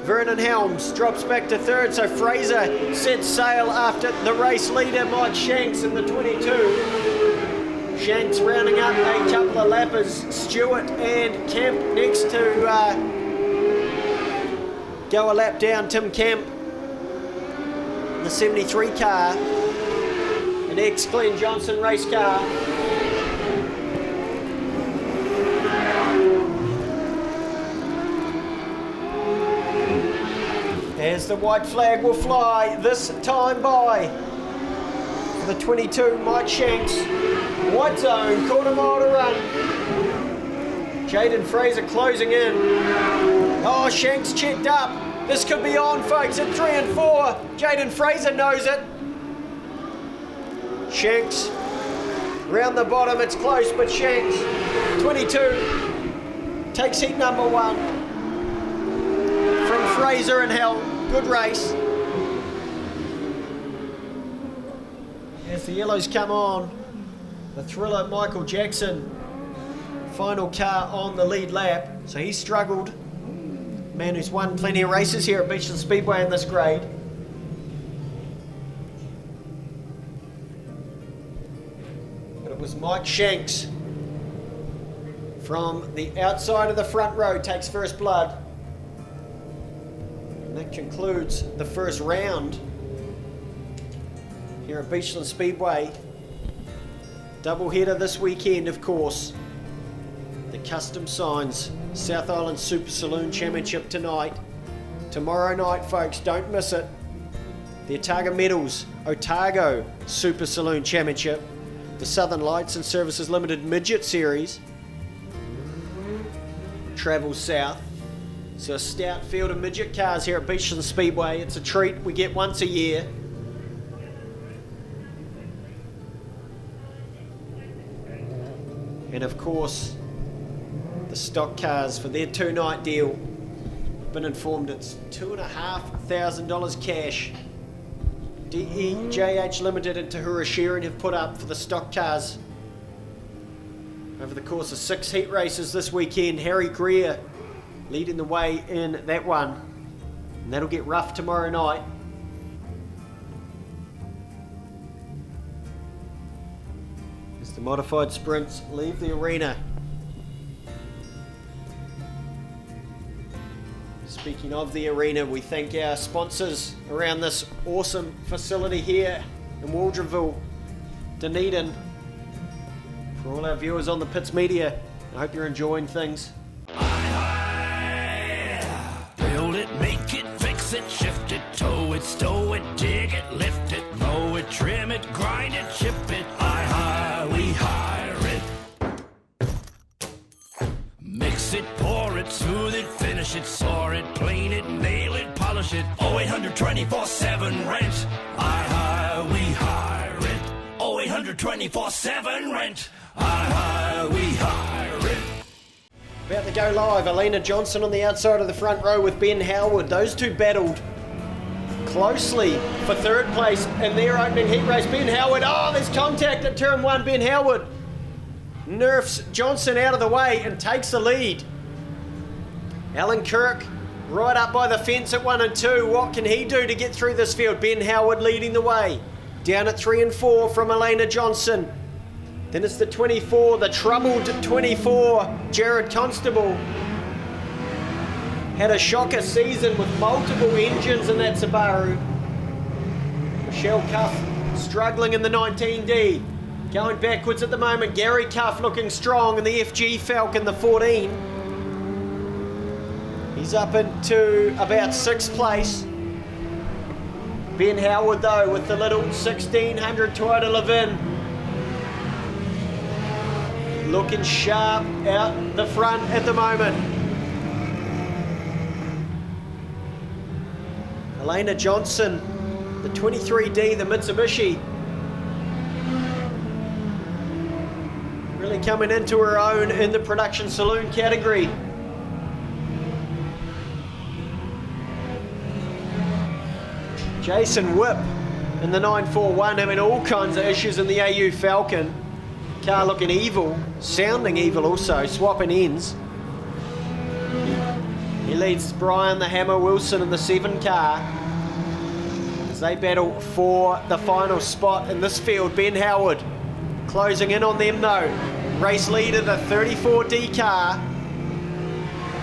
Vernon Helms drops back to 3rd, so Fraser sets sail after the race leader Mike Shanks in the 22. Shanks rounding up a couple of lappers. Stewart and Kemp next to go a lap down. Tim Kemp, the 73 car, an ex-Glenn Johnson race car. As the white flag will fly this time by for the 22, Mike Shanks. White zone, quarter mile to run. Jaden Fraser closing in. Oh, Shanks checked up. This could be on, folks, at 3 and 4. Jaden Fraser knows it. Shanks round the bottom, it's close, but Shanks, 22, takes heat number 1 from Fraser and Hell. Good race. As the yellows come on, the thriller Michael Jackson, final car on the lead lap. So he struggled. Man who's won plenty of races here at Beachlands Speedway in this grade. But it was Mike Shanks from the outside of the front row takes first blood. And that concludes the first round here at Beachlands Speedway. Double header this weekend, of course. The Custom Signs South Island Super Saloon Championship tonight. Tomorrow night, folks, don't miss it. The Otago Metals Otago Super Saloon Championship. The Southern Lights and Services Limited Midget Series travels south. So a stout field of midget cars here at Beachlands Speedway. It's a treat we get once a year. And of course, the stock cars for their 2-night deal. Been informed it's $2,500 cash. DEJH Limited and Tahura Shearing have put up for the stock cars. Over the course of 6 heat races this weekend, Harry Greer leading the way in that one. And that'll get rough tomorrow night. As the modified sprints leave the arena. Speaking of the arena, we thank our sponsors around this awesome facility here in Waldronville, Dunedin. For all our viewers on the Pits Media, I hope you're enjoying things.
Build it, make it, fix it, shift it, tow it, stow it, dig it, lift it, mow it, trim it, grind it, chip it. We hire it. Mix it, pour it, smooth it, finish it, saw it, clean it, nail it, polish it. 0800 24/7 rent. We hire it. 0800 24/7 rent. We hire it.
About to go live, Alina Johnson on the outside of the front row with Ben Howard. Those two battled closely for third place in their opening heat race. Ben Howard, oh, there's contact at turn 1. Ben Howard nerfs Johnson out of the way and takes the lead. Alan Kirk right up by the fence at 1 and 2. What can he do to get through this field? Ben Howard leading the way. Down at 3 and 4 from Alina Johnson. Then it's the 24, the troubled 24, Jared Constable. Had a shocker season with multiple engines in that Subaru. Michelle Cuff struggling in the 19D. Going backwards at the moment, Gary Cuff looking strong in the FG Falcon, the 14. He's up into about 6th place. Ben Howard though with the little 1600 Toyota Levin. Looking sharp out the front at the moment. Alina Johnson, the 23D, the Mitsubishi. Really coming into her own in the production saloon category. Jason Whip in the 941 having all kinds of issues in the AU Falcon. Car looking evil, sounding evil also, swapping ends. He leads Brian the Hammer Wilson in the 7 car as they battle for the final spot in this field. Ben Howard Closing in on them though. Race leader, the 34D car.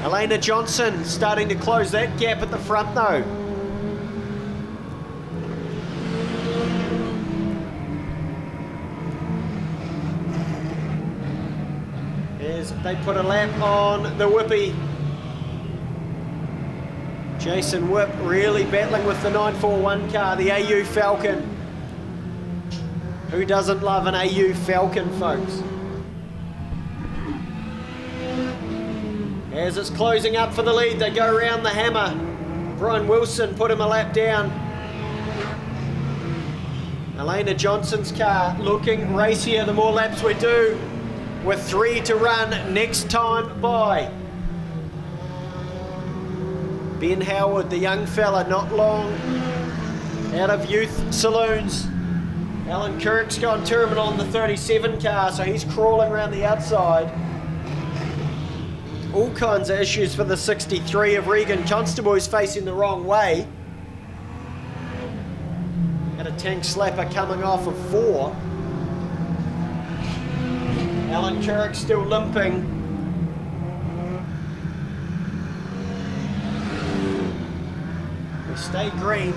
Elena Johnson starting to close that gap at the front though. As they put a lap on the Whippy. Jason Whip really battling with the 941 car, the AU Falcon. Who doesn't love an AU Falcon, folks? As it's closing up for the lead, they go around the hammer. Brian Wilson put him a lap down. Elena Johnson's car looking racier the more laps we do, with 3 to run next time by. Ben Howard, the young fella, not long out of youth saloons. Alan Kirk's gone terminal in the 37 car, so he's crawling around the outside. All kinds of issues for the 63 of Regan Constable, who's facing the wrong way. And a tank slapper coming off of 4. Alan Kirk still limping. We stay green.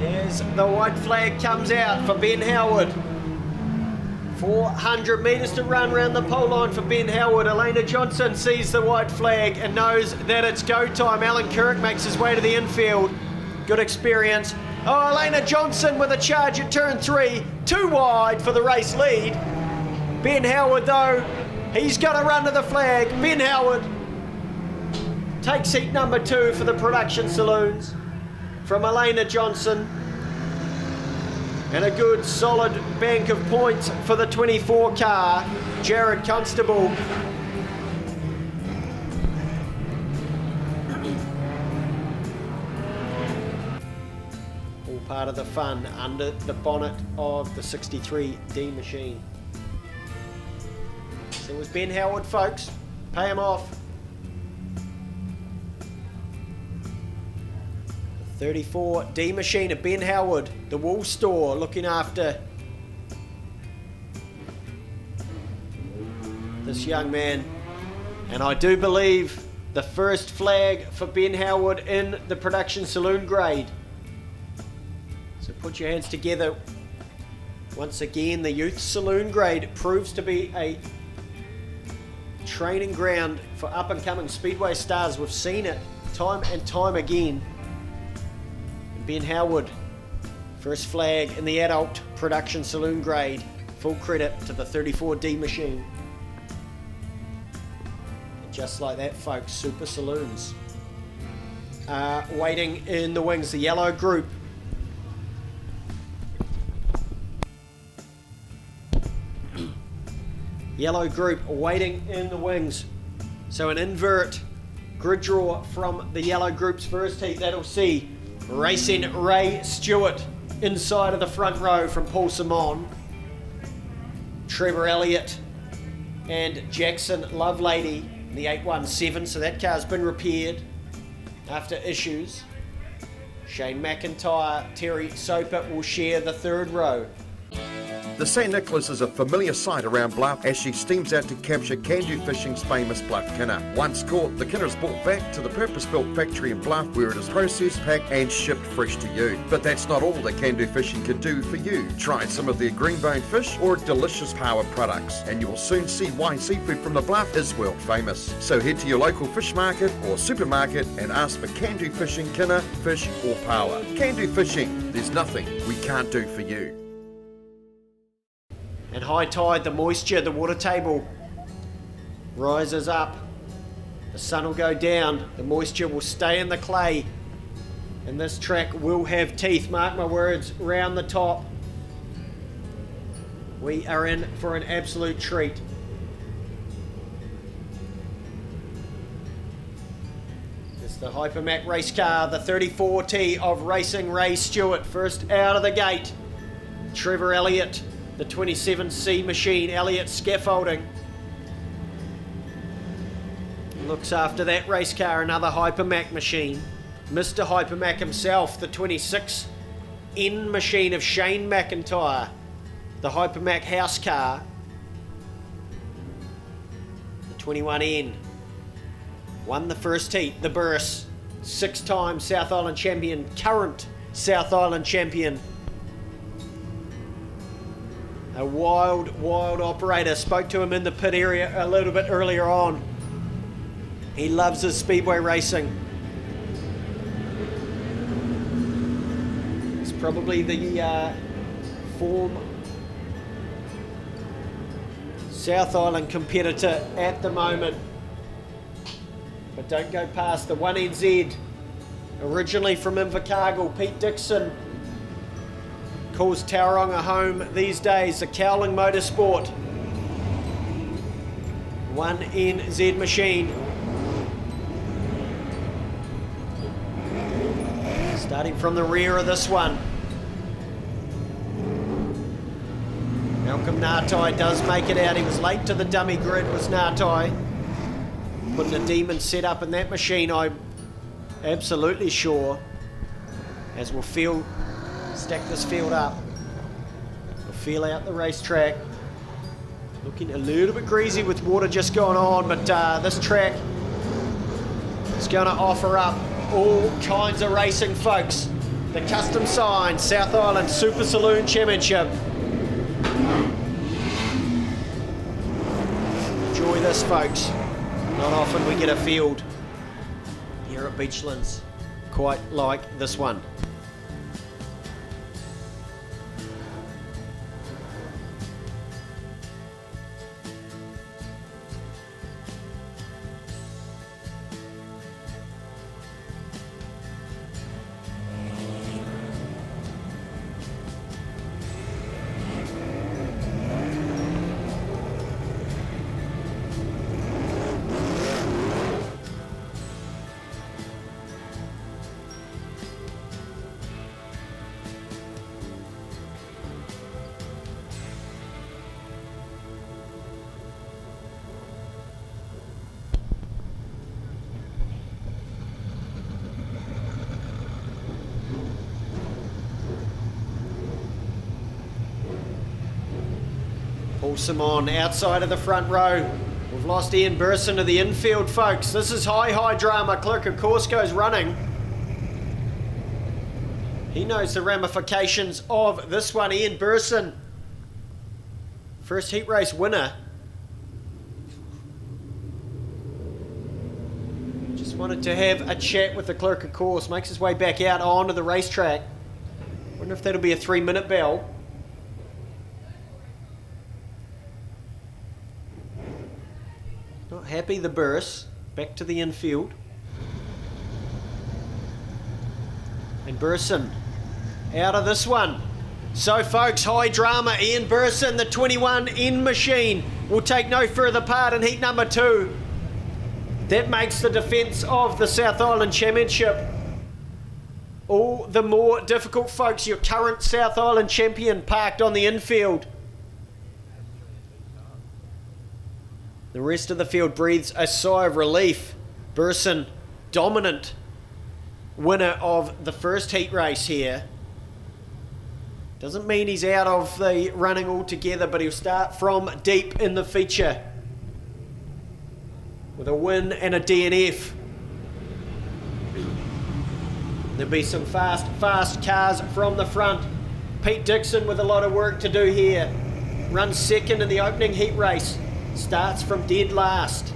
As the white flag comes out for Ben Howard. 400 metres to run around the pole line for Ben Howard. Elena Johnson sees the white flag and knows that it's go time. Alan Kirk makes his way to the infield. Good experience. Oh, Elena Johnson with a charge at turn 3. Too wide for the race lead. Ben Howard though, he's got to run to the flag. Ben Howard takes seat number 2 for the production saloons from Elena Johnson. And a good solid bank of points for the 24 car, Jared Constable. All part of the fun under the bonnet of the 63D machine. So it was Ben Howard, folks. Pay him off. 34D machine of Ben Howard, the wool store, looking after this young man. And I do believe the first flag for Ben Howard in the production saloon grade. So put your hands together. Once again, the youth saloon grade proves to be a training ground for up and coming speedway stars. We've seen it time and time again. Ben Howard, first flag in the adult production saloon grade. Full credit to the 34D machine. And just like that, folks, Super Saloons are waiting in the wings. The yellow group. Yellow group waiting in the wings. So an invert grid draw from the yellow group's first heat. That'll see racing Ray Stewart inside of the front row from Paul Simon. Trevor Elliott and Jackson Lovelady in the 817, so that car's been repaired after issues. Shane McIntyre, Terry Soper will share the third row.
The St Nicholas is a familiar sight around Bluff as she steams out to capture Can-Do Fishing's famous bluff kinner. Once caught, the kinner is brought back to the purpose-built factory in Bluff where it is processed, packed and shipped fresh to you. But that's not all that Can-Do Fishing can do for you. Try some of their green-boned fish or delicious power products and you will soon see why seafood from the Bluff is world famous. So head to your local fish market or supermarket and ask for Can-Do Fishing kinner, fish or power. Can-Do Fishing, there's nothing we can't do for you.
And high tide, the moisture, the water table rises up. The sun will go down. The moisture will stay in the clay. And this track will have teeth, mark my words, round the top. We are in for an absolute treat. It's the Hypermac race car, the 34T of Racing Ray Stewart. First out of the gate, Trevor Elliott. The 27C machine, Elliott scaffolding. Looks after that race car, another Hypermac machine. Mr. Hypermac himself, the 26N machine of Shane McIntyre. The Hypermac house car. The 21N. Won the first heat, the Burse. 6-time South Island champion, current South Island champion. A wild operator. Spoke to him in the pit area a little bit earlier on. He loves his speedway racing. It's probably the form South Island competitor at the moment. But don't go past the 1NZ. Originally from Invercargill, Pete Dixon calls Tauranga home these days. The Cowling Motorsport 1NZ machine. Starting from the rear of this one. Malcolm Nartai does make it out. He was late to the dummy grid, was Nartai. Putting a demon set up in that machine, I'm absolutely sure. As we'll stack this field up. We'll feel out the racetrack. Looking a little bit greasy with water just going on, but this track is going to offer up all kinds of racing, folks. The custom signed South Island Super Saloon Championship. Enjoy this, folks. Not often we get a field here at Beachlands quite like this one. Paul Simon outside of the front row. We've lost Ian Burson to the infield, folks. This is high drama. Clerk of course goes running. He knows the ramifications of this one. Ian Burson, first heat race winner. Just wanted to have a chat with the clerk of course. Makes his way back out onto the racetrack. Wonder if that'll be a 3-minute bell. Not happy, the Burse. Back to the infield. And Burson out of this one. So, folks, high drama. Ian Burson, the 21N machine, will take no further part in heat number 2. That makes the defence of the South Island Championship all the more difficult, folks. Your current South Island champion parked on the infield. The rest of the field breathes a sigh of relief. Burson, dominant winner of the first heat race here. Doesn't mean he's out of the running altogether, but he'll start from deep in the feature with a win and a DNF. There'll be some fast cars from the front. Pete Dixon with a lot of work to do here. Runs second in the opening heat race. Starts from dead last.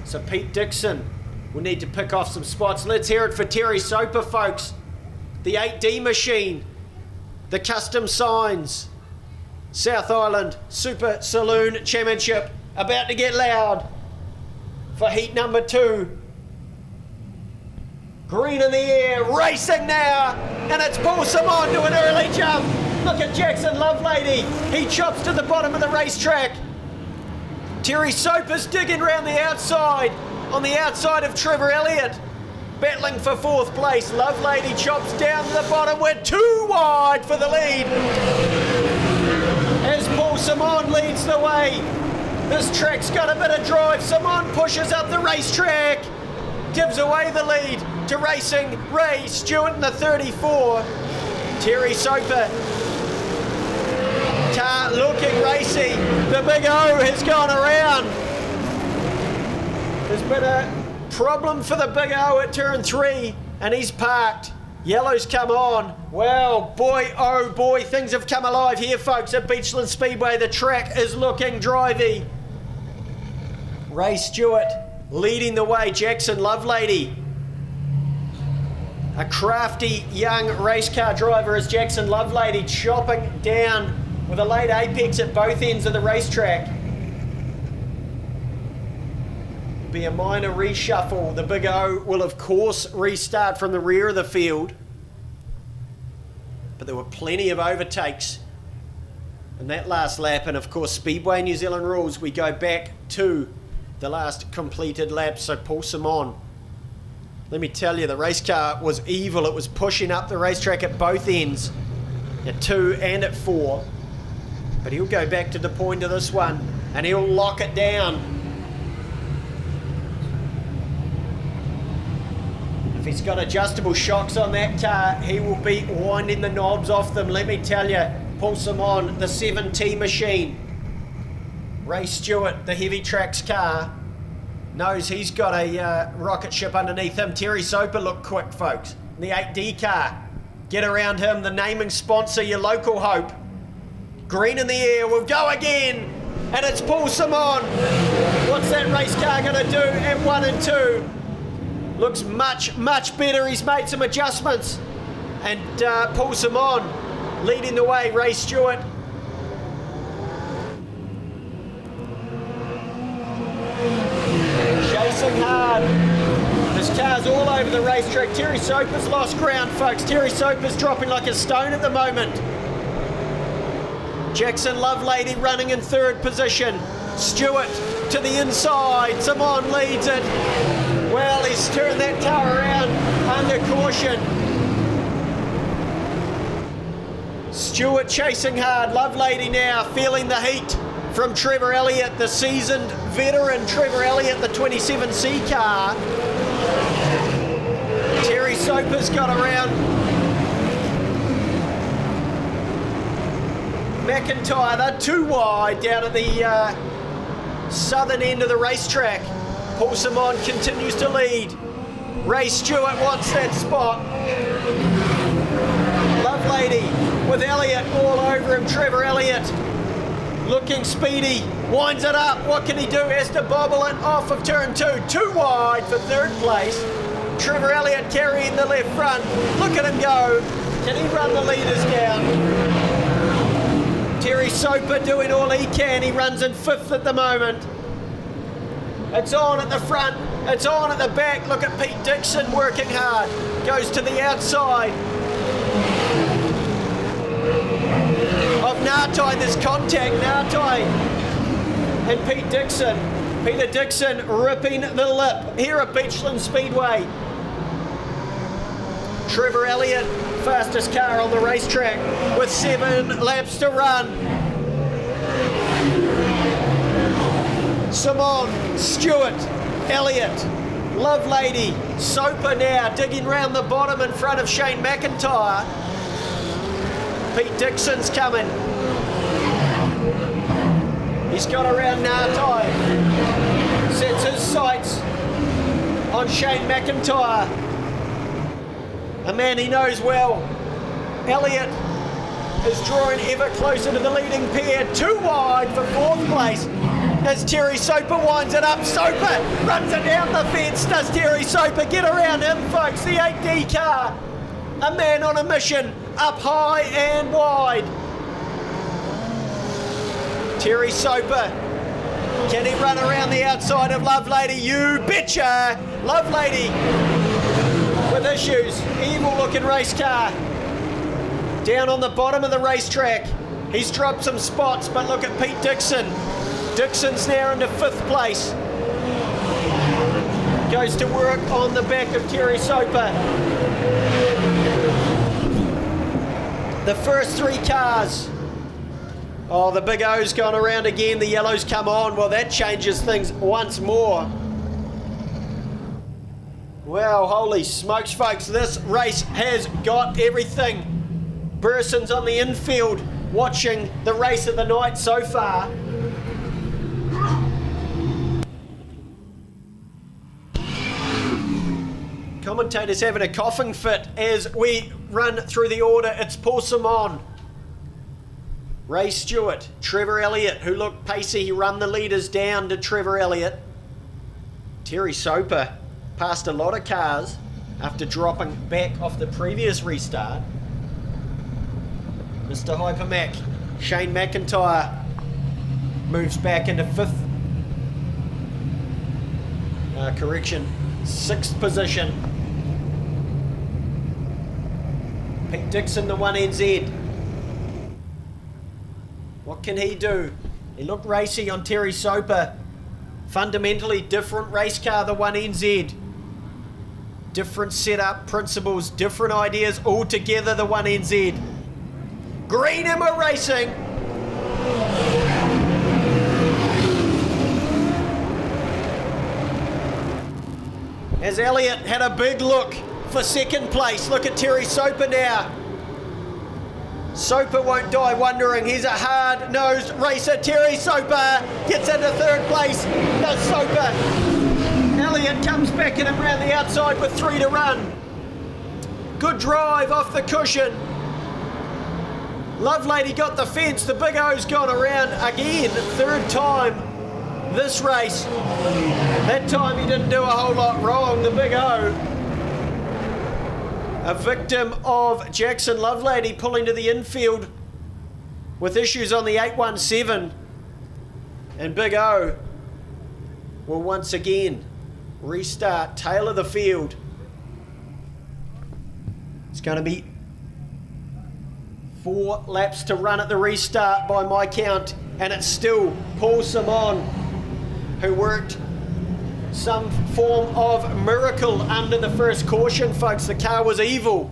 So Pete Dixon will need to pick off some spots. Let's hear it for Terry Soper, folks. The 8D machine. The custom signs. South Island Super Saloon Championship. About to get loud for heat number 2. Green in the air, racing now. And it's Paul Simon to an early jump. Look at Jackson Lovelady. He chops to the bottom of the racetrack. Terry Soper's digging round the outside, on the outside of Trevor Elliott. Battling for 4th place. Lovelady chops down to the bottom. We're too wide for the lead. As Paul Simon leads the way. This track's got a bit of drive. Simon pushes up the racetrack. Gives away the lead to Racing Ray Stewart in the 34. Terry Soper. Car looking racy. The Big O has gone around. There's been a problem for the Big O at turn 3 and he's parked. Yellow's come on. Well, boy, oh boy, things have come alive here, folks, at Beachlands Speedway. The track is looking drivey. Ray Stewart leading the way. Jackson Lovelady. A crafty young race car driver is Jackson Lovelady, chopping down with a late apex at both ends of the racetrack. Be a minor reshuffle. The Big O will of course restart from the rear of the field, but there were plenty of overtakes in that last lap, and of course Speedway New Zealand rules, we go back to the last completed lap. So Paul Simon, let me tell you, the race car was evil. It was pushing up the racetrack at both ends, at 2 and at 4, but he'll go back to the point of this one and he'll lock it down. If he's got adjustable shocks on that car, he will be winding the knobs off them. Let me tell you, Paul Simon, the 7T machine. Ray Stewart, the Heavy Tracks car, knows he's got a rocket ship underneath him. Terry Soper looked quick, folks. The 8D car. Get around him, the naming sponsor, your local hope. Green in the air, we'll go again. And it's Paul Simon. What's that race car going to do at 1 and 2? Looks much, much better. He's made some adjustments. And Paul Simon leading the way. Ray Stewart. Chasing hard. This car's all over the racetrack. Terry Soper's lost ground, folks. Terry Soper's dropping like a stone at the moment. Jackson Lovelady running in 3rd position. Stewart to the inside. Simon leads it. Well, he's turned that car around under caution. Stewart chasing hard. Lovelady now feeling the heat from Trevor Elliott, the seasoned veteran Trevor Elliott, the 27C car. Terry Soper's got around. McIntyre, they're too wide down at the southern end of the racetrack. Paul Simon continues to lead. Ray Stewart wants that spot. Lovelady with Elliott all over him. Trevor Elliott looking speedy, winds it up. What can he do? Has to bobble it off of turn 2. Too wide for 3rd place. Trevor Elliott carrying the left front. Look at him go. Can he run the leaders down? Terry Soper doing all he can. He runs in 5th at the moment. It's on at the front. It's on at the back. Look at Pete Dixon working hard. Goes to the outside of Nartai. There's contact. Nartai and Pete Dixon. Peter Dixon ripping the lip here at Beachlands Speedway. Trevor Elliott, fastest car on the racetrack with 7 laps to run. Simon, Stewart, Elliott, Lovelady, Soper now digging round the bottom in front of Shane McIntyre. Pete Dixon's coming. He's got around Nartai. Sets his sights on Shane McIntyre, a man he knows well. Elliott is drawing ever closer to the leading pair. Too wide for 4th place as Terry Soper winds it up. Soper runs it down the fence. Does Terry Soper get around him, folks? The 8D car, a man on a mission, up high and wide. Terry Soper, can he run around the outside of Lovelady? You betcha! Lovelady with issues. Evil looking race car down on the bottom of the racetrack. He's dropped some spots, but look at Pete Dixon. Dixon's now into 5th place. Goes to work on the back of Terry Soper. The first 3 cars Oh, the big O's gone around again. The yellow's come on. Well, that changes things once more. Well, holy smokes, folks. This race has got everything. Burson's on the infield watching the race of the night so far. Commentators having a coughing fit as we run through the order. It's Paul Simon, Ray Stewart, Trevor Elliott, who looked pacey. He run the leaders down to Trevor Elliott. Terry Soper passed a lot of cars after dropping back off the previous restart. Mr. Hypermac, Shane McIntyre, moves back into fifth. Sixth position. Pete Dixon, the 1NZ. What can he do? He looked racy on Terry Soper. Fundamentally different race car, the 1NZ. Different setup, principles, different ideas altogether, the 1NZ. Green Emma Racing. As Elliott had a big look for second place. Look at Terry Soper now. Soper won't die wondering. He's a hard-nosed racer. Terry Soper gets into third place. Does Soper. Elliott comes back in and around the outside with 3 to run. Good drive off the cushion. Lovelady got the fence. The Big O's gone around again. Third time this race. That time he didn't do a whole lot wrong, the Big O. A victim of Jackson Lovelady pulling to the infield with issues on the 817. And Big O will once again restart, tail of the field. It's going to be 4 laps to run at the restart by my count, and it's still Paul Simon who worked some form of miracle under the first caution, folks. The car was evil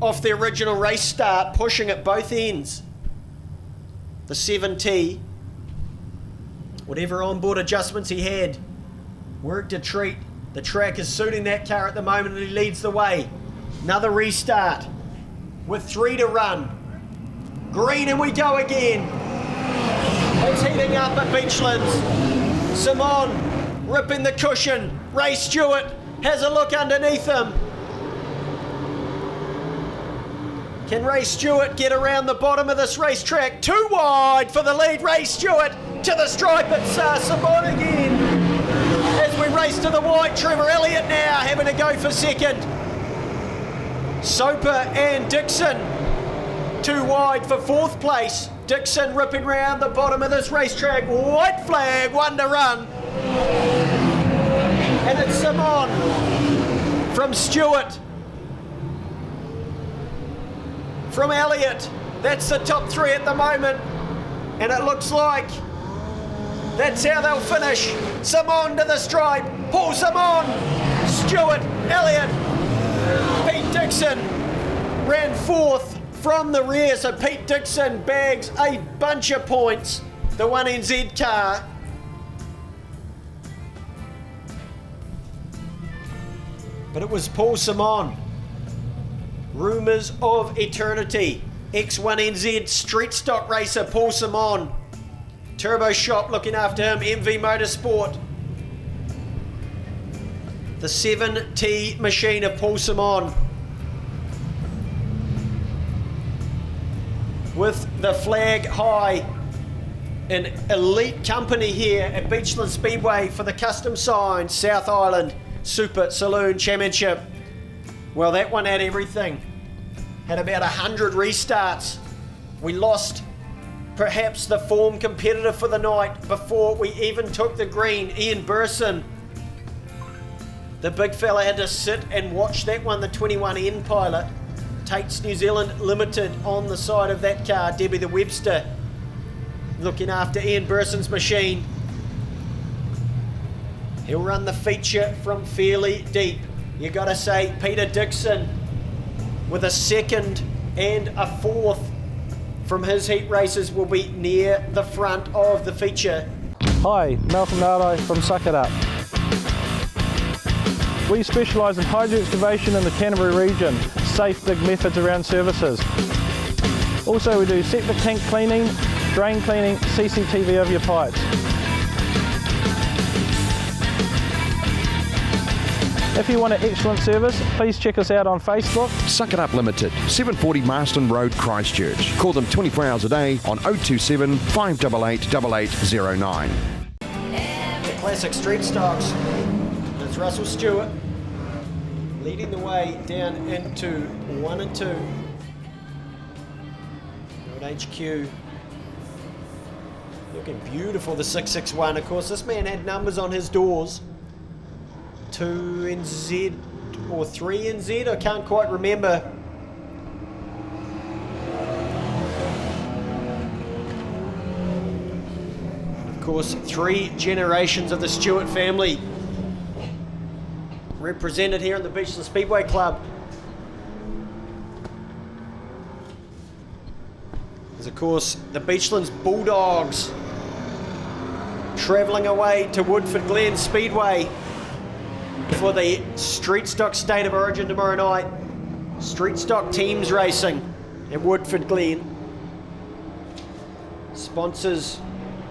off the original race start, pushing at both ends. The 7T, whatever onboard adjustments he had, worked a treat. The track is suiting that car at the moment, and he leads the way. Another restart with 3 to run. Green, and we go again. It's heating up at Beachlands. Simon ripping the cushion. Ray Stewart has a look underneath him. Can Ray Stewart get around the bottom of this racetrack? Too wide for the lead. Ray Stewart to the stripe. It's Simon again. As we race to the white, Trevor Elliott now having to go for second. Soper and Dixon too wide for fourth place. Dixon ripping round the bottom of this racetrack. White flag, 1 to run. And it's Simon from Stewart. From Elliott. That's the top 3 at the moment. And it looks like that's how they'll finish. Simon to the stripe. Paul Simon. Stewart. Elliott. Pete Dixon ran 4th from the rear. So Pete Dixon bags a bunch of points. The 1NZ car. But it was Paul Simon. Rumours of eternity. X1NZ street stock racer Paul Simon. Turbo Shop looking after him. MV Motorsport. The 7T machine of Paul Simon. With the flag high. An elite company here at Beachlands Speedway for the custom signed South Island Super Saloon Championship. Well, that one had everything. Had about 100 restarts. We lost perhaps the form competitor for the night before we even took the green, Ian Burson. The big fella had to sit and watch that one, the 21N pilot. Tate's New Zealand Limited on the side of that car, Debbie the Webster, looking after Ian Burson's machine. He'll run the feature from fairly deep. You gotta say, Peter Dixon with a 2nd and a 4th from his heat races will be near the front of the feature.
Hi, Malcolm Nardo from Suck It Up. We specialise in hydro excavation in the Canterbury region, safe big methods around services. Also we do septic tank cleaning, drain cleaning, CCTV of your pipes. If you want an excellent service, please check us out on Facebook.
Suck It Up Limited, 740 Marston Road, Christchurch. Call them 24 hours a day on 027 588 8809.
The classic street stocks. There's Russell Stewart leading the way down into 1 and 2. Road HQ. Looking beautiful, the 661. Of course, this man had numbers on his doors. 2NZ or 3NZ, I can't quite remember. Of course, 3 generations of the Stewart family represented here in the Beachlands Speedway Club. There's of course the Beachlands Bulldogs travelling away to Woodford Glen Speedway for the Street Stock State of Origin tomorrow night. Street Stock teams racing at Woodford Glen. Sponsors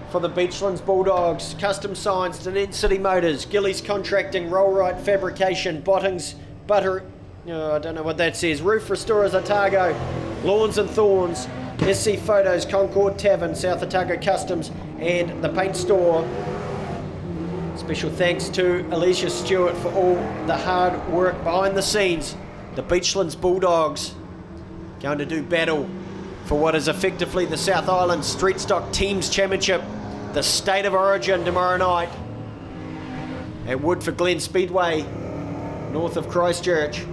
for the Beachlands Bulldogs: Custom Signs, Dunedin City Motors, Gillies Contracting, Rollright Fabrication, Bottings, Butter, I don't know what that says, Roof Restorers Otago, Lawns and Thorns, SC Photos, Concord Tavern, South Otago Customs, and the Paint Store. Special thanks to Alicia Stewart for all the hard work behind the scenes. The Beachlands Bulldogs going to do battle for what is effectively the South Island Street Stock Teams Championship, the State of Origin tomorrow night at Woodford Glen Speedway, north of Christchurch.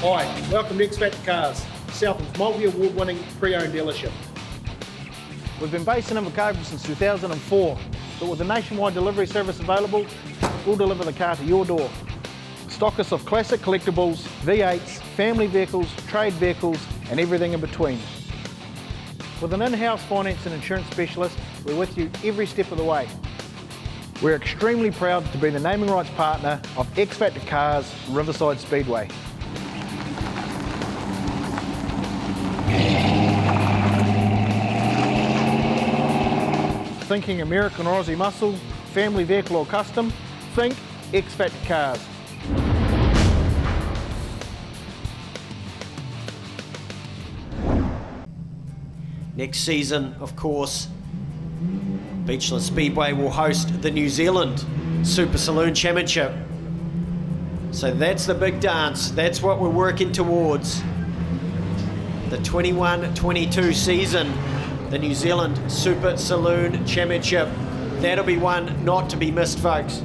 Hi, welcome to X Factor Cars, Southland's multi-award-winning pre-owned dealership. We've been based in Invercargill since 2004, but with a nationwide delivery service available, we'll deliver the car to your door. Stockists of classic collectibles, V8s, family vehicles, trade vehicles and everything in between. With an in-house finance and insurance specialist, we're with you every step of the way. We're extremely proud to be the naming rights partner of X Factor Cars Riverside Speedway. Thinking American or Aussie muscle, family vehicle or custom, think X Factor Cars.
Next season, of course, Beachlands Speedway will host the New Zealand Super Saloon Championship. So that's the big dance. That's what we're working towards. The 21-22 season, the New Zealand Super Saloon Championship. That'll be one not to be missed, folks.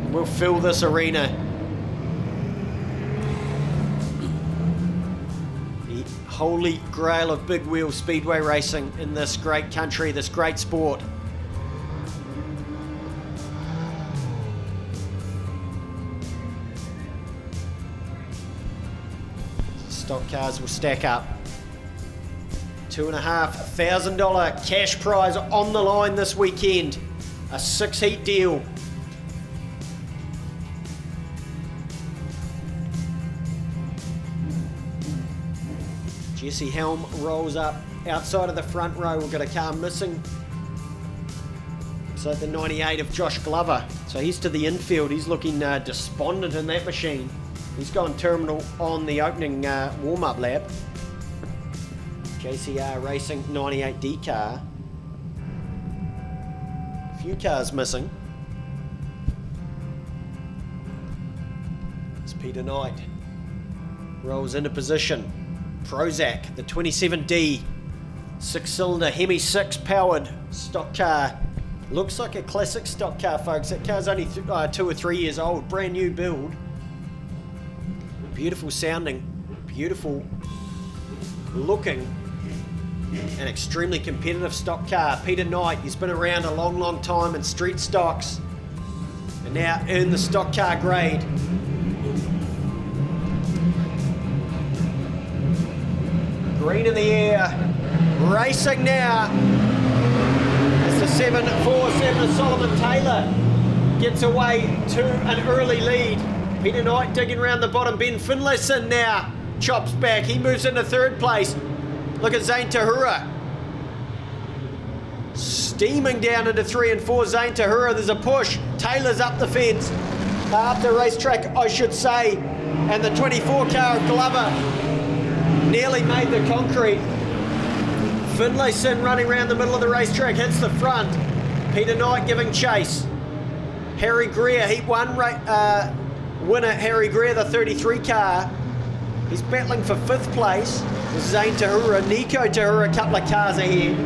We'll fill this arena. The holy grail of big wheel speedway racing in this great country, this great sport. Stock cars will stack up. $2,500 cash prize on the line this weekend. A 6-heat deal. Jesse Helm rolls up outside of the front row. We've got a car missing. Looks like the 98 of Josh Glover. So he's to the infield. He's looking despondent in that machine. He's gone terminal on the opening warm-up lap. JCR Racing 98D car. A few cars missing. It's Peter Knight. Rolls into position. Prozac, the 27D. 6-cylinder Hemi 6 powered stock car. Looks like a classic stock car, folks. That car's only 2 or 3 years old. Brand new build. Beautiful sounding. Beautiful looking. An extremely competitive stock car. Peter Knight, he's been around a long time in street stocks and now in the stock car grade. Green in the air, racing now. It's the 747 of Solomon Taylor. Gets away to an early lead. Peter Knight digging around the bottom. Ben Finlayson now chops back. He moves into third place. Look at Zane Tahura. Steaming down into 3 and 4. Zane Tahura, there's a push. Taylor's up the fence. Up the racetrack, I should say. And the 24 car of Glover nearly made the concrete. Finlayson running around the middle of the racetrack, hits the front. Peter Knight giving chase. Harry Greer, Heat 1 winner Harry Greer, the 33 car. He's battling for 5th place. Zane Tahura, Nico Tahura, a couple of cars ahead.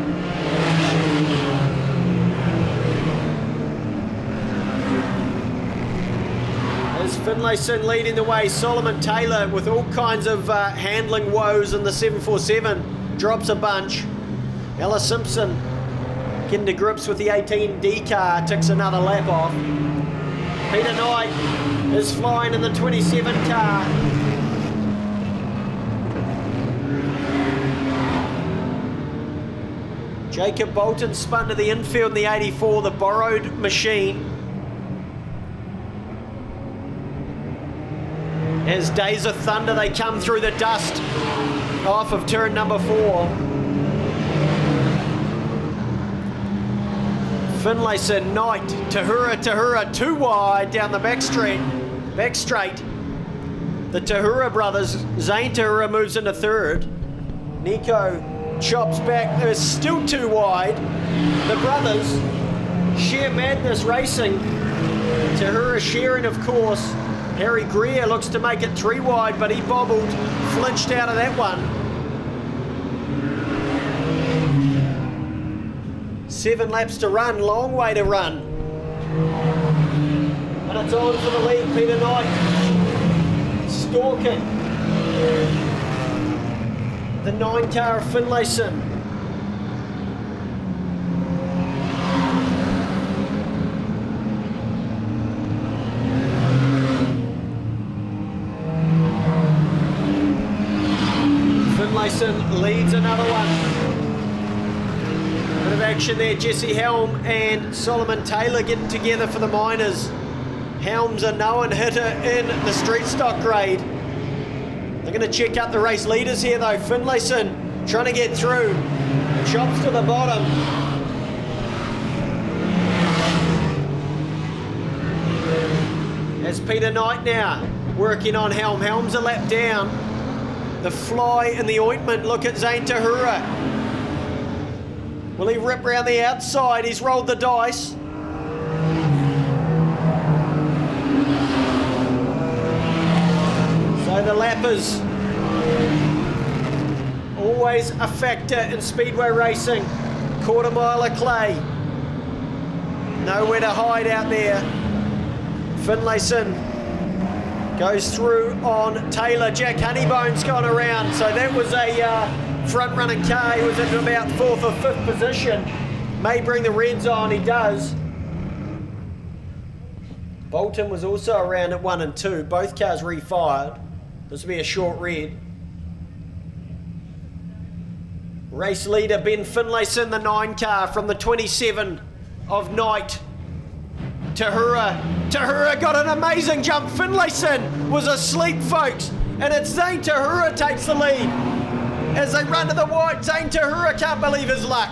There's Finlayson leading the way. Solomon Taylor with all kinds of handling woes in the 747. Drops a bunch. Ella Simpson getting to grips with the 18D car. Ticks another lap off. Peter Knight is flying in the 27 car. Jacob Bolton spun to the infield in the 84, the borrowed machine. As Days of Thunder, they come through the dust off of turn number 4. Finlayson, Knight, Tahura, too wide down the back straight. The Tahura brothers, Zane Tahura moves into 3rd. Nico chops back, they're still too wide. The brothers, Sheer Madness Racing. Tahura sharing, of course. Harry Greer looks to make it 3 wide, but he bobbled, flinched out of that one. 7 laps to run, long way to run. And it's on for the lead, Peter Knight. Stalking. The 9 car of Finlayson. another one. Bit of action there. Jesse Helm and Solomon Taylor getting together for the Miners. Helm's a known hitter in the street stock grade. They're going to check out the race leaders here though. Finlayson trying to get through. Chops to the bottom. As Peter Knight now working on Helm. Helm's a lap down. The fly in the ointment. Look at Zane Tahura. Will he rip round the outside? He's rolled the dice. So the lappers, always a factor in speedway racing. Quarter mile of clay. Nowhere to hide out there. Finlayson goes through on Taylor. Jack Honeybone's gone around. So that was a front running car. He was in about 4th or 5th position. May bring the reds on, he does. Bolton was also around at 1 and 2. Both cars refired. This will be a short red. Race leader Ben Finlayson, the 9 car from the 27 of Knight. Tahura got an amazing jump. Finlayson was asleep, folks. And it's Zane Tahura takes the lead. As they run to the white, Zane Tahura can't believe his luck.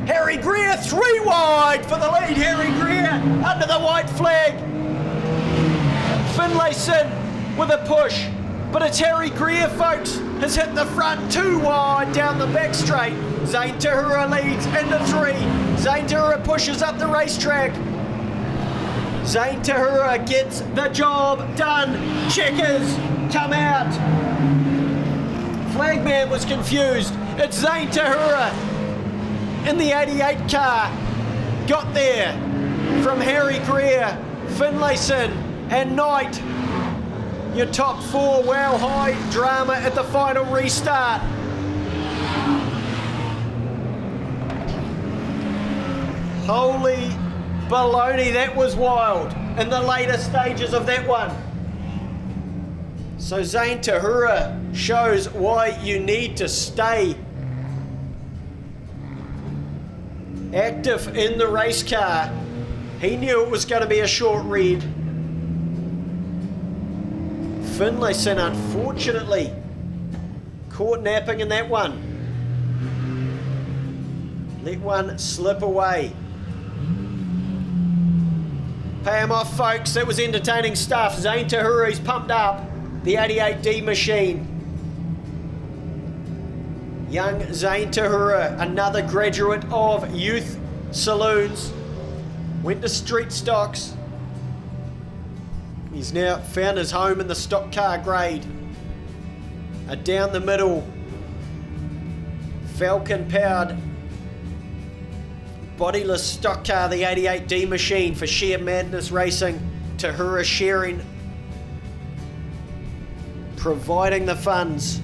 Harry Greer 3 wide for the lead. Harry Greer under the white flag. Finlayson with a push. But it's Harry Greer, folks, has hit the front 2 wide down the back straight. Zane Tahura leads into 3. Zane Tahura pushes up the racetrack. Zane Tahura gets the job done. Checkers come out. Flagman was confused. It's Zane Tahura in the 88 car. Got there from Harry Greer, Finlayson and Knight. Your top 4, wow, high drama at the final restart. Holy baloney, that was wild in the later stages of that one. So Zane Tahura shows why you need to stay active in the race car. He knew it was going to be a short red. Finlayson, unfortunately, caught napping in that one. Let one slip away. Pay him off, folks. That was entertaining stuff. Zane Tahura, he's pumped up. The 88D machine. Young Zane Tahura, another graduate of youth saloons. Went to street stocks. He's now found his home in the stock car grade. A down the middle, Falcon powered bodiless stock car, the 88D machine for sheer madness racing. Tahura sharing, providing the funds.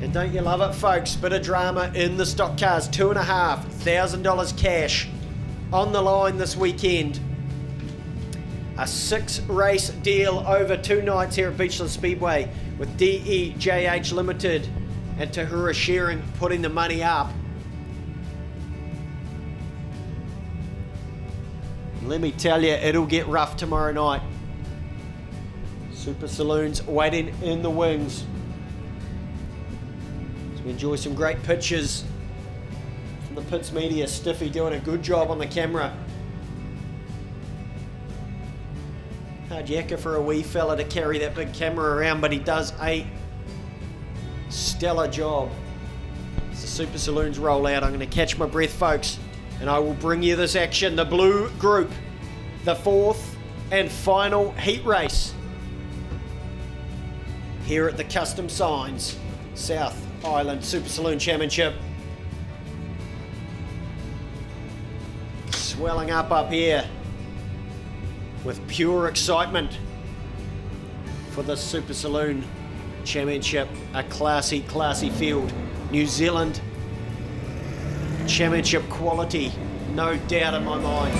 And don't you love it, folks? Bit of drama in the stock cars. $2,500 cash on the line this weekend. A 6-race deal over 2 nights here at Beachlands Speedway with DEJH Limited and Tahura Shearing putting the money up. Let me tell you, it'll get rough tomorrow night. Super Saloons waiting in the wings. So we enjoy some great pictures from the Pits Media. Stiffy doing a good job on the camera. Hard yakka for a wee fella to carry that big camera around, but he does a stellar job. As the Super Saloons roll out, I'm going to catch my breath, folks, and I will bring you this action. The blue group, the 4th and final heat race here at the Custom Signs South Island Super Saloon Championship. Swelling up here with pure excitement for the Super Saloon Championship. A classy, classy field. New Zealand Championship quality, no doubt in my mind.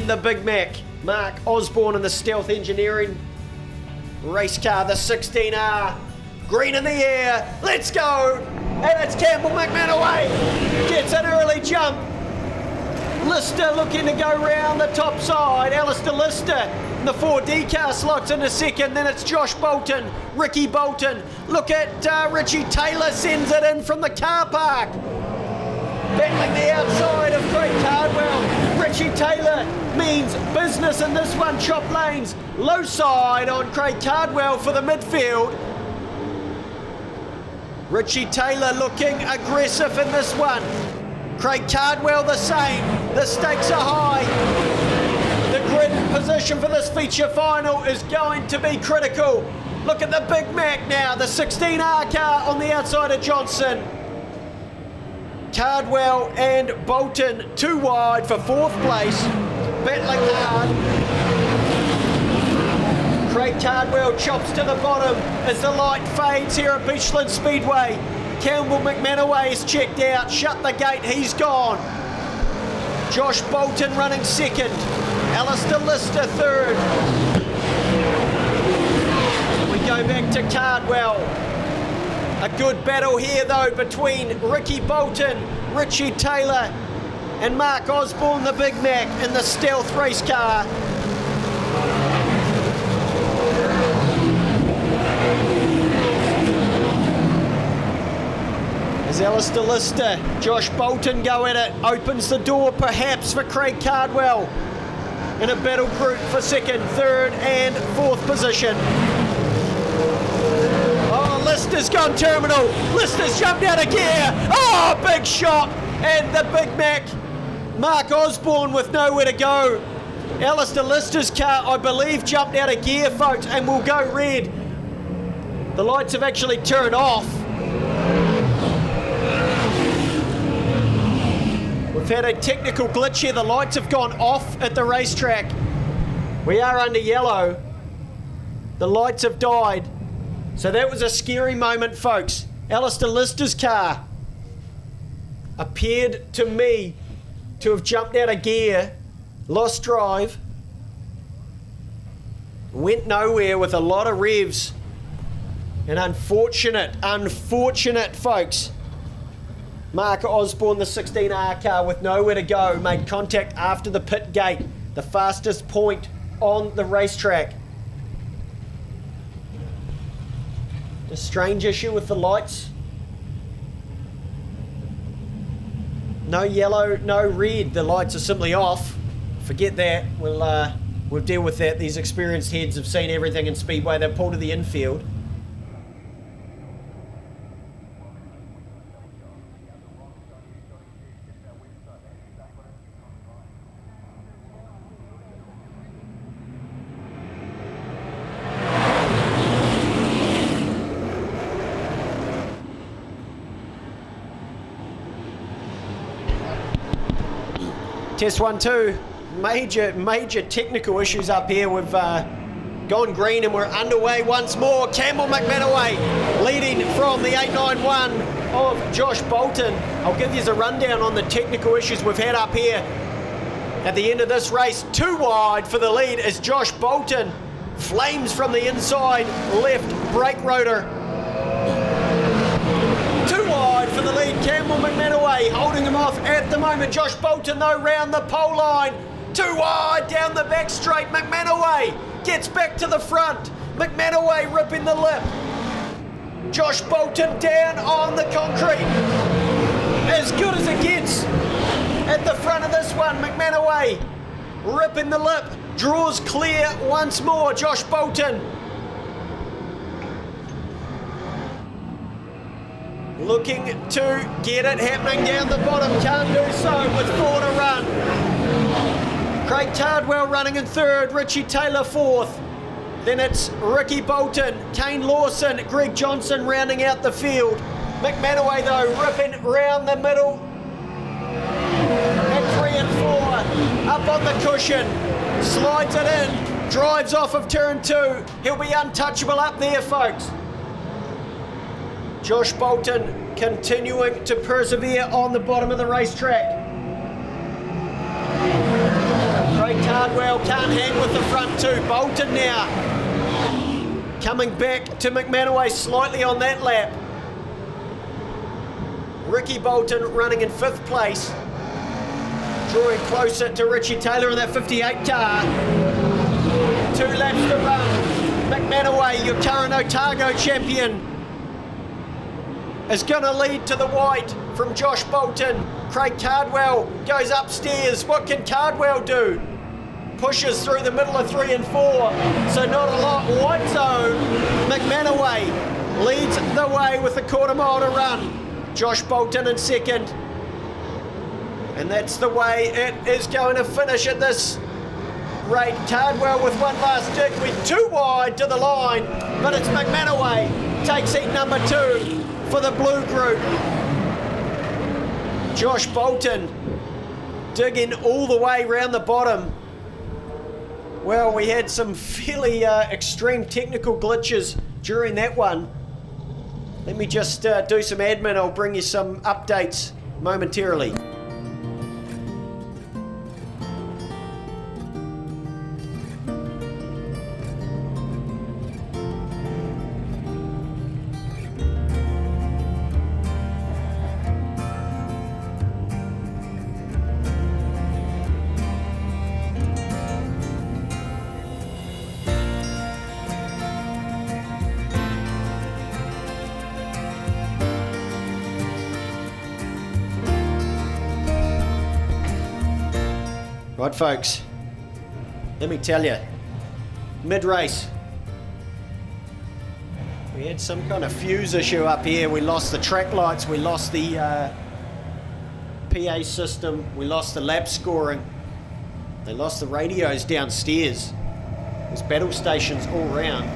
and the Big Mac. Mark Osborne and the Stealth Engineering race car, the 16R. Green in the air, let's go! And it's Campbell McManaway. Gets an early jump. Lister looking to go round the top side. Alistair Lister in the 4D car slots in a second. Then it's Josh Bolton, Ricky Bolton. Look at Richie Taylor sends it in from the car park. Battling the outside of Craig Cardwell. Richie Taylor means business in this one. Chop lanes, low side on Craig Cardwell for the midfield. Richie Taylor looking aggressive in this one. Craig Cardwell the same. The stakes are high. The grid position for this feature final is going to be critical. Look at the Big Mac now, the 16R car on the outside of Johnson. Cardwell and Bolton too wide for fourth place. Battling hard. Craig Cardwell chops to the bottom as the light fades here at Beachlands Speedway. Campbell McManaway is checked out. Shut the gate, he's gone. Josh Bolton running second. Alistair Lister third. We go back to Cardwell. A good battle here though between Ricky Bolton, Richie Taylor and Mark Osborne, the Big Mac in the Stealth race car. As Alistair Lister, Josh Bolton go at it, opens the door perhaps for Craig Cardwell in a battle group for second, third and fourth position. Oh, Lister's gone terminal. Lister's jumped out of gear. Oh, big shot. And the Big Mac, Mark Osborne with nowhere to go. Alistair Lister's car, I believe, jumped out of gear, folks, and will go red. The lights have actually turned off. We've had a technical glitch here. The lights have gone off at the racetrack. We are under yellow. The lights have died. So that was a scary moment, folks. Alistair Lister's car appeared to me to have jumped out of gear, lost drive, went nowhere with a lot of revs. And unfortunate, folks. Mark Osborne, the 16R car with nowhere to go, made contact after the pit gate, the fastest point on the racetrack. A strange issue with the lights. No yellow, no red. The lights are simply off. Forget that. We'll deal with that. These experienced heads have seen everything in Speedway. They've pulled to the infield. Test 1, 2. Major technical issues up here. We've gone green and we're underway once more. Campbell McManaway leading from the 891 of Josh Bolton. I'll give you a rundown on the technical issues we've had up here at the end of this race. Too wide for the lead as Josh Bolton flames from the inside left brake rotor. Too wide for the lead. Campbell McManaway holding him off at the moment. Josh Bolton though round the pole line. Too wide down the back straight. McManaway gets back to the front. McManaway ripping the lip. Josh Bolton down on the concrete. As good as it gets at the front of this one. McManaway ripping the lip. Draws clear once more. Josh Bolton looking to get it happening down the bottom. Can't do so with 4 to run. Craig Cardwell running in third. Richie Taylor fourth. Then it's Ricky Bolton, Kane Lawson, Greg Johnson rounding out the field. McManaway though ripping round the middle. At 3 and 4. Up on the cushion. Slides it in. Drives off of turn 2. He'll be untouchable up there, folks. Josh Bolton continuing to persevere on the bottom of the racetrack. Craig Cardwell can't hang with the front two. Bolton now coming back to McManaway slightly on that lap. Ricky Bolton running in 5th place, drawing closer to Richie Taylor in that 58 car. 2 laps to run. McManaway, your current Otago champion, is going to lead to the white from Josh Bolton. Craig Cardwell goes upstairs. What can Cardwell do? Pushes through the middle of 3 and 4, so not a lot. White zone. McManaway leads the way with a quarter mile to run. Josh Bolton in 2nd. And that's the way it is going to finish at this rate. Cardwell with one last dig. We're too wide to the line, but it's McManaway takes heat number 2 for the blue group. Josh Bolton digging all the way round the bottom. Well, we had some fairly extreme technical glitches during that one. Let me just do some admin. I'll bring you some updates momentarily. Right, folks, let me tell you, mid-race, we had some kind of fuse issue up here. We lost the track lights, we lost the PA system, we lost the lap scoring, they lost the radios downstairs. There's battle stations all round.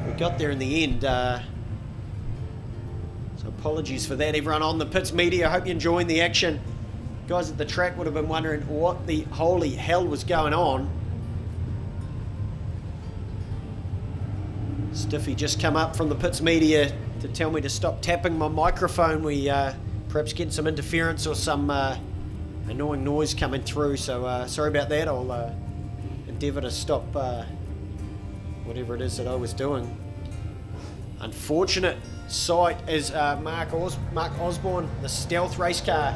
We got there in the end, so apologies for that, everyone on the pits media. I hope you're enjoying the action. Guys at the track would have been wondering what the holy hell was going on. Stiffy just come up from the pits media to tell me to stop tapping my microphone. We perhaps getting some interference or some annoying noise coming through, so sorry about that. I'll endeavour to stop whatever it is that I was doing. Unfortunate sight is Mark Osborne, the stealth race car.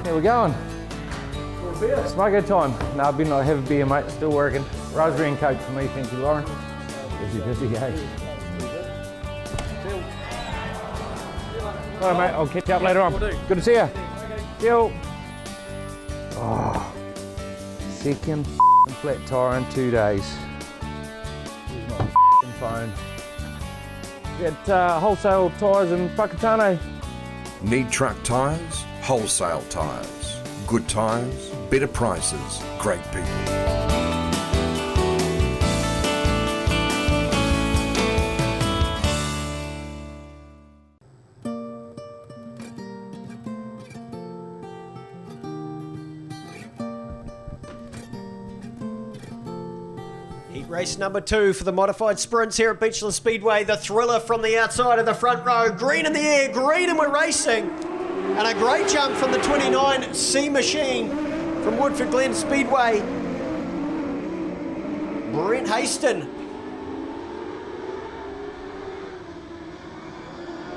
How we going? Smoker time. No, I've been I have a beer, mate. Still working. Raspberry and Coke for me, thank you, Lauren. Busy, hey. All right, mate. I'll catch you up later on. Good to see you. See you. Oh, 2nd flat tyre in 2 days. Here's my phone. Get wholesale tyres in Whakatane.
Need truck tyres? Wholesale tyres. Good tyres, better prices, great people.
Heat race number 2 for the modified sprints here at Beachlands Speedway. The thriller from the outside of the front row. Green in the air, green, and we're racing. And a great jump from the 29 C Machine from Woodford Glen Speedway. Brent Haston.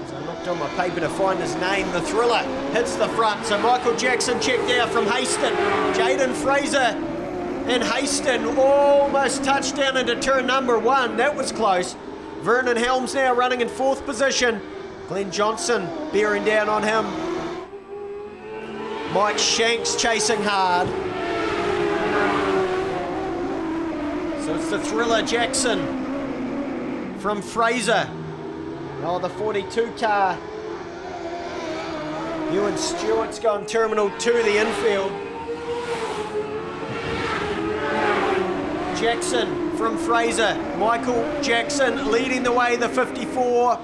As I looked on my paper to find his name, the thriller hits the front. So Michael Jackson checked out from Haston. Jaden Fraser and Haston almost touched down into turn number 1. That was close. Vernon Helms now running in 4th position. Glenn Johnson bearing down on him. Mike Shanks chasing hard. So it's the thriller Jackson from Fraser. Oh, the 42 car. Ewan Stewart's gone Terminal 2, the infield. Jackson from Fraser. Michael Jackson leading the way, the 54.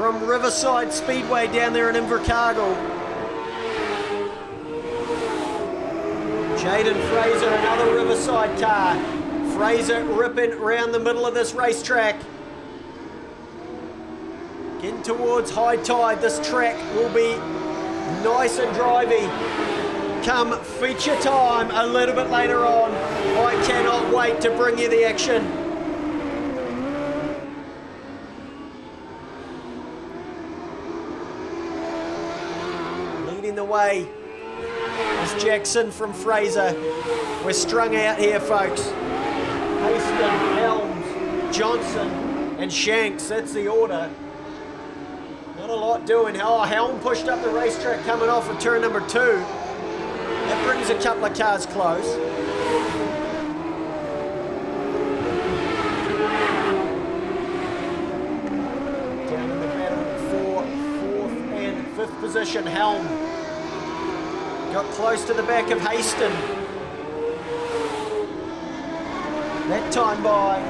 from Riverside Speedway down there in Invercargill. Jaden Fraser, another Riverside car. Fraser ripping around the middle of this racetrack. Getting towards high tide. This track will be nice and drivey. Come feature time a little bit later on. I cannot wait to bring you the action. Leading the way is Jackson from Fraser. We're strung out here, folks. Haston, Helms, Johnson and Shanks, that's the order. Not a lot doing. Oh, Helm pushed up the racetrack coming off of turn number 2. That brings a couple of cars close. Down in the battle for 4th and 5th position, Helm. Got close to the back of Haston. That time by.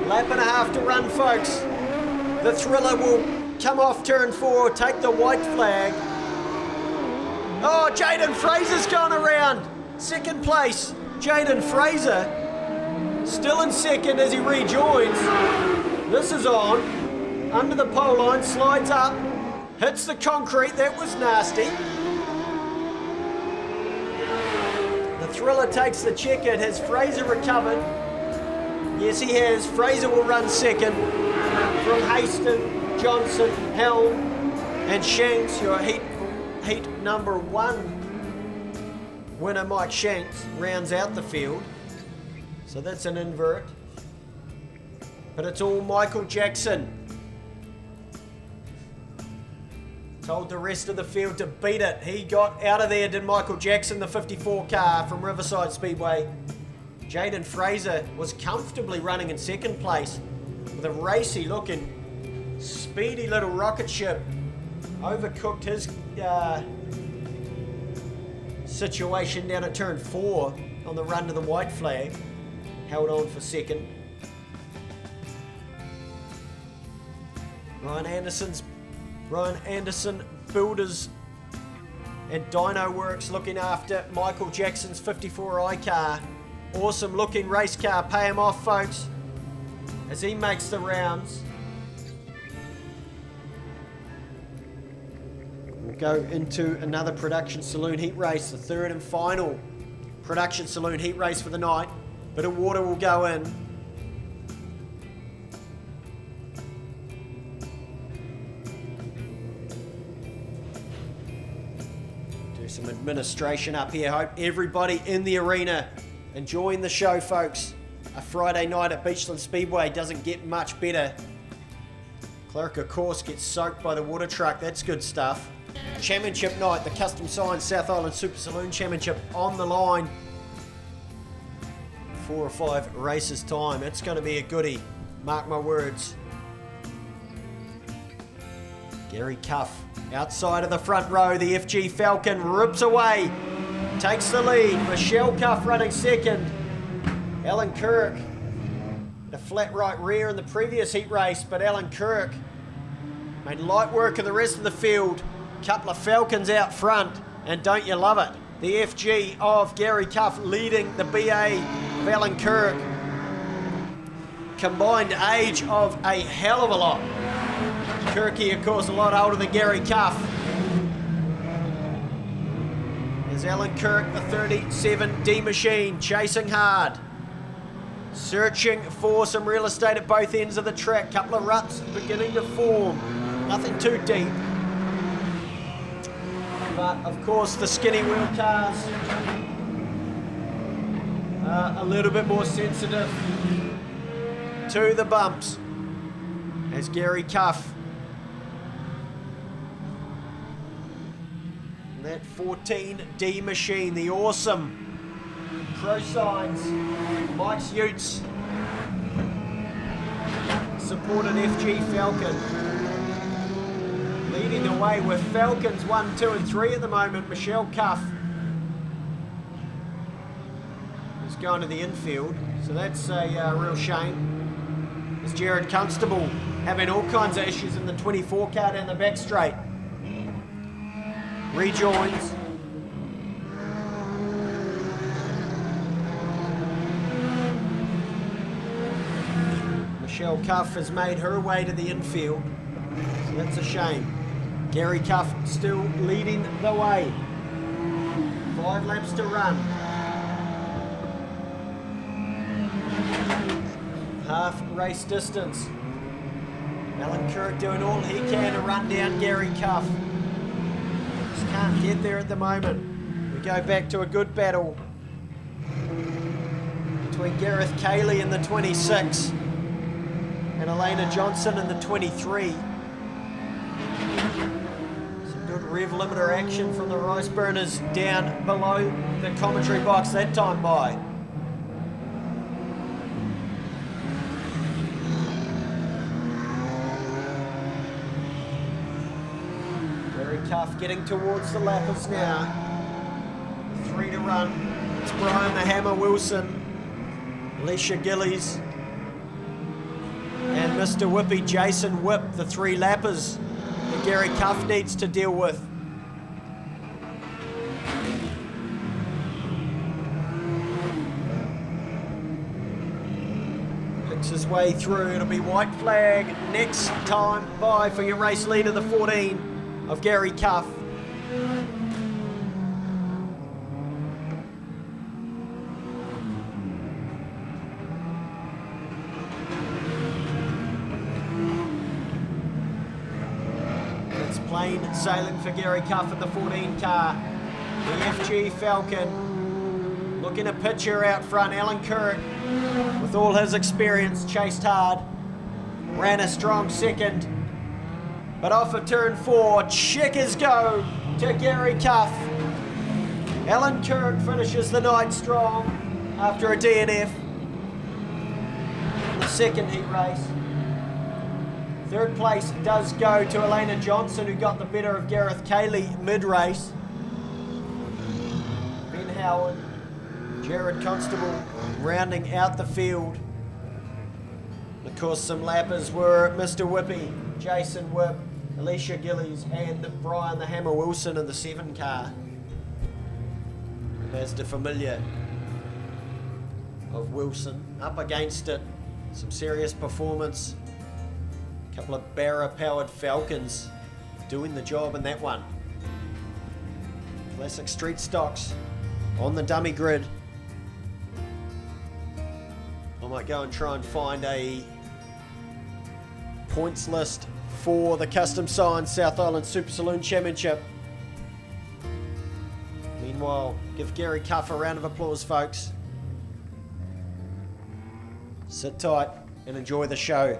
Lap and a half to run, folks. The Thriller will come off turn 4, take the white flag. Oh, Jaden Fraser's gone around. Second place, Jaden Fraser. Still in second as he rejoins. This is on. Under the pole line, slides up. Hits the concrete, that was nasty. The Thriller takes the checker. Has Fraser recovered? Yes, he has. Fraser will run second. From Haston, Johnson, Helm, and Shanks, your heat number 1 winner, Mike Shanks, rounds out the field. So that's an invert. But it's all Michael Jackson. Told the rest of the field to beat it. He got out of there, did Michael Jackson, the 54 car from Riverside Speedway. Jaden Fraser was comfortably running in second place with a racy looking, speedy little rocket ship. Overcooked his situation down at turn 4 on the run to the white flag. Held on for second. Ryan Anderson Builders and Dyno Works looking after Michael Jackson's 54i car. Awesome looking race car. Pay him off, folks, as he makes the rounds. We'll go into another Production Saloon heat race, the 3rd and final Production Saloon heat race for the night. Bit of water will go in. Do some administration up here. Hope everybody in the arena enjoying the show, folks. A Friday night at Beachlands Speedway doesn't get much better. Cleric, of course, gets soaked by the water truck. That's good stuff. Championship night, the Custom Signs South Island Super Saloon Championship on the line. 4 or 5 races time. It's going to be a goodie. Mark my words. Gary Cuff outside of the front row. The FG Falcon rips away. Takes the lead. Michelle Cuff running second. Alan Kirk, a flat right rear in the previous heat race, but Alan Kirk made light work of the rest of the field. Couple of Falcons out front, and don't you love it? The FG of Gary Cuff leading the BA of Alan Kirk. Combined age of a hell of a lot. Kirky, of course, a lot older than Gary Cuff. There's Alan Kirk, the 37D machine, chasing hard. Searching for some real estate at both ends of the track. Couple of ruts beginning to form. Nothing too deep. But, of course, the skinny wheel cars are a little bit more sensitive to the bumps. As Gary Cuff. That 14D machine, the awesome Pro Signs, Mike's Utes, supported FG Falcon. Leading the way with Falcons 1, 2 and 3 at the moment. Michelle Cuff is going to the infield, so that's a real shame. There's Jared Constable having all kinds of issues in the 24 car down the back straight. Rejoins. Michelle Cuff has made her way to the infield, so that's a shame. Gary Cuff still leading the way. 5 laps to run. Half race distance. Alan Kirk doing all he can to run down Gary Cuff. Just can't get there at the moment. We go back to a good battle between Gareth Cayley in the 26 and Elena Johnson in the 23. Some good rev limiter action from the Rice Burners down below the commentary box that time by. Very tough getting towards the lappers now. 3 to run. It's Brian the Hammer Wilson, Alicia Gillies, and Mr. Whippy Jason Whip, the 3 lappers that Gary Cuff needs to deal with. Picks his way through. It'll be white flag next time by for your race leader, the 14 of Gary Cuff. Plain sailing for Gary Cuff in the 14 car. The FG Falcon looking a picture out front. Alan Kirk, with all his experience, chased hard. Ran a strong second. But off of turn 4, checkers go to Gary Cuff. Alan Kirk finishes the night strong after a DNF in the second heat race. Third place does go to Elena Johnson, who got the better of Gareth Cayley mid-race. Ben Howard, Jared Constable rounding out the field. Of course, some lappers were Mr. Whippy, Jason Whip, Alicia Gillies, and Brian the Hammer Wilson in the 7 car. There's the familiar of Wilson up against it. Some serious performance. Couple of Barra-powered Falcons doing the job in that one. Classic street stocks on the dummy grid. I might go and try and find a points list for the Custom Signs South Island Super Saloon Championship. Meanwhile, give Gary Cuff a round of applause, folks. Sit tight and enjoy the show.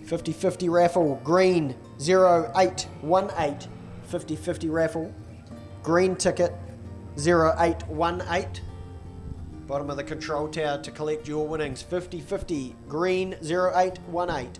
$50-50 raffle, green 0818. 50-50 raffle, green ticket 0818. Bottom of the control tower to collect your winnings. 50-50, green 0818.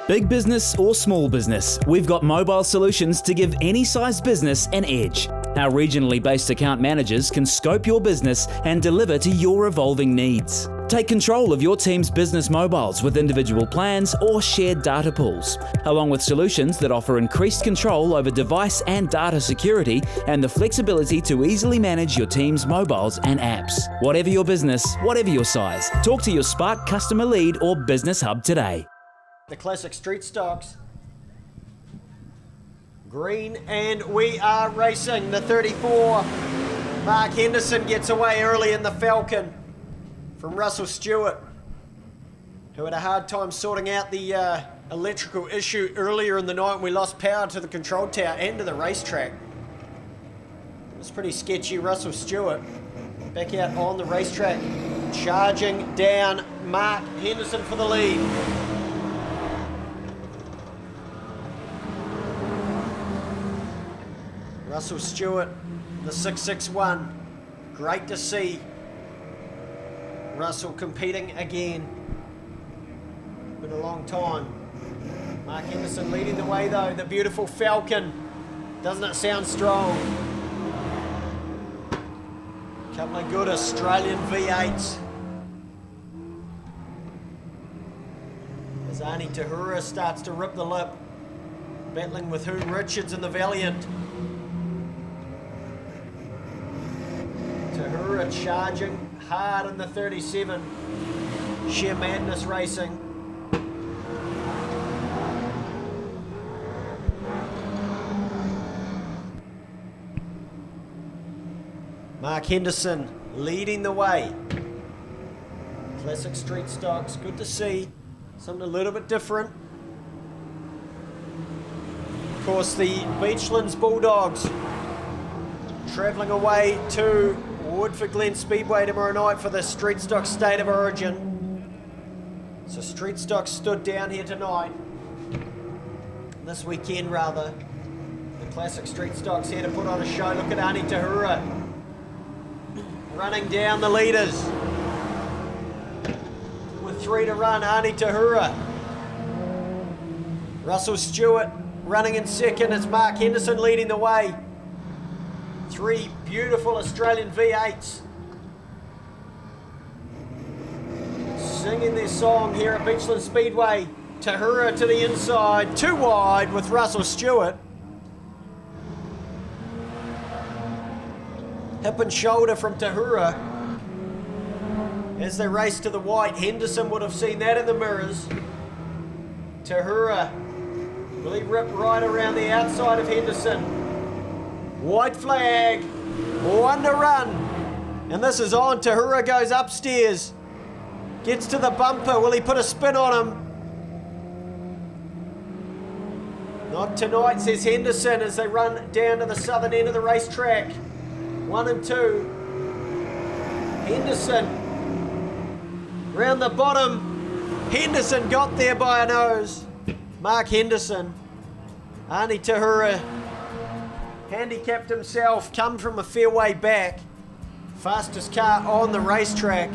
Big business or small business, we've got mobile solutions to give any size business an edge. Our regionally based account managers can scope your business and deliver to your evolving needs. Take control of your team's business mobiles with individual plans or shared data pools, along with solutions that offer increased control over device and data security and the flexibility to easily manage your team's mobiles and apps. Whatever your business, whatever your size, talk to your Spark customer lead or business hub today.
The classic street stocks. Green, and we are racing. The 34. Mark Henderson gets away early in the Falcon from Russell Stewart, who had a hard time sorting out the electrical issue earlier in the night when we lost power to the control tower and to the racetrack. It was pretty sketchy. Russell Stewart back out on the racetrack, charging down Mark Henderson for the lead. Russell Stewart, the 661. Great to see Russell competing again. Been a long time Mark Henderson leading the way though, the beautiful Falcon. Doesn't it sound strong? Couple of good Australian V8s. As Arnie Tahura starts to rip the lip, battling with Hume Richards and the Valiant. Tahura charging hard in the 37. Sheer Madness Racing. Mark Henderson leading the way. Classic street stocks, good to see. Something a little bit different. Of course, the Beachlands Bulldogs travelling away to Woodford Glen Speedway tomorrow night for the Street Stock State of Origin. So Street Stock stood down here tonight. This weekend, rather. The classic Street Stock's here to put on a show. Look at Arnie Tahura running down the leaders. With 3 to run, Arnie Tahura. Russell Stewart running in second. It's Mark Henderson leading the way. 3 beautiful Australian V8s. Singing their song here at Beachlands Speedway. Tahura to the inside, too wide with Russell Stewart. Hip and shoulder from Tahura. As they race to the white, Henderson would have seen that in the mirrors. Tahura, will he rip right around the outside of Henderson? White flag, 1 to run. And this is on, Tahura goes upstairs. Gets to the bumper, will he put a spin on him? Not tonight, says Henderson as they run down to the southern end of the racetrack. 1 and 2. Henderson round the bottom. Henderson got there by a nose. Mark Henderson. Arnie Tahura handicapped himself, come from a fair way back. Fastest car on the racetrack.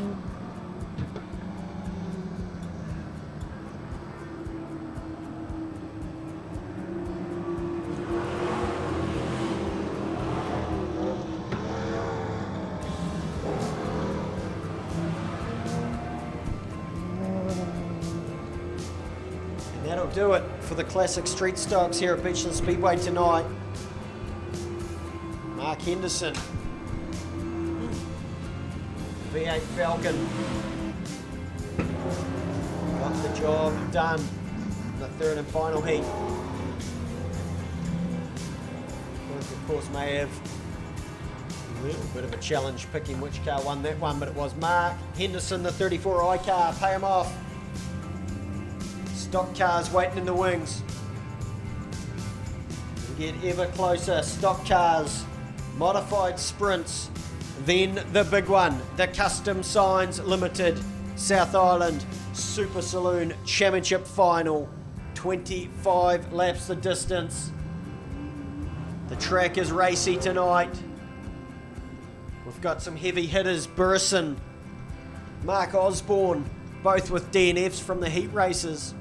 That'll do it for the classic street stocks here at Beachlands Speedway tonight. Mark Henderson, V8 Falcon, got the job done in the third and final heat. Of course may have a little bit of a challenge picking which car won that one, but it was Mark Henderson, the 34i car. Pay him off. Stock cars waiting in the wings. We get ever closer. Stock cars, modified sprints, then the big one, the Custom Signs Limited South Island Super Saloon Championship Final. 25 laps the distance. The track is racy tonight. We've got some heavy hitters, Burson, Mark Osborne, both with DNFs from the heat races.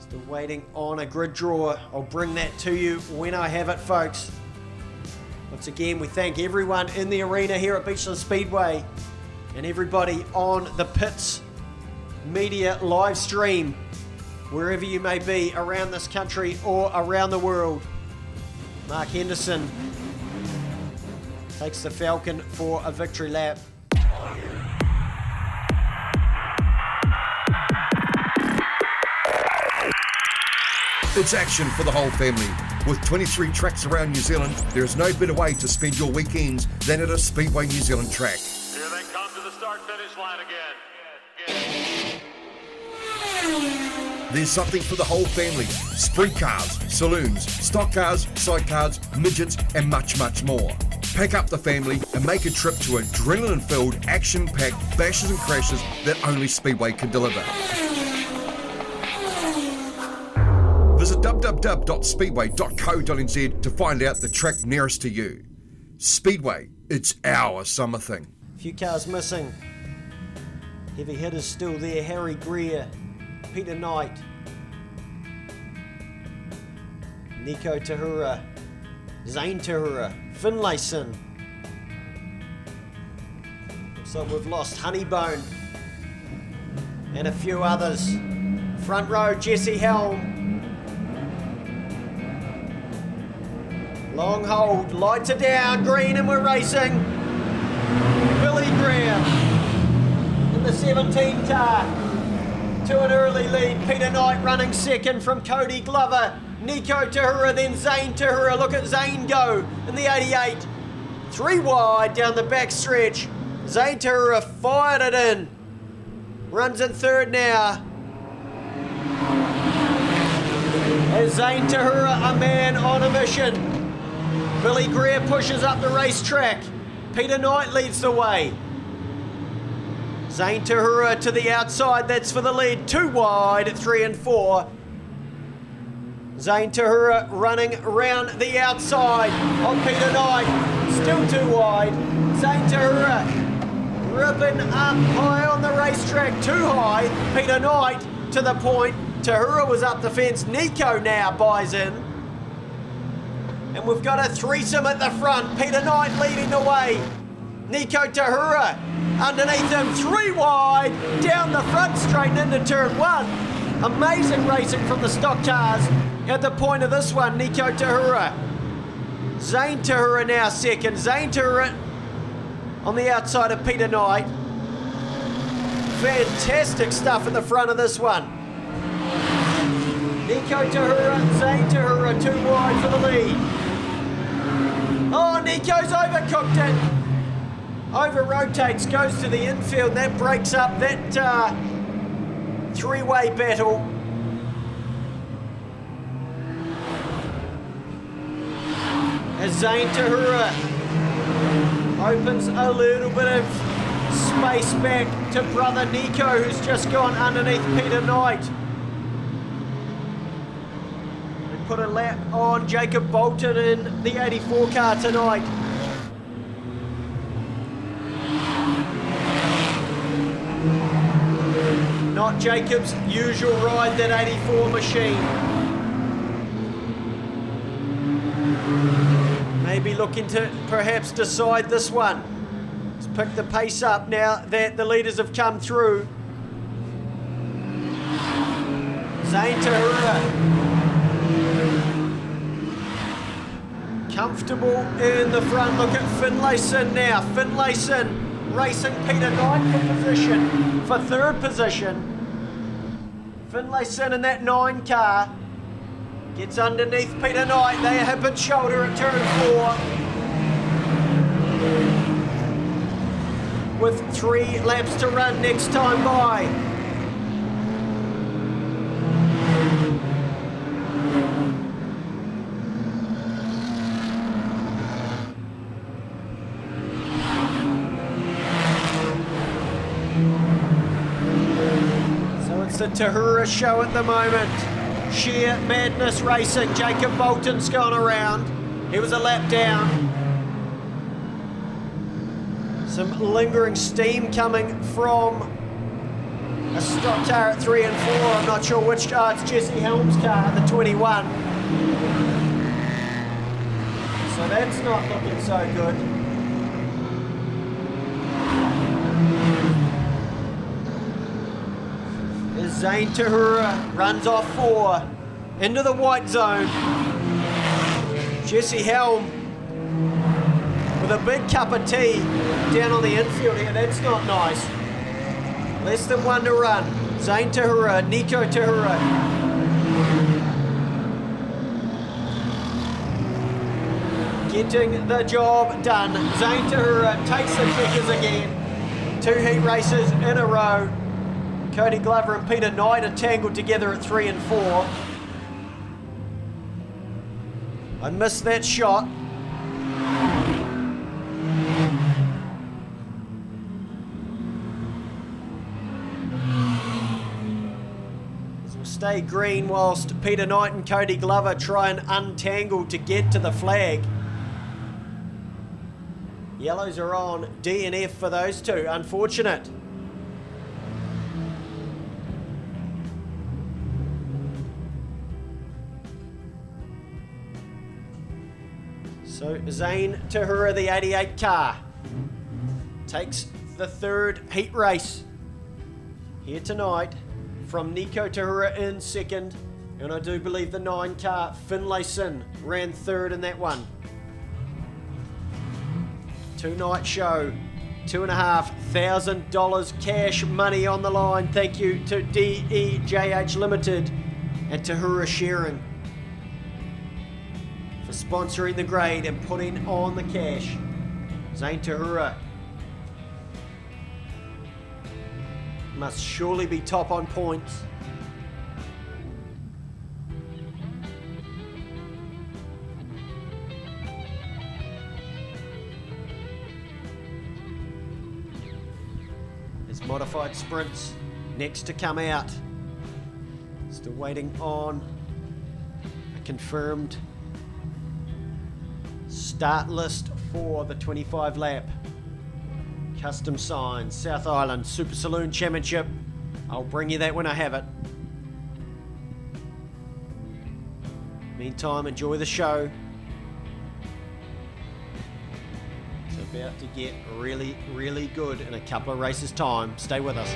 Still waiting on a grid draw. I'll bring that to you when I have it, folks. Once again, we thank everyone in the arena here at Beachlands Speedway and everybody on the Pits Media live stream, wherever you may be around this country or around the world. Mark Henderson takes the Falcon for a victory lap.
It's action for the whole family. With 23 tracks around New Zealand, there is no better way to spend your weekends than at a Speedway New Zealand track.
Here they come to the start-finish line again.
There's something for the whole family. Sprint cars, saloons, stock cars, sidecars, midgets, and much, much more. Pack up the family and make a trip to adrenaline-filled, action-packed bashes and crashes that only Speedway can deliver. Visit www.speedway.co.nz to find out the track nearest to you. Speedway, it's our summer thing.
Few cars missing. Heavy hitters still there. Harry Greer, Peter Knight, Nico Tahura, Zane Tahura, Finlayson. Looks like we've lost Honeybone and a few others. Front row, Jesse Helm. Long hold, lights are down, green, and we're racing. Billy Greer in the 17 car to an early lead. Peter Knight running second from Cody Glover. Nico Tahura, then Zane Tahura. Look at Zane go in the 88. 3 wide down the back stretch. Zane Tahura fired it in. Runs in third now. As Zane Tahura, a man on a mission. Billy Greer pushes up the racetrack. Peter Knight leads the way. Zane Tahura to the outside, that's for the lead. 2 wide at 3 and 4. Zane Tahura running round the outside of Peter Knight. Still 2 wide. Zane Tahura ripping up high on the racetrack. Too high. Peter Knight to the point. Tahura was up the fence. Nico now buys in. And we've got a threesome at the front. Peter Knight leading the way. Nico Tahura underneath him. 3 wide. Down the front straight and into turn 1. Amazing racing from the stock cars at the point of this one. Nico Tahura. Zane Tahura now second. Zane Tahura on the outside of Peter Knight. Fantastic stuff at the front of this one. Nico Tahura, Zane Tahura, 2 wide for the lead. Oh, Nico's overcooked it. Over rotates, goes to the infield. That breaks up that 3-way battle. As Zane Tahura opens a little bit of space back to brother Nico, who's just gone underneath Peter Knight. They put a lap on Jacob Bolton in the 84 car tonight. Not Jacob's usual ride, that 84 machine. Maybe looking to perhaps decide this one. Let's pick the pace up now that the leaders have come through. Zane Tahura. Comfortable in the front. Look at Finlayson now. Finlayson racing Peter Knight for position, for third position. Finlayson in that 9 car. Gets underneath Peter Knight. They are hip and shoulder at turn 4. With 3 laps to run next time by. So it's the Tahura show at the moment. Sheer madness racing. Jacob Bolton's gone around. He was a lap down. Some lingering steam coming from a stock car at 3 and 4. I'm not sure which car. It's Jesse Helm's car, the 21. So that's not looking so good. As Zane Tahura runs off 4 into the white zone. Jesse Helm with a big cup of tea down on the infield here. That's not nice. Less than 1 to run. Zane Tahura, Nico Tahura. Getting the job done. Zane Tahura takes the kickers again. 2 heat races in a row. Cody Glover and Peter Knight are tangled together at 3 and 4. I missed that shot. We'll stay green whilst Peter Knight and Cody Glover try and untangle to get to the flag. Yellows are on D and F for those two. Unfortunate. So Zane Tahura, the 88 car, takes the third heat race here tonight from Nico Tahura in second. And I do believe the 9 car, Finlayson, ran third in that one. 2-night show, $2,500 cash money on the line. Thank you to DEJH Limited and Tahura Sharing for sponsoring the grade and putting on the cash. Zane Tahura must surely be top on points. His modified sprints next to come out. Still waiting on a confirmed start list for the 25 lap Custom Signs South Island Super Saloon Championship. I'll bring you that when I have it. Meantime, enjoy the show. It's about to get really, really good in a couple of races' time. Stay with us.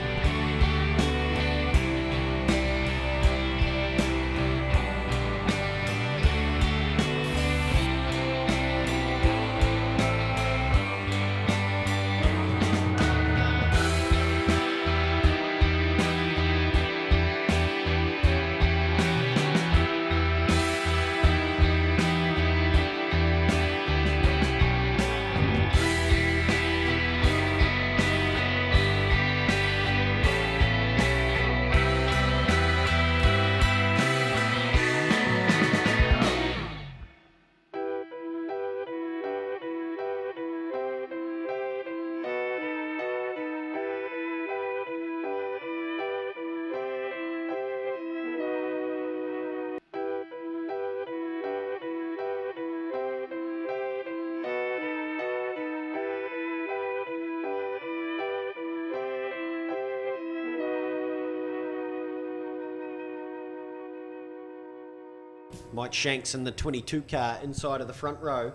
Mike Shanks in the 22 car inside of the front row.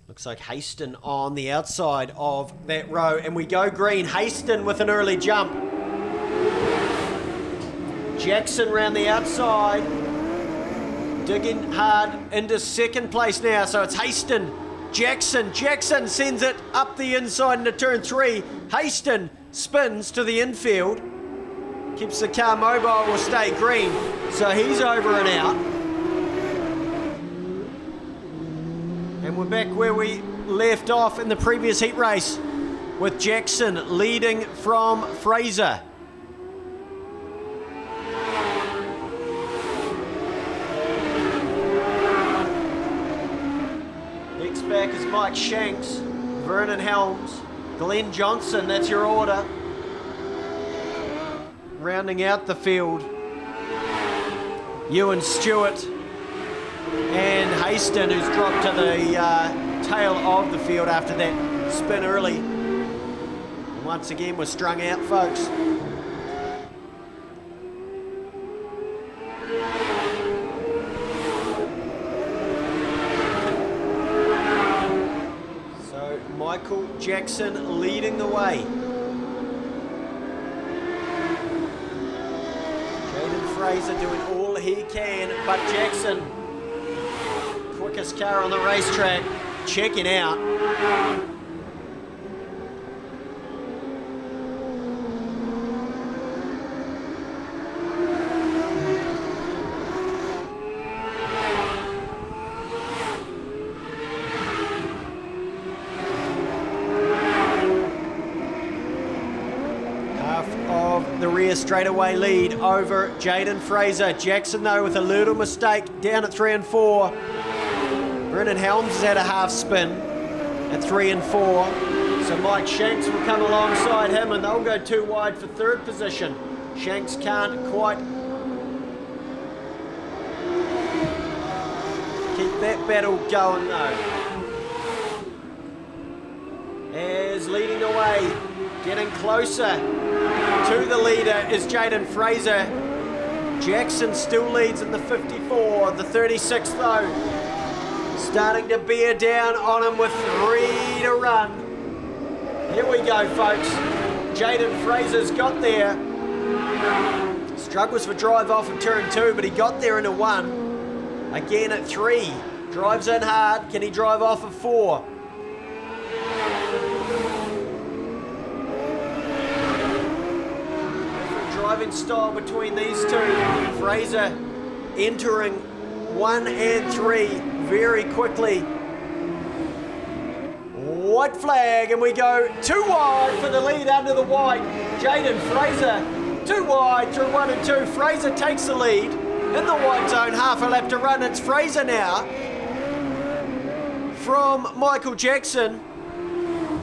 Looks like Haston on the outside of that row. And we go green. Haston with an early jump. Jackson round the outside. Digging hard into second place now. So it's Haston. Jackson. Jackson sends it up the inside into turn 3. Haston spins to the infield. Keeps the car mobile, will stay green. So he's over and out. And we're back where we left off in the previous heat race with Jackson leading from Fraser. Next back is Mike Shanks, Vernon Helms, Glenn Johnson, that's your order. Rounding out the field, Ewan Stewart and Haston, who's dropped to the tail of the field after that spin early. And once again, we're strung out, folks. So Michael Jackson leading the way. Fraser doing all he can, but Jackson, quickest car on the racetrack, checking out. Straightaway lead over Jaden Fraser. Jackson though with a little mistake down at 3 and 4. Brennan Helms has had a half spin at 3 and 4. So Mike Shanks will come alongside him and they'll go too wide for third position. Shanks can't quite keep that battle going though. is leading the way. Getting closer to the leader is Jaden Fraser. Jackson still leads in the 54. The 36 though, starting to bear down on him with 3 to run. Here we go, folks. Jaden Fraser's got there. Struggles for drive off of turn 2, but he got there into 1. Again at 3. Drives in hard. Can he drive off of 4? Different driving style between these two. Fraser entering 1 and 3 very quickly. White flag, and we go 2 wide for the lead under the white. Jaden Fraser, 2 wide through 1 and 2. Fraser takes the lead in the white zone, half a lap to run. It's Fraser now from Michael Jackson,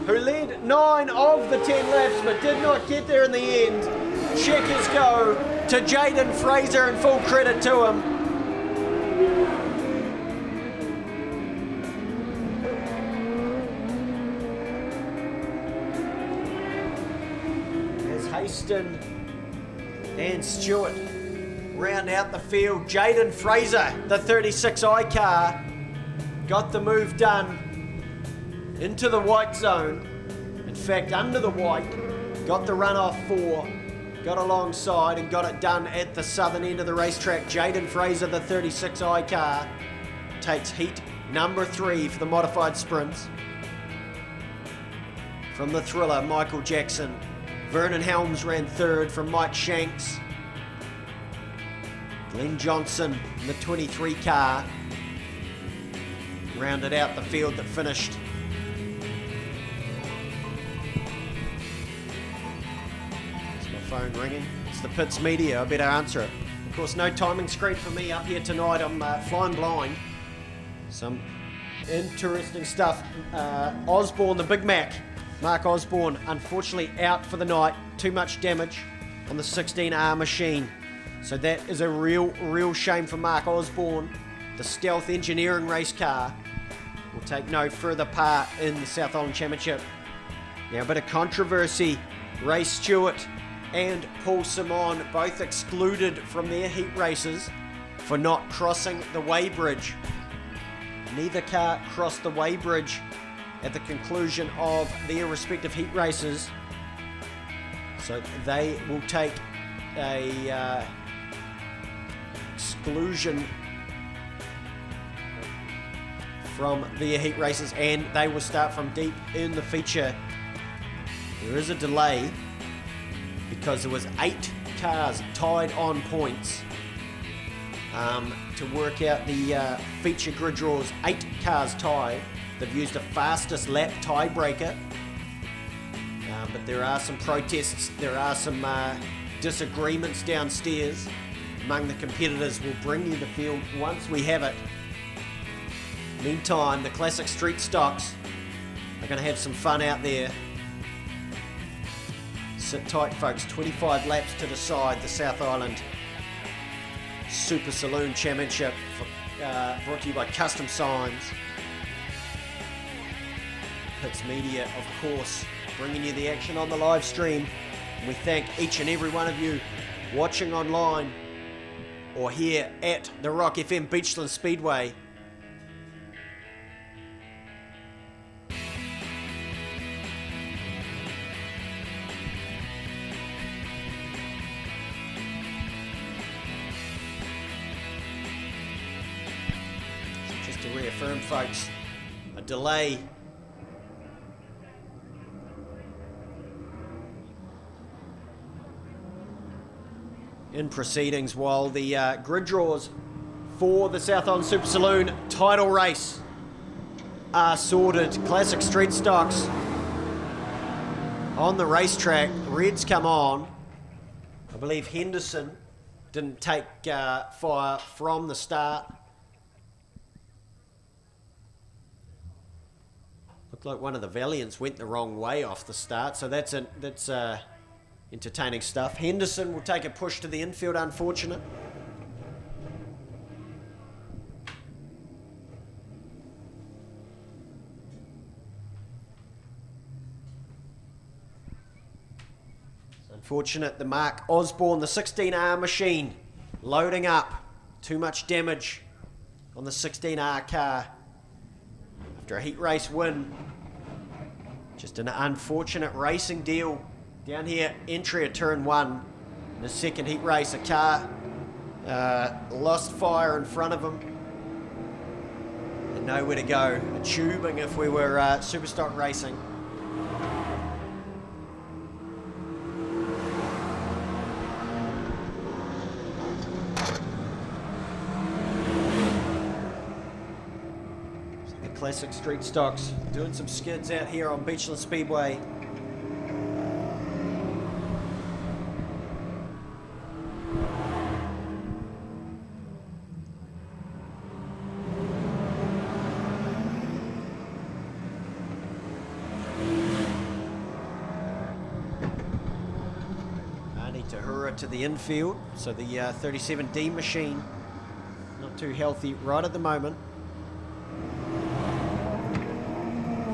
who led 9 of the 10 laps but did not get there in the end. Checkers go to Jaden Fraser, and full credit to him. Haston and Stewart round out the field. Jaden Fraser, the 36i car, got the move done into the white zone. In fact, under the white, got the run off 4, got alongside and got it done at the southern end of the racetrack. Jaden Fraser, the 36i car, takes heat number 3 for the modified sprints. From the thriller, Michael Jackson. Vernon Helms ran 3rd from Mike Shanks. Glenn Johnson in the 23 car rounded out the field that finished. Is my phone ringing? It's the pits media, I better answer it. Of course, no timing screen for me up here tonight. I'm flying blind. Some interesting stuff. Osborne, the Big Mac. Mark Osborne, unfortunately out for the night. Too much damage on the 16R machine. So that is a real shame for Mark Osborne. The Stealth Engineering race car will take no further part in the South Island Championship. Now, a bit of controversy. Ray Stewart and Paul Simon both excluded from their heat races for not crossing the weighbridge. Neither car crossed the weighbridge at the conclusion of their respective heat races. So they will take a exclusion from their heat races, and they will start from deep in the feature. There is a delay because there was 8 cars tied on points to work out the feature grid draws. 8 cars tied. They've used a fastest lap tiebreaker, but there are some protests, there are some disagreements downstairs among the competitors. We'll bring you the field once we have it. Meantime, the classic street stocks are going to have some fun out there. Sit tight, folks. 25 laps to decide the South Island Super Saloon Championship, brought to you by Custom Signs. Pits Media, of course, bringing you the action on the live stream. We thank each and every one of you watching online or here at the Rock FM Beachlands Speedway. Just to reaffirm, folks, a delay in proceedings while the grid draws for the South Island Super Saloon title race are sorted. Classic street stocks on the racetrack. Reds come on. I believe Henderson didn't take fire from the start. Looked like one of the Valiants went the wrong way off the start, so that's entertaining stuff. Henderson will take a push to the infield, unfortunate. Fortunate the Mark Osborne, the 16R machine, loading up. Too much damage on the 16R car after a heat race win. Just an unfortunate racing deal down here. Entry at turn 1 in the second heat race. A car lost fire in front of him and nowhere to go. A tubing if we were Superstock racing. Classic street stocks doing some skids out here on Beachlands Speedway. Ani Tahura to the infield, so the 37D machine not too healthy right at the moment.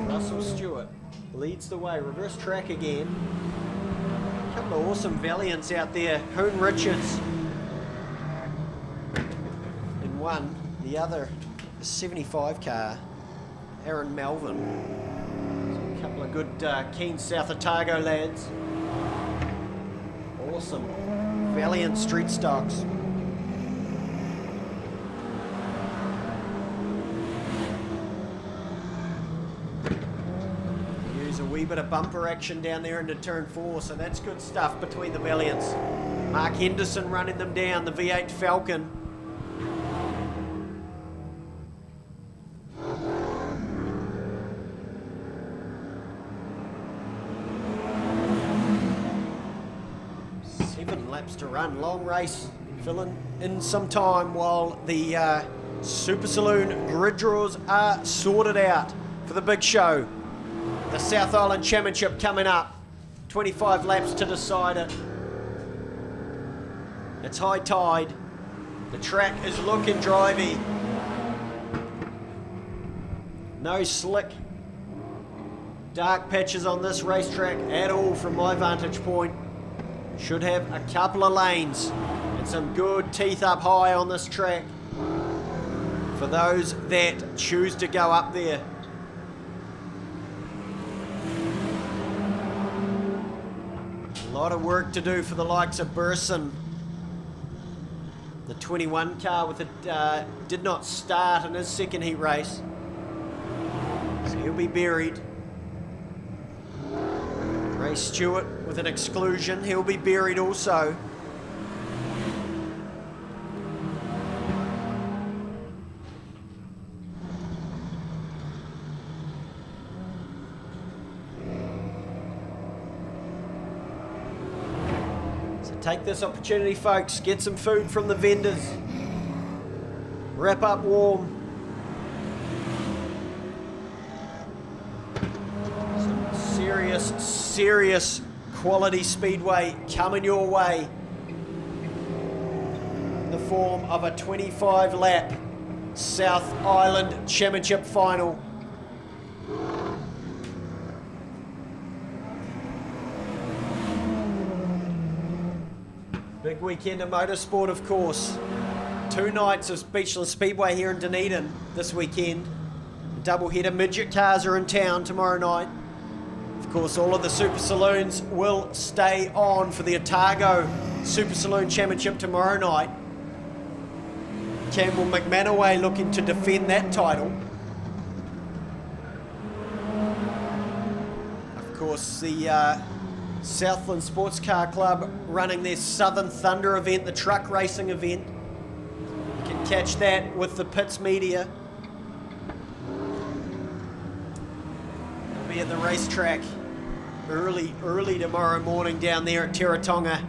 Russell Stewart leads the way, reverse track again. A couple of awesome Valiants out there. Hoon Richards in one, the other a 75 car, Aaron Melvin. So a couple of good keen South Otago lads. Awesome Valiant street stocks. Wee bit of bumper action down there into turn 4, so that's good stuff between the Valiants. Mark Henderson running them down, the V8 Falcon. Seven laps to run, long race, filling in some time while the Super Saloon grid draws are sorted out for the big show. The South Island Championship coming up. 25 laps to decide it. It's high tide. The track is looking drivey. No slick, dark patches on this racetrack at all from my vantage point. Should have a couple of lanes and some good teeth up high on this track for those that choose to go up there. A lot of work to do for the likes of Burson. The 21 car with it did not start in his second heat race, so he'll be buried. Ray Stewart with an exclusion, he'll be buried also. Take this opportunity, folks. Get some food from the vendors. Wrap up warm. Some serious quality speedway coming your way in the form of a 25-lap South Island Championship final. Big weekend of motorsport, of course. 2 nights of Beachlands Speedway here in Dunedin this weekend. Double-header midget cars are in town tomorrow night. Of course, all of the Super Saloons will stay on for the Otago Super Saloon Championship tomorrow night. Campbell McManaway looking to defend that title. Of course, the Southland Sports Car Club running their Southern Thunder event, the truck racing event. You can catch that with the Pits Media. They'll be at the racetrack early tomorrow morning down there at Teretonga.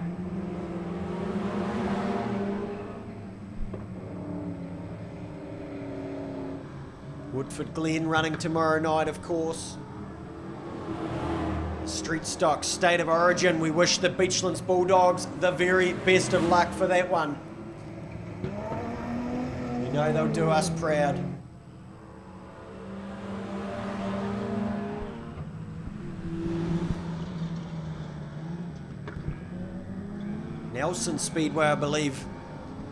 Woodford Glen running tomorrow night, of course. Street Stock State of Origin. We wish the Beachlands Bulldogs the very best of luck for that one. You know they'll do us proud. Nelson Speedway, I believe,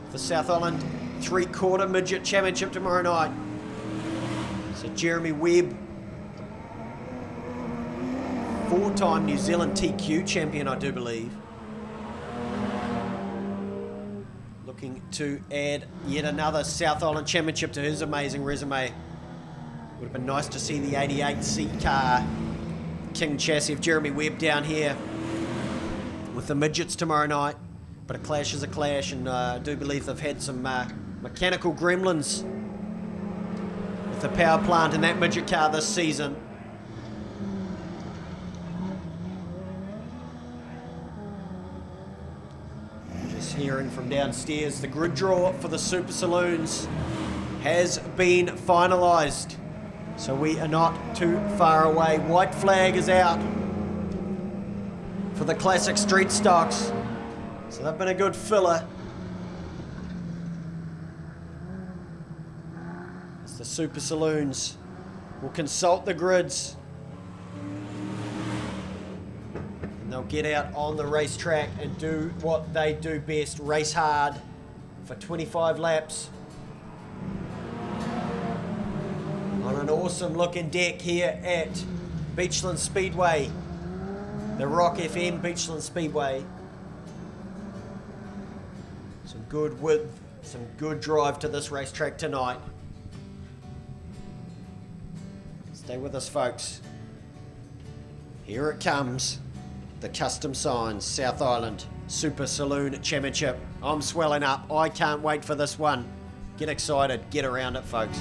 for South Island 3/4 midget championship tomorrow night. So Jeremy Webb, 4-time New Zealand TQ champion, I do believe. Looking to add yet another South Island championship to his amazing resume. Would have been nice to see the 88C car, King chassis of Jeremy Webb down here with the midgets tomorrow night. But a clash is a clash, and I do believe they've had some mechanical gremlins with the power plant in that midget car this season. Just hearing from downstairs, the grid draw for the Super Saloons has been finalised. So we are not too far away. White flag is out for the classic street stocks. So they've been a good filler. As the Super Saloons will consult the grids. And they'll get out on the racetrack and do what they do best, race hard for 25 laps. On an awesome looking deck here at Beachlands Speedway, the Rock FM Beachlands Speedway. Some good width, some good drive to this racetrack tonight. Stay with us, folks. Here it comes, the Custom Signs South Island Super Saloon Championship. I'm swelling up. I can't wait for this one. Get excited. Get around it, folks.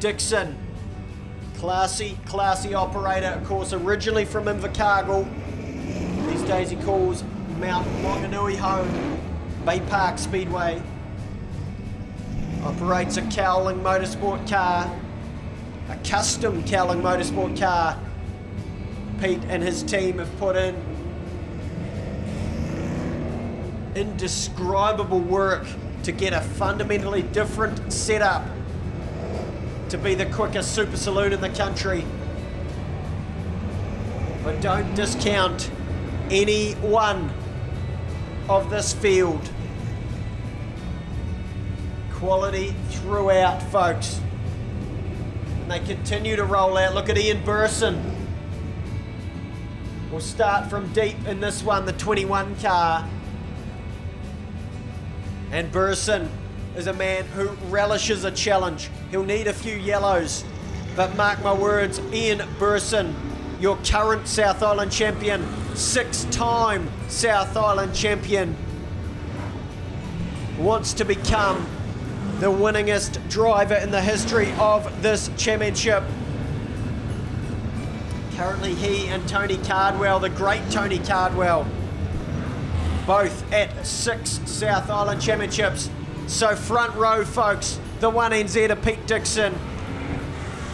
Dixon, classy operator, of course, originally from Invercargill. These days he calls Mount Maunganui home, Bay Park Speedway. Operates a Cowling Motorsport car, a custom Cowling Motorsport car. Pete and his team have put in indescribable work to get a fundamentally different setup to be the quickest Super Saloon in the country. But don't discount any one of this field. Quality throughout, folks. And they continue to roll out. Look at Ian Burson. We'll start from deep in this one, the 21 car. And Burson is a man who relishes a challenge. He'll need a few yellows, but mark my words, Ian Burson, your current South Island champion, 6-time South Island champion, wants to become the winningest driver in the history of this championship. Currently he and Tony Cardwell, the great Tony Cardwell, both at 6 South Island championships. So front row, folks, the 1NZ of Pete Dixon.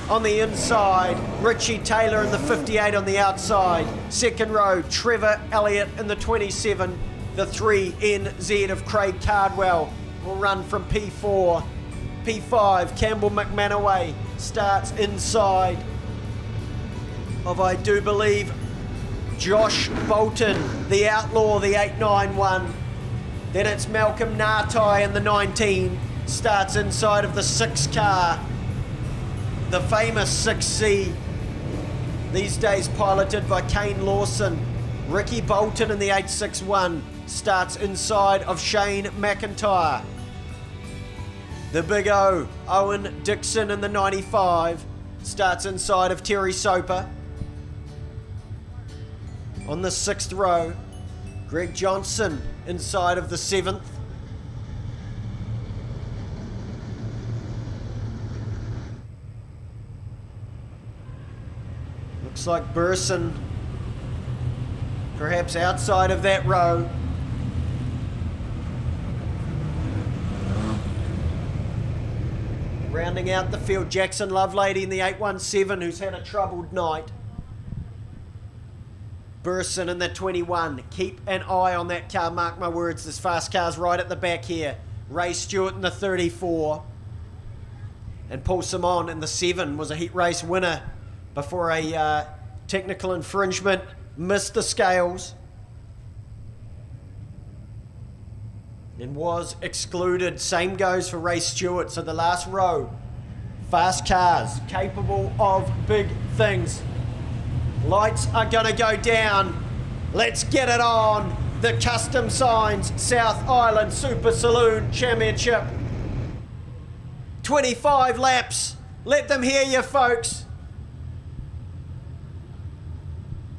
On the inside, Richie Taylor in the 58 on the outside. Second row, Trevor Elliott in the 27. The 3NZ of Craig Cardwell will run from P4. P5, Campbell McManaway starts inside of, I do believe, Josh Bolton, the outlaw, the 891. Then it's Malcolm Nartai in the 19, starts inside of the 6 car, the famous 6C, these days piloted by Kane Lawson. Ricky Bolton in the 861 starts inside of Shane McIntyre. The Big O, Owen Dixon in the 95, starts inside of Terry Soper. on the 6th row. Greg Johnson inside of the 7th. Looks like Burson perhaps outside of that row. Rounding out the field, Jackson Lovelady in the 817, who's had a troubled night. Burson in the 21. Keep an eye on that car, mark my words. This fast car's right at the back here. Ray Stewart in the 34. And Paul Simon in the 7 was a heat race winner before a technical infringement missed the scales and was excluded. Same goes for Ray Stewart. So the last row, fast cars capable of big things. Lights are gonna go down. Let's get it on. The Custom Signs South Island Super Saloon Championship. 25 laps. Let them hear you, folks.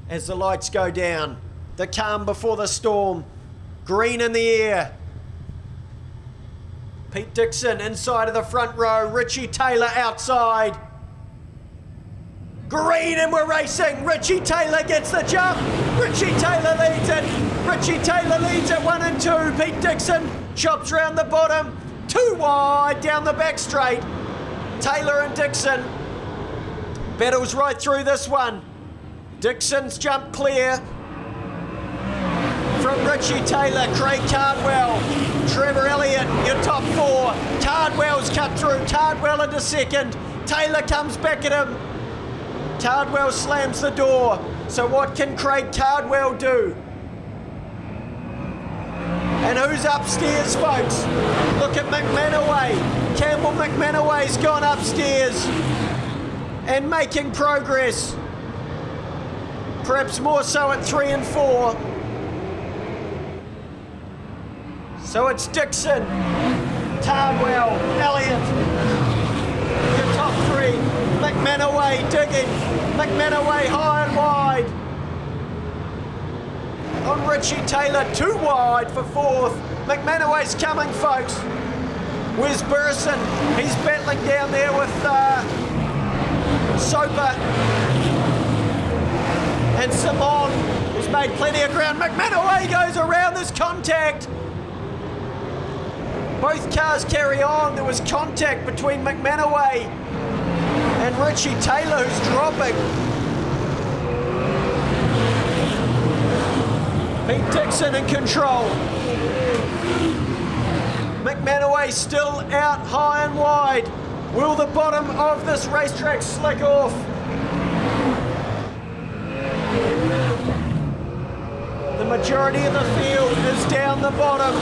As the lights go down, the calm before the storm. Green in the air. Pete Dixon inside of the front row. Richie Taylor outside. Green, and we're racing. Richie Taylor gets the jump. Richie Taylor leads it. Richie Taylor leads it 1 and 2. Pete Dixon chops round the bottom. 2 wide down the back straight. Taylor and Dixon. Battles right through this one. Dixon's jump clear from Richie Taylor. Craig Cardwell, Trevor Elliott, your top 4. Cardwell's cut through. Cardwell into second. Taylor comes back at him. Cardwell slams the door. So what can Craig Cardwell do? And who's upstairs, folks? Look at McManaway. Campbell McManaway's gone upstairs and making progress. Perhaps more so at 3 and 4. So it's Dixon, Cardwell, Elliott. Your top 3. McManaway digging. McManaway high and wide. On Richie Taylor, 2 wide for 4th. McManaway's coming, folks. Where's Burson? He's battling down there with Soper. And Simon has made plenty of ground. McManaway goes around this contact. Both cars carry on. There was contact between McManaway and Richie Taylor, who's dropping. Pete Dixon in control. McManaway still out high and wide. Will the bottom of this racetrack slick off? The majority of the field is down the bottom.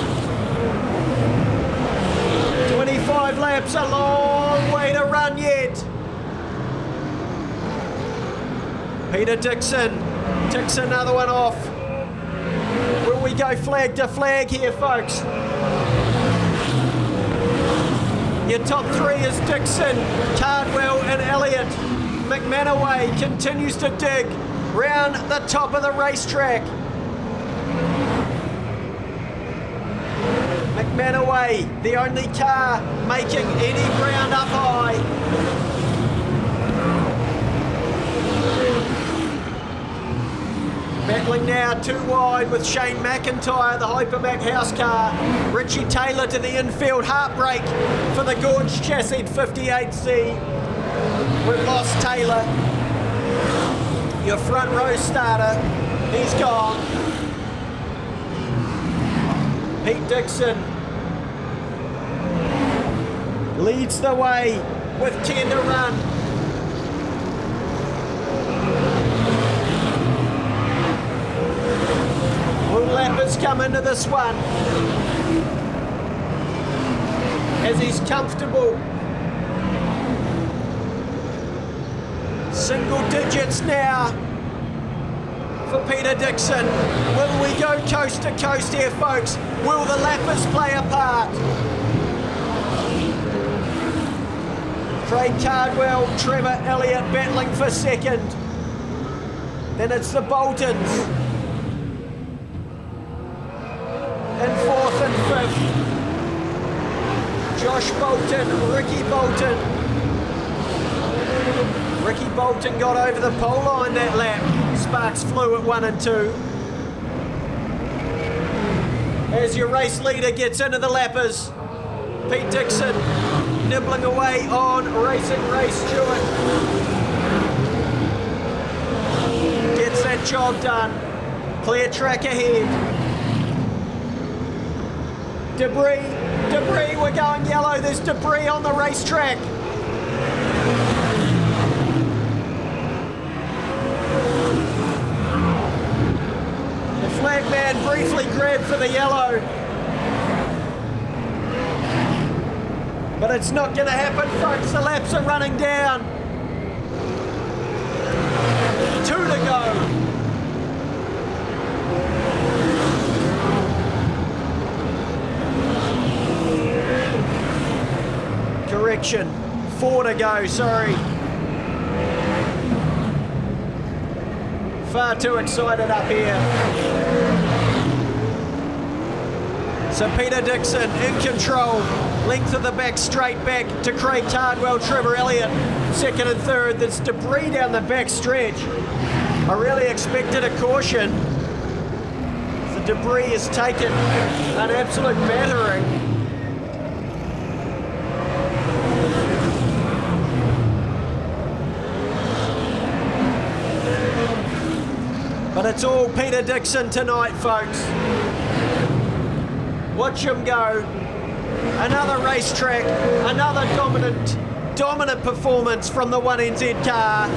25 laps, a long way to run yet. Peter Dixon ticks another one off. Will we go flag to flag here, folks? Your top 3 is Dixon, Cardwell and Elliott. McManaway continues to dig round the top of the racetrack. McManaway, the only car making any ground up high. Battling now 2 wide with Shane McIntyre, the Hypermac house car. Richie Taylor to the infield. Heartbreak for the Gorge Chassis 58C. We've lost Taylor. Your front row starter, he's gone. Pete Dixon leads the way with 10 to run. Will Lappers come into this one as he's comfortable. Single digits now for Peter Dixon. Will we go coast to coast here, folks? Will the Lappers play a part? Craig Cardwell, Trevor Elliott battling for second. Then it's the Boltons. in 4th and 5th. Josh Bolton, Ricky Bolton. Ricky Bolton got over the pole line that lap. Sparks flew at 1 and 2. As your race leader gets into the lappers, Pete Dixon nibbling away on Racing Ray Stewart. Gets that job done. Clear track ahead. Debris, we're going yellow. There's debris on the racetrack. The flag man briefly grabbed for the yellow. But it's not going to happen, folks. The laps are running down. 2 to go. Correction. 4 to go, sorry. Far too excited up here. So Peter Dixon in control. Length of the back straight back to Craig Cardwell, Trevor Elliott, 2nd and 3rd. There's debris down the back stretch. I really expected a caution. The debris has taken an absolute battering. But it's all Peter Dixon tonight, folks. Watch him go. Another racetrack, another dominant performance from the 1NZ car.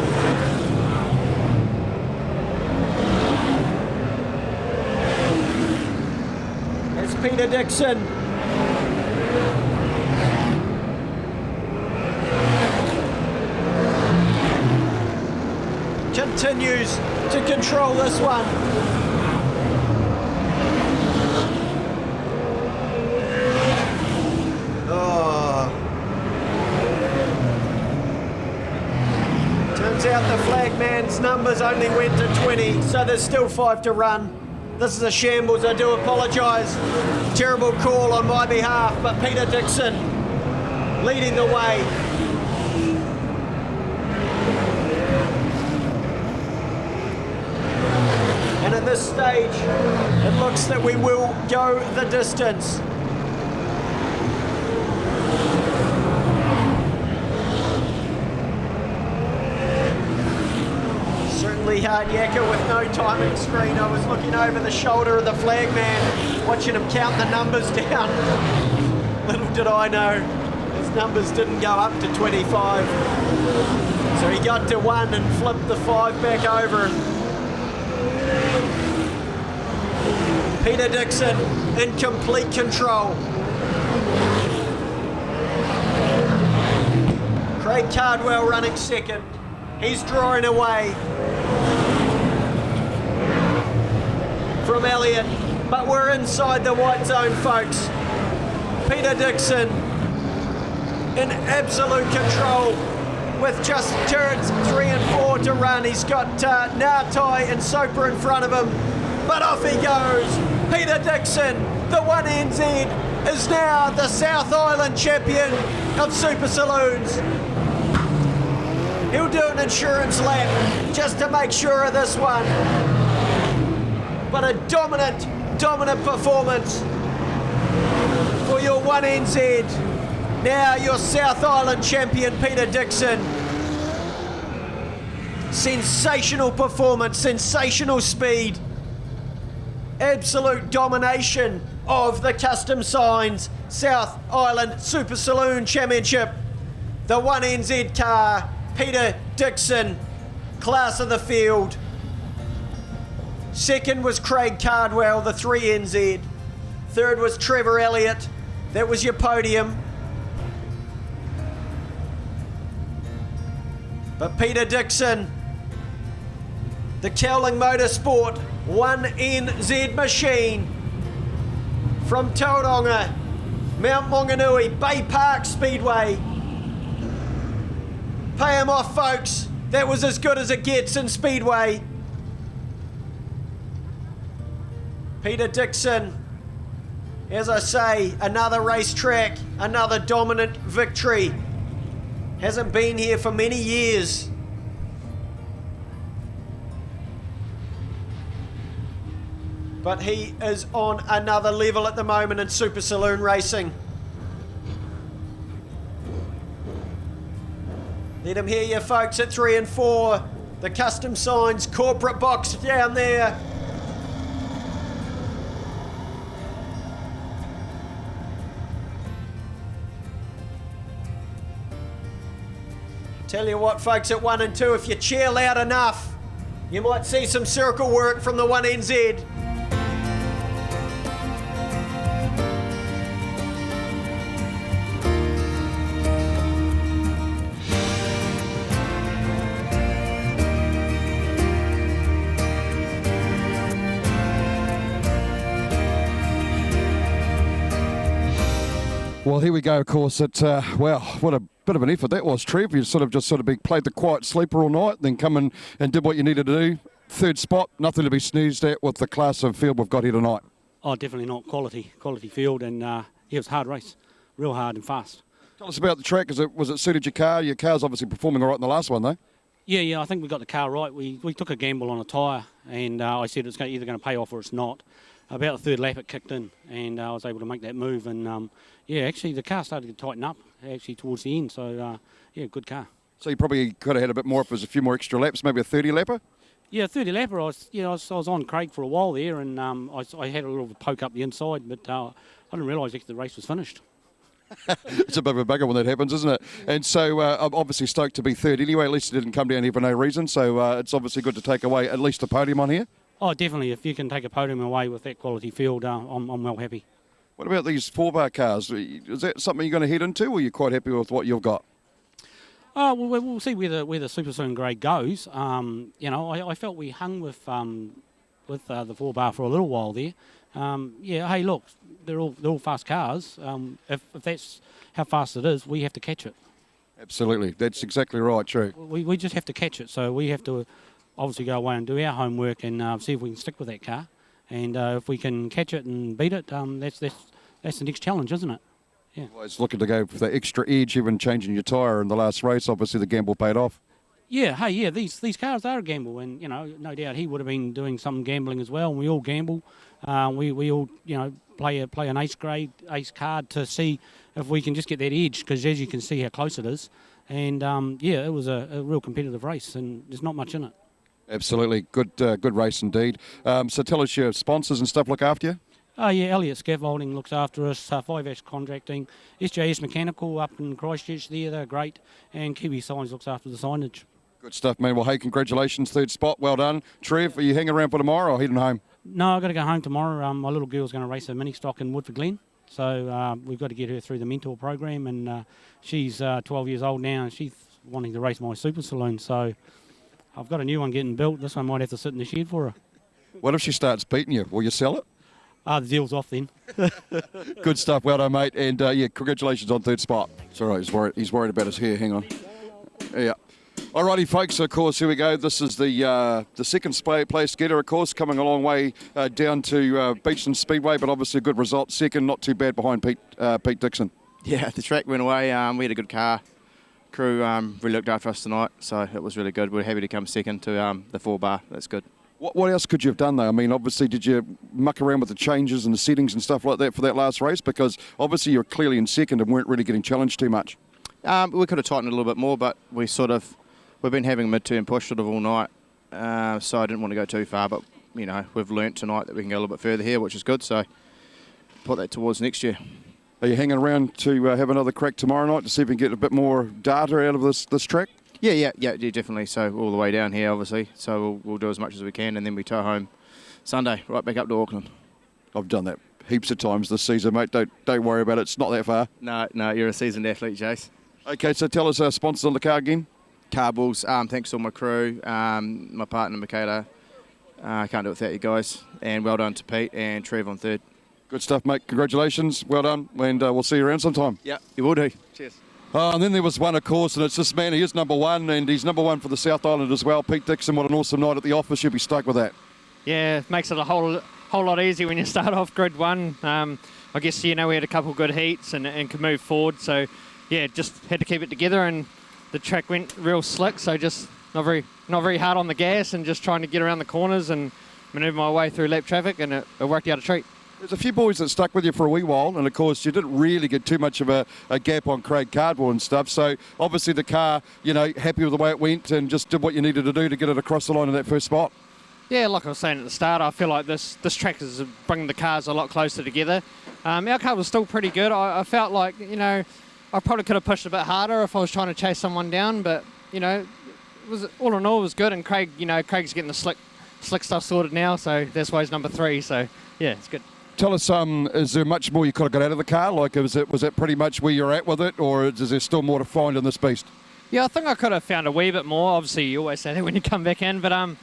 It's Peter Dixon. Continues to control this one. Turns out the flagman's numbers only went to 20, so there's still 5 to run. This is a shambles, I do apologise. Terrible call on my behalf, but Peter Dixon leading the way. And at this stage, it looks that we will go the distance. Certainly hard yakka with no timing screen. I was looking over the shoulder of the flagman, watching him count the numbers down. Little did I know, his numbers didn't go up to 25. So he got to 1 and flipped the 5 back over. Peter Dixon in complete control. Craig Cardwell running 2nd. He's drawing away from Elliott, but we're inside the white zone, folks. Peter Dixon in absolute control with just turns 3 and 4 to run. He's got Nautai and Soper in front of him, but off he goes. Peter Dixon, the 1NZ, is now the South Island champion of Super Saloons. He'll do an insurance lap just to make sure of this one. But a dominant performance for your 1NZ. Now your South Island champion, Peter Dixon. Sensational performance, sensational speed. Absolute domination of the Custom Signs South Island Super Saloon Championship. The 1NZ car, Peter Dixon, class of the field. 2nd was Craig Cardwell, the 3NZ. 3rd was Trevor Elliott. That was your podium. But Peter Dixon, the Cowling Motorsport 1NZ machine from Tauranga, Mount Maunganui, Bay Park Speedway. Pay him off, folks. That was as good as it gets in Speedway. Peter Dixon As I say, another racetrack, another dominant victory. Hasn't been here for many years. But he is on another level at the moment in Super Saloon racing. Let him hear you, folks, at 3 and 4. The Custom Signs corporate box down there. Tell you what, folks, at 1 and 2, if you cheer loud enough, you might see some circle work from the 1NZ.
Well, here we go, of course. Wow, what a bit of an effort that was, Trev. You played the quiet sleeper all night, then come in and did what you needed to do. Third spot, nothing to be sneezed at with the class of field we've got here tonight.
Oh, definitely not. Quality field, and yeah, it was a hard race. Real hard and fast.
Tell us about the track. Was it suited your car? Your car's obviously performing all right in the last one, though.
Yeah, I think we got the car right. We took a gamble on a tyre, and I said it's either going to pay off or it's not. About the third lap it kicked in, and I was able to make that move, and yeah, actually the car started to tighten up actually towards the end, so yeah, good car.
So you probably could have had a bit more if there was a few more extra laps, maybe a 30 lapper?
Yeah, 30 lapper. I was on Craig for a while there, and I had a little poke up the inside, but I didn't realise the race was finished.
It's a bit of a bugger when that happens, isn't it? And so I'm obviously stoked to be third anyway. At least it didn't come down here for no reason, so it's obviously good to take away at least a podium on here.
Oh, definitely. If you can take a podium away with that quality field, I'm well happy.
What about these 4-bar cars? Is that something you're going to head into, or are you quite happy with what you've got?
Oh, well, we'll see where the Super Saloon grade goes. I felt we hung with the 4-bar for a little while there. Yeah, hey, look, they're all fast cars. If that's how fast it is, we have to catch it.
Absolutely. That's exactly right, true.
We just have to catch it, so we have to obviously go away and do our homework and see if we can stick with that car. And if we can catch it and beat it, that's the next challenge, isn't it? Yeah.
Always looking to go for the extra edge, even changing your tyre in the last race. Obviously, the gamble paid off.
Yeah, hey, yeah, these cars are a gamble, and no doubt he would have been doing some gambling as well. And we all gamble. We all play an ace card to see if we can just get that edge, because as you can see how close it is. And yeah, it was a real competitive race, and there's not much in it.
Absolutely. Good race indeed. So tell us your sponsors and stuff look after you.
Oh, yeah, Elliott Scaffolding looks after us, 5S Contracting, SJS Mechanical up in Christchurch there, they're great, and Kiwi Signs looks after the signage.
Good stuff, man. Well, hey, congratulations, third spot. Well done. Trev, are you hanging around for tomorrow or heading home?
No, I've got to go home tomorrow. My little girl's going to race a mini stock in Woodford Glen, so we've got to get her through the mentor program, and she's 12 years old now, and she's wanting to race my Super Saloon, so I've got a new one getting built. This one might have to sit in the shed for her.
What if she starts beating you? Will you sell it?
The deal's off then.
Good stuff. Well done, mate. And yeah, congratulations on third spot. It's all right. He's worried about his hair. Hang on. Yeah. Alrighty, folks. Of course, here we go. This is the second place getter, of course, coming a long way down to Beachlands Speedway, but obviously a good result. Second, not too bad behind Pete Dixon.
Yeah, the track went away. We had a good car. Crew really looked after us tonight, so it was really good. We're happy to come second to the 4-bar. That's good.
What else could you have done, though? I mean, obviously, did you muck around with the changes and the settings and stuff like that for that last race? Because obviously you're clearly in second and weren't really getting challenged too much.
We could have tightened it a little bit more, but we've been having a mid-turn push all night, so I didn't want to go too far. But, we've learnt tonight that we can go a little bit further here, which is good, so put that towards next year.
Are you hanging around to have another crack tomorrow night to see if we can get a bit more data out of this track?
Yeah, definitely. So all the way down here, obviously. So we'll do as much as we can, and then we tow home Sunday, right back up to Auckland.
I've done that heaps of times this season, mate. Don't worry about it. It's not that far.
No, you're a seasoned athlete, Jace.
Okay, so tell us our sponsors on the car again.
Carballs. Thanks to all my crew, my partner Michaela. I can't do it without you guys. And well done to Pete and Trev on third.
Good stuff, mate. Congratulations. Well done. And we'll see you around sometime.
Yeah, you will do. Cheers.
And then there was one, of course, and it's this man. He is number one, and he's number one for the South Island as well. Pete Dixon, what an awesome night at the office. You'll be stoked with that.
Yeah, it makes it a whole lot easier when you start off grid one. I guess, we had a couple good heats and could move forward. So, yeah, just had to keep it together, and the track went real slick. So just not very hard on the gas and just trying to get around the corners and manoeuvre my way through lap traffic, and it worked out a treat.
There's a few boys that stuck with you for a wee while, and of course you didn't really get too much of a gap on Craig Cardwell and stuff. So obviously the car, happy with the way it went and just did what you needed to do to get it across the line in that first spot.
Yeah, like I was saying at the start, I feel like this track is bringing the cars a lot closer together. Our car was still pretty good. I felt like, I probably could have pushed a bit harder if I was trying to chase someone down, but, it was all in all, it was good. And Craig, Craig's getting the slick stuff sorted now, so that's why he's number 3. So, yeah, it's good.
Tell us, is there much more you could have got out of the car? Like, was it pretty much where you're at with it, or is there still more to find in this beast?
Yeah, I think I could have found a wee bit more. Obviously, you always say that when you come back in, but I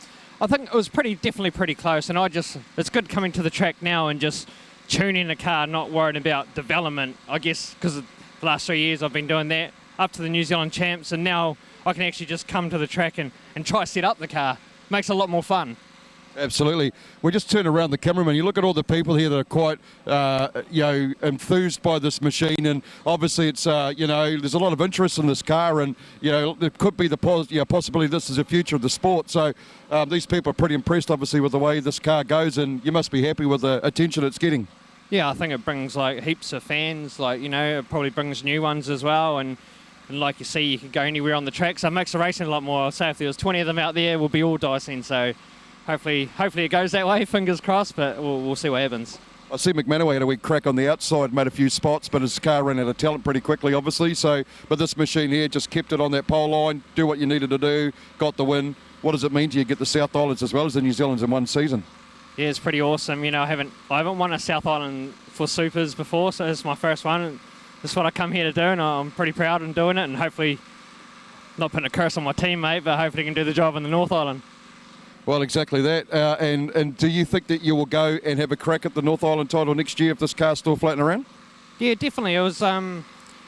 think it was definitely pretty close. And it's good coming to the track now and just tuning the car, not worrying about development. I guess because the last 3 years I've been doing that up to the New Zealand champs, and now I can actually just come to the track and try to set up the car. Makes it a lot more fun.
Absolutely. We just turn around the cameraman. You look at all the people here that are quite, enthused by this machine, and obviously it's, there's a lot of interest in this car, and there could be the possibility this is the future of the sport. So these people are pretty impressed, obviously, with the way this car goes, and you must be happy with the attention it's getting.
Yeah, I think it brings heaps of fans. It probably brings new ones as well, and like you see, you can go anywhere on the track, so it makes the racing a lot more. I'll say if there was 20 of them out there, we'll be all dicing. So. Hopefully it goes that way, fingers crossed, but we'll see what happens.
I see McManaway had a wee crack on the outside, made a few spots, but his car ran out of talent pretty quickly, obviously. So, but this machine here just kept it on that pole line, do what you needed to do, got the win. What does it mean to you get the South Islands as well as the New Zealand's in one season?
Yeah, it's pretty awesome. I haven't won a South Island for Supers before, so this is my first one. And this is what I come here to do, and I'm pretty proud in doing it. And hopefully, not putting a curse on my teammate, but hopefully can do the job in the North Island.
Well, exactly that. And do you think that you will go and have a crack at the North Island title next year if this car's still floating around?
Yeah, definitely. It was,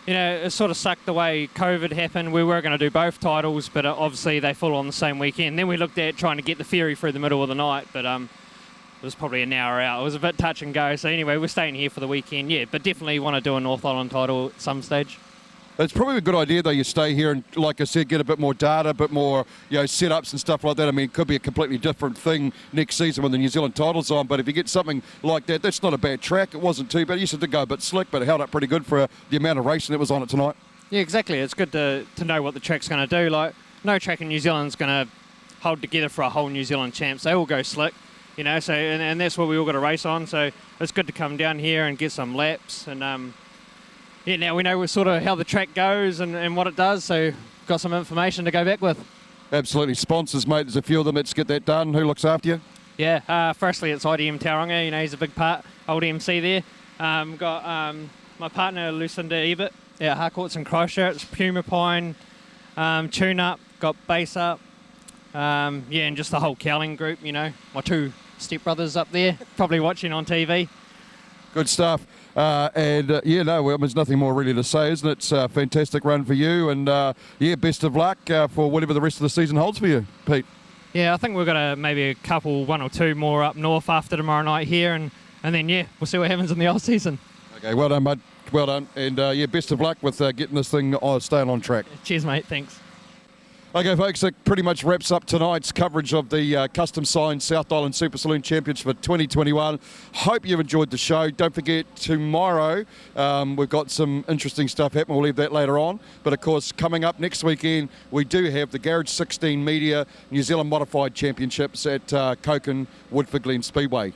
it sort of sucked the way COVID happened. We were going to do both titles, but obviously they fall on the same weekend. Then we looked at trying to get the ferry through the middle of the night, but it was probably an hour out. It was a bit touch and go. So anyway, we're staying here for the weekend. Yeah, but definitely want to do a North Island title at some stage.
It's probably a good idea, though, you stay here and, like I said, get a bit more data, a bit more, setups and stuff like that. I mean, it could be a completely different thing next season when the New Zealand title's on, but if you get something like that, that's not a bad track. It wasn't too bad. It used to go a bit slick, but it held up pretty good for the amount of racing that was on it tonight.
Yeah, exactly. It's good to know what the track's going to do. Like, no track in New Zealand's going to hold together for a whole New Zealand champs. They all go slick, so and that's what we all got to race on. So it's good to come down here and get some laps and, yeah, now we know sort of how the track goes and what it does, so got some information to go back with.
Absolutely. Sponsors, mate, there's a few of them. Let's get that done. Who looks after you?
Yeah, firstly, it's IDM Tauranga. He's a big part, old MC there. Got my partner, Lucinda Ebert, at Harcourts and Christchurch, Puma Pine, Tune Up, got Base Up. And just the whole Cowling group, my 2 stepbrothers up there, probably watching on TV.
Good stuff. There's nothing more really to say, isn't it? It's a fantastic run for you, and best of luck for whatever the rest of the season holds for you, Pete.
Yeah, I think we've got maybe 1 or 2 more up north after tomorrow night here, and then we'll see what happens in the off season.
Okay, well done, mate. Well done, and best of luck with getting this thing staying on track.
Cheers, mate. Thanks.
Okay, folks, that pretty much wraps up tonight's coverage of the Custom Signed South Island Super Saloon Championship for 2021. Hope you've enjoyed the show. Don't forget, tomorrow we've got some interesting stuff happening. We'll leave that later on. But, of course, coming up next weekend, we do have the Garage 16 Media New Zealand Modified Championships at Koken Woodford Glen Speedway.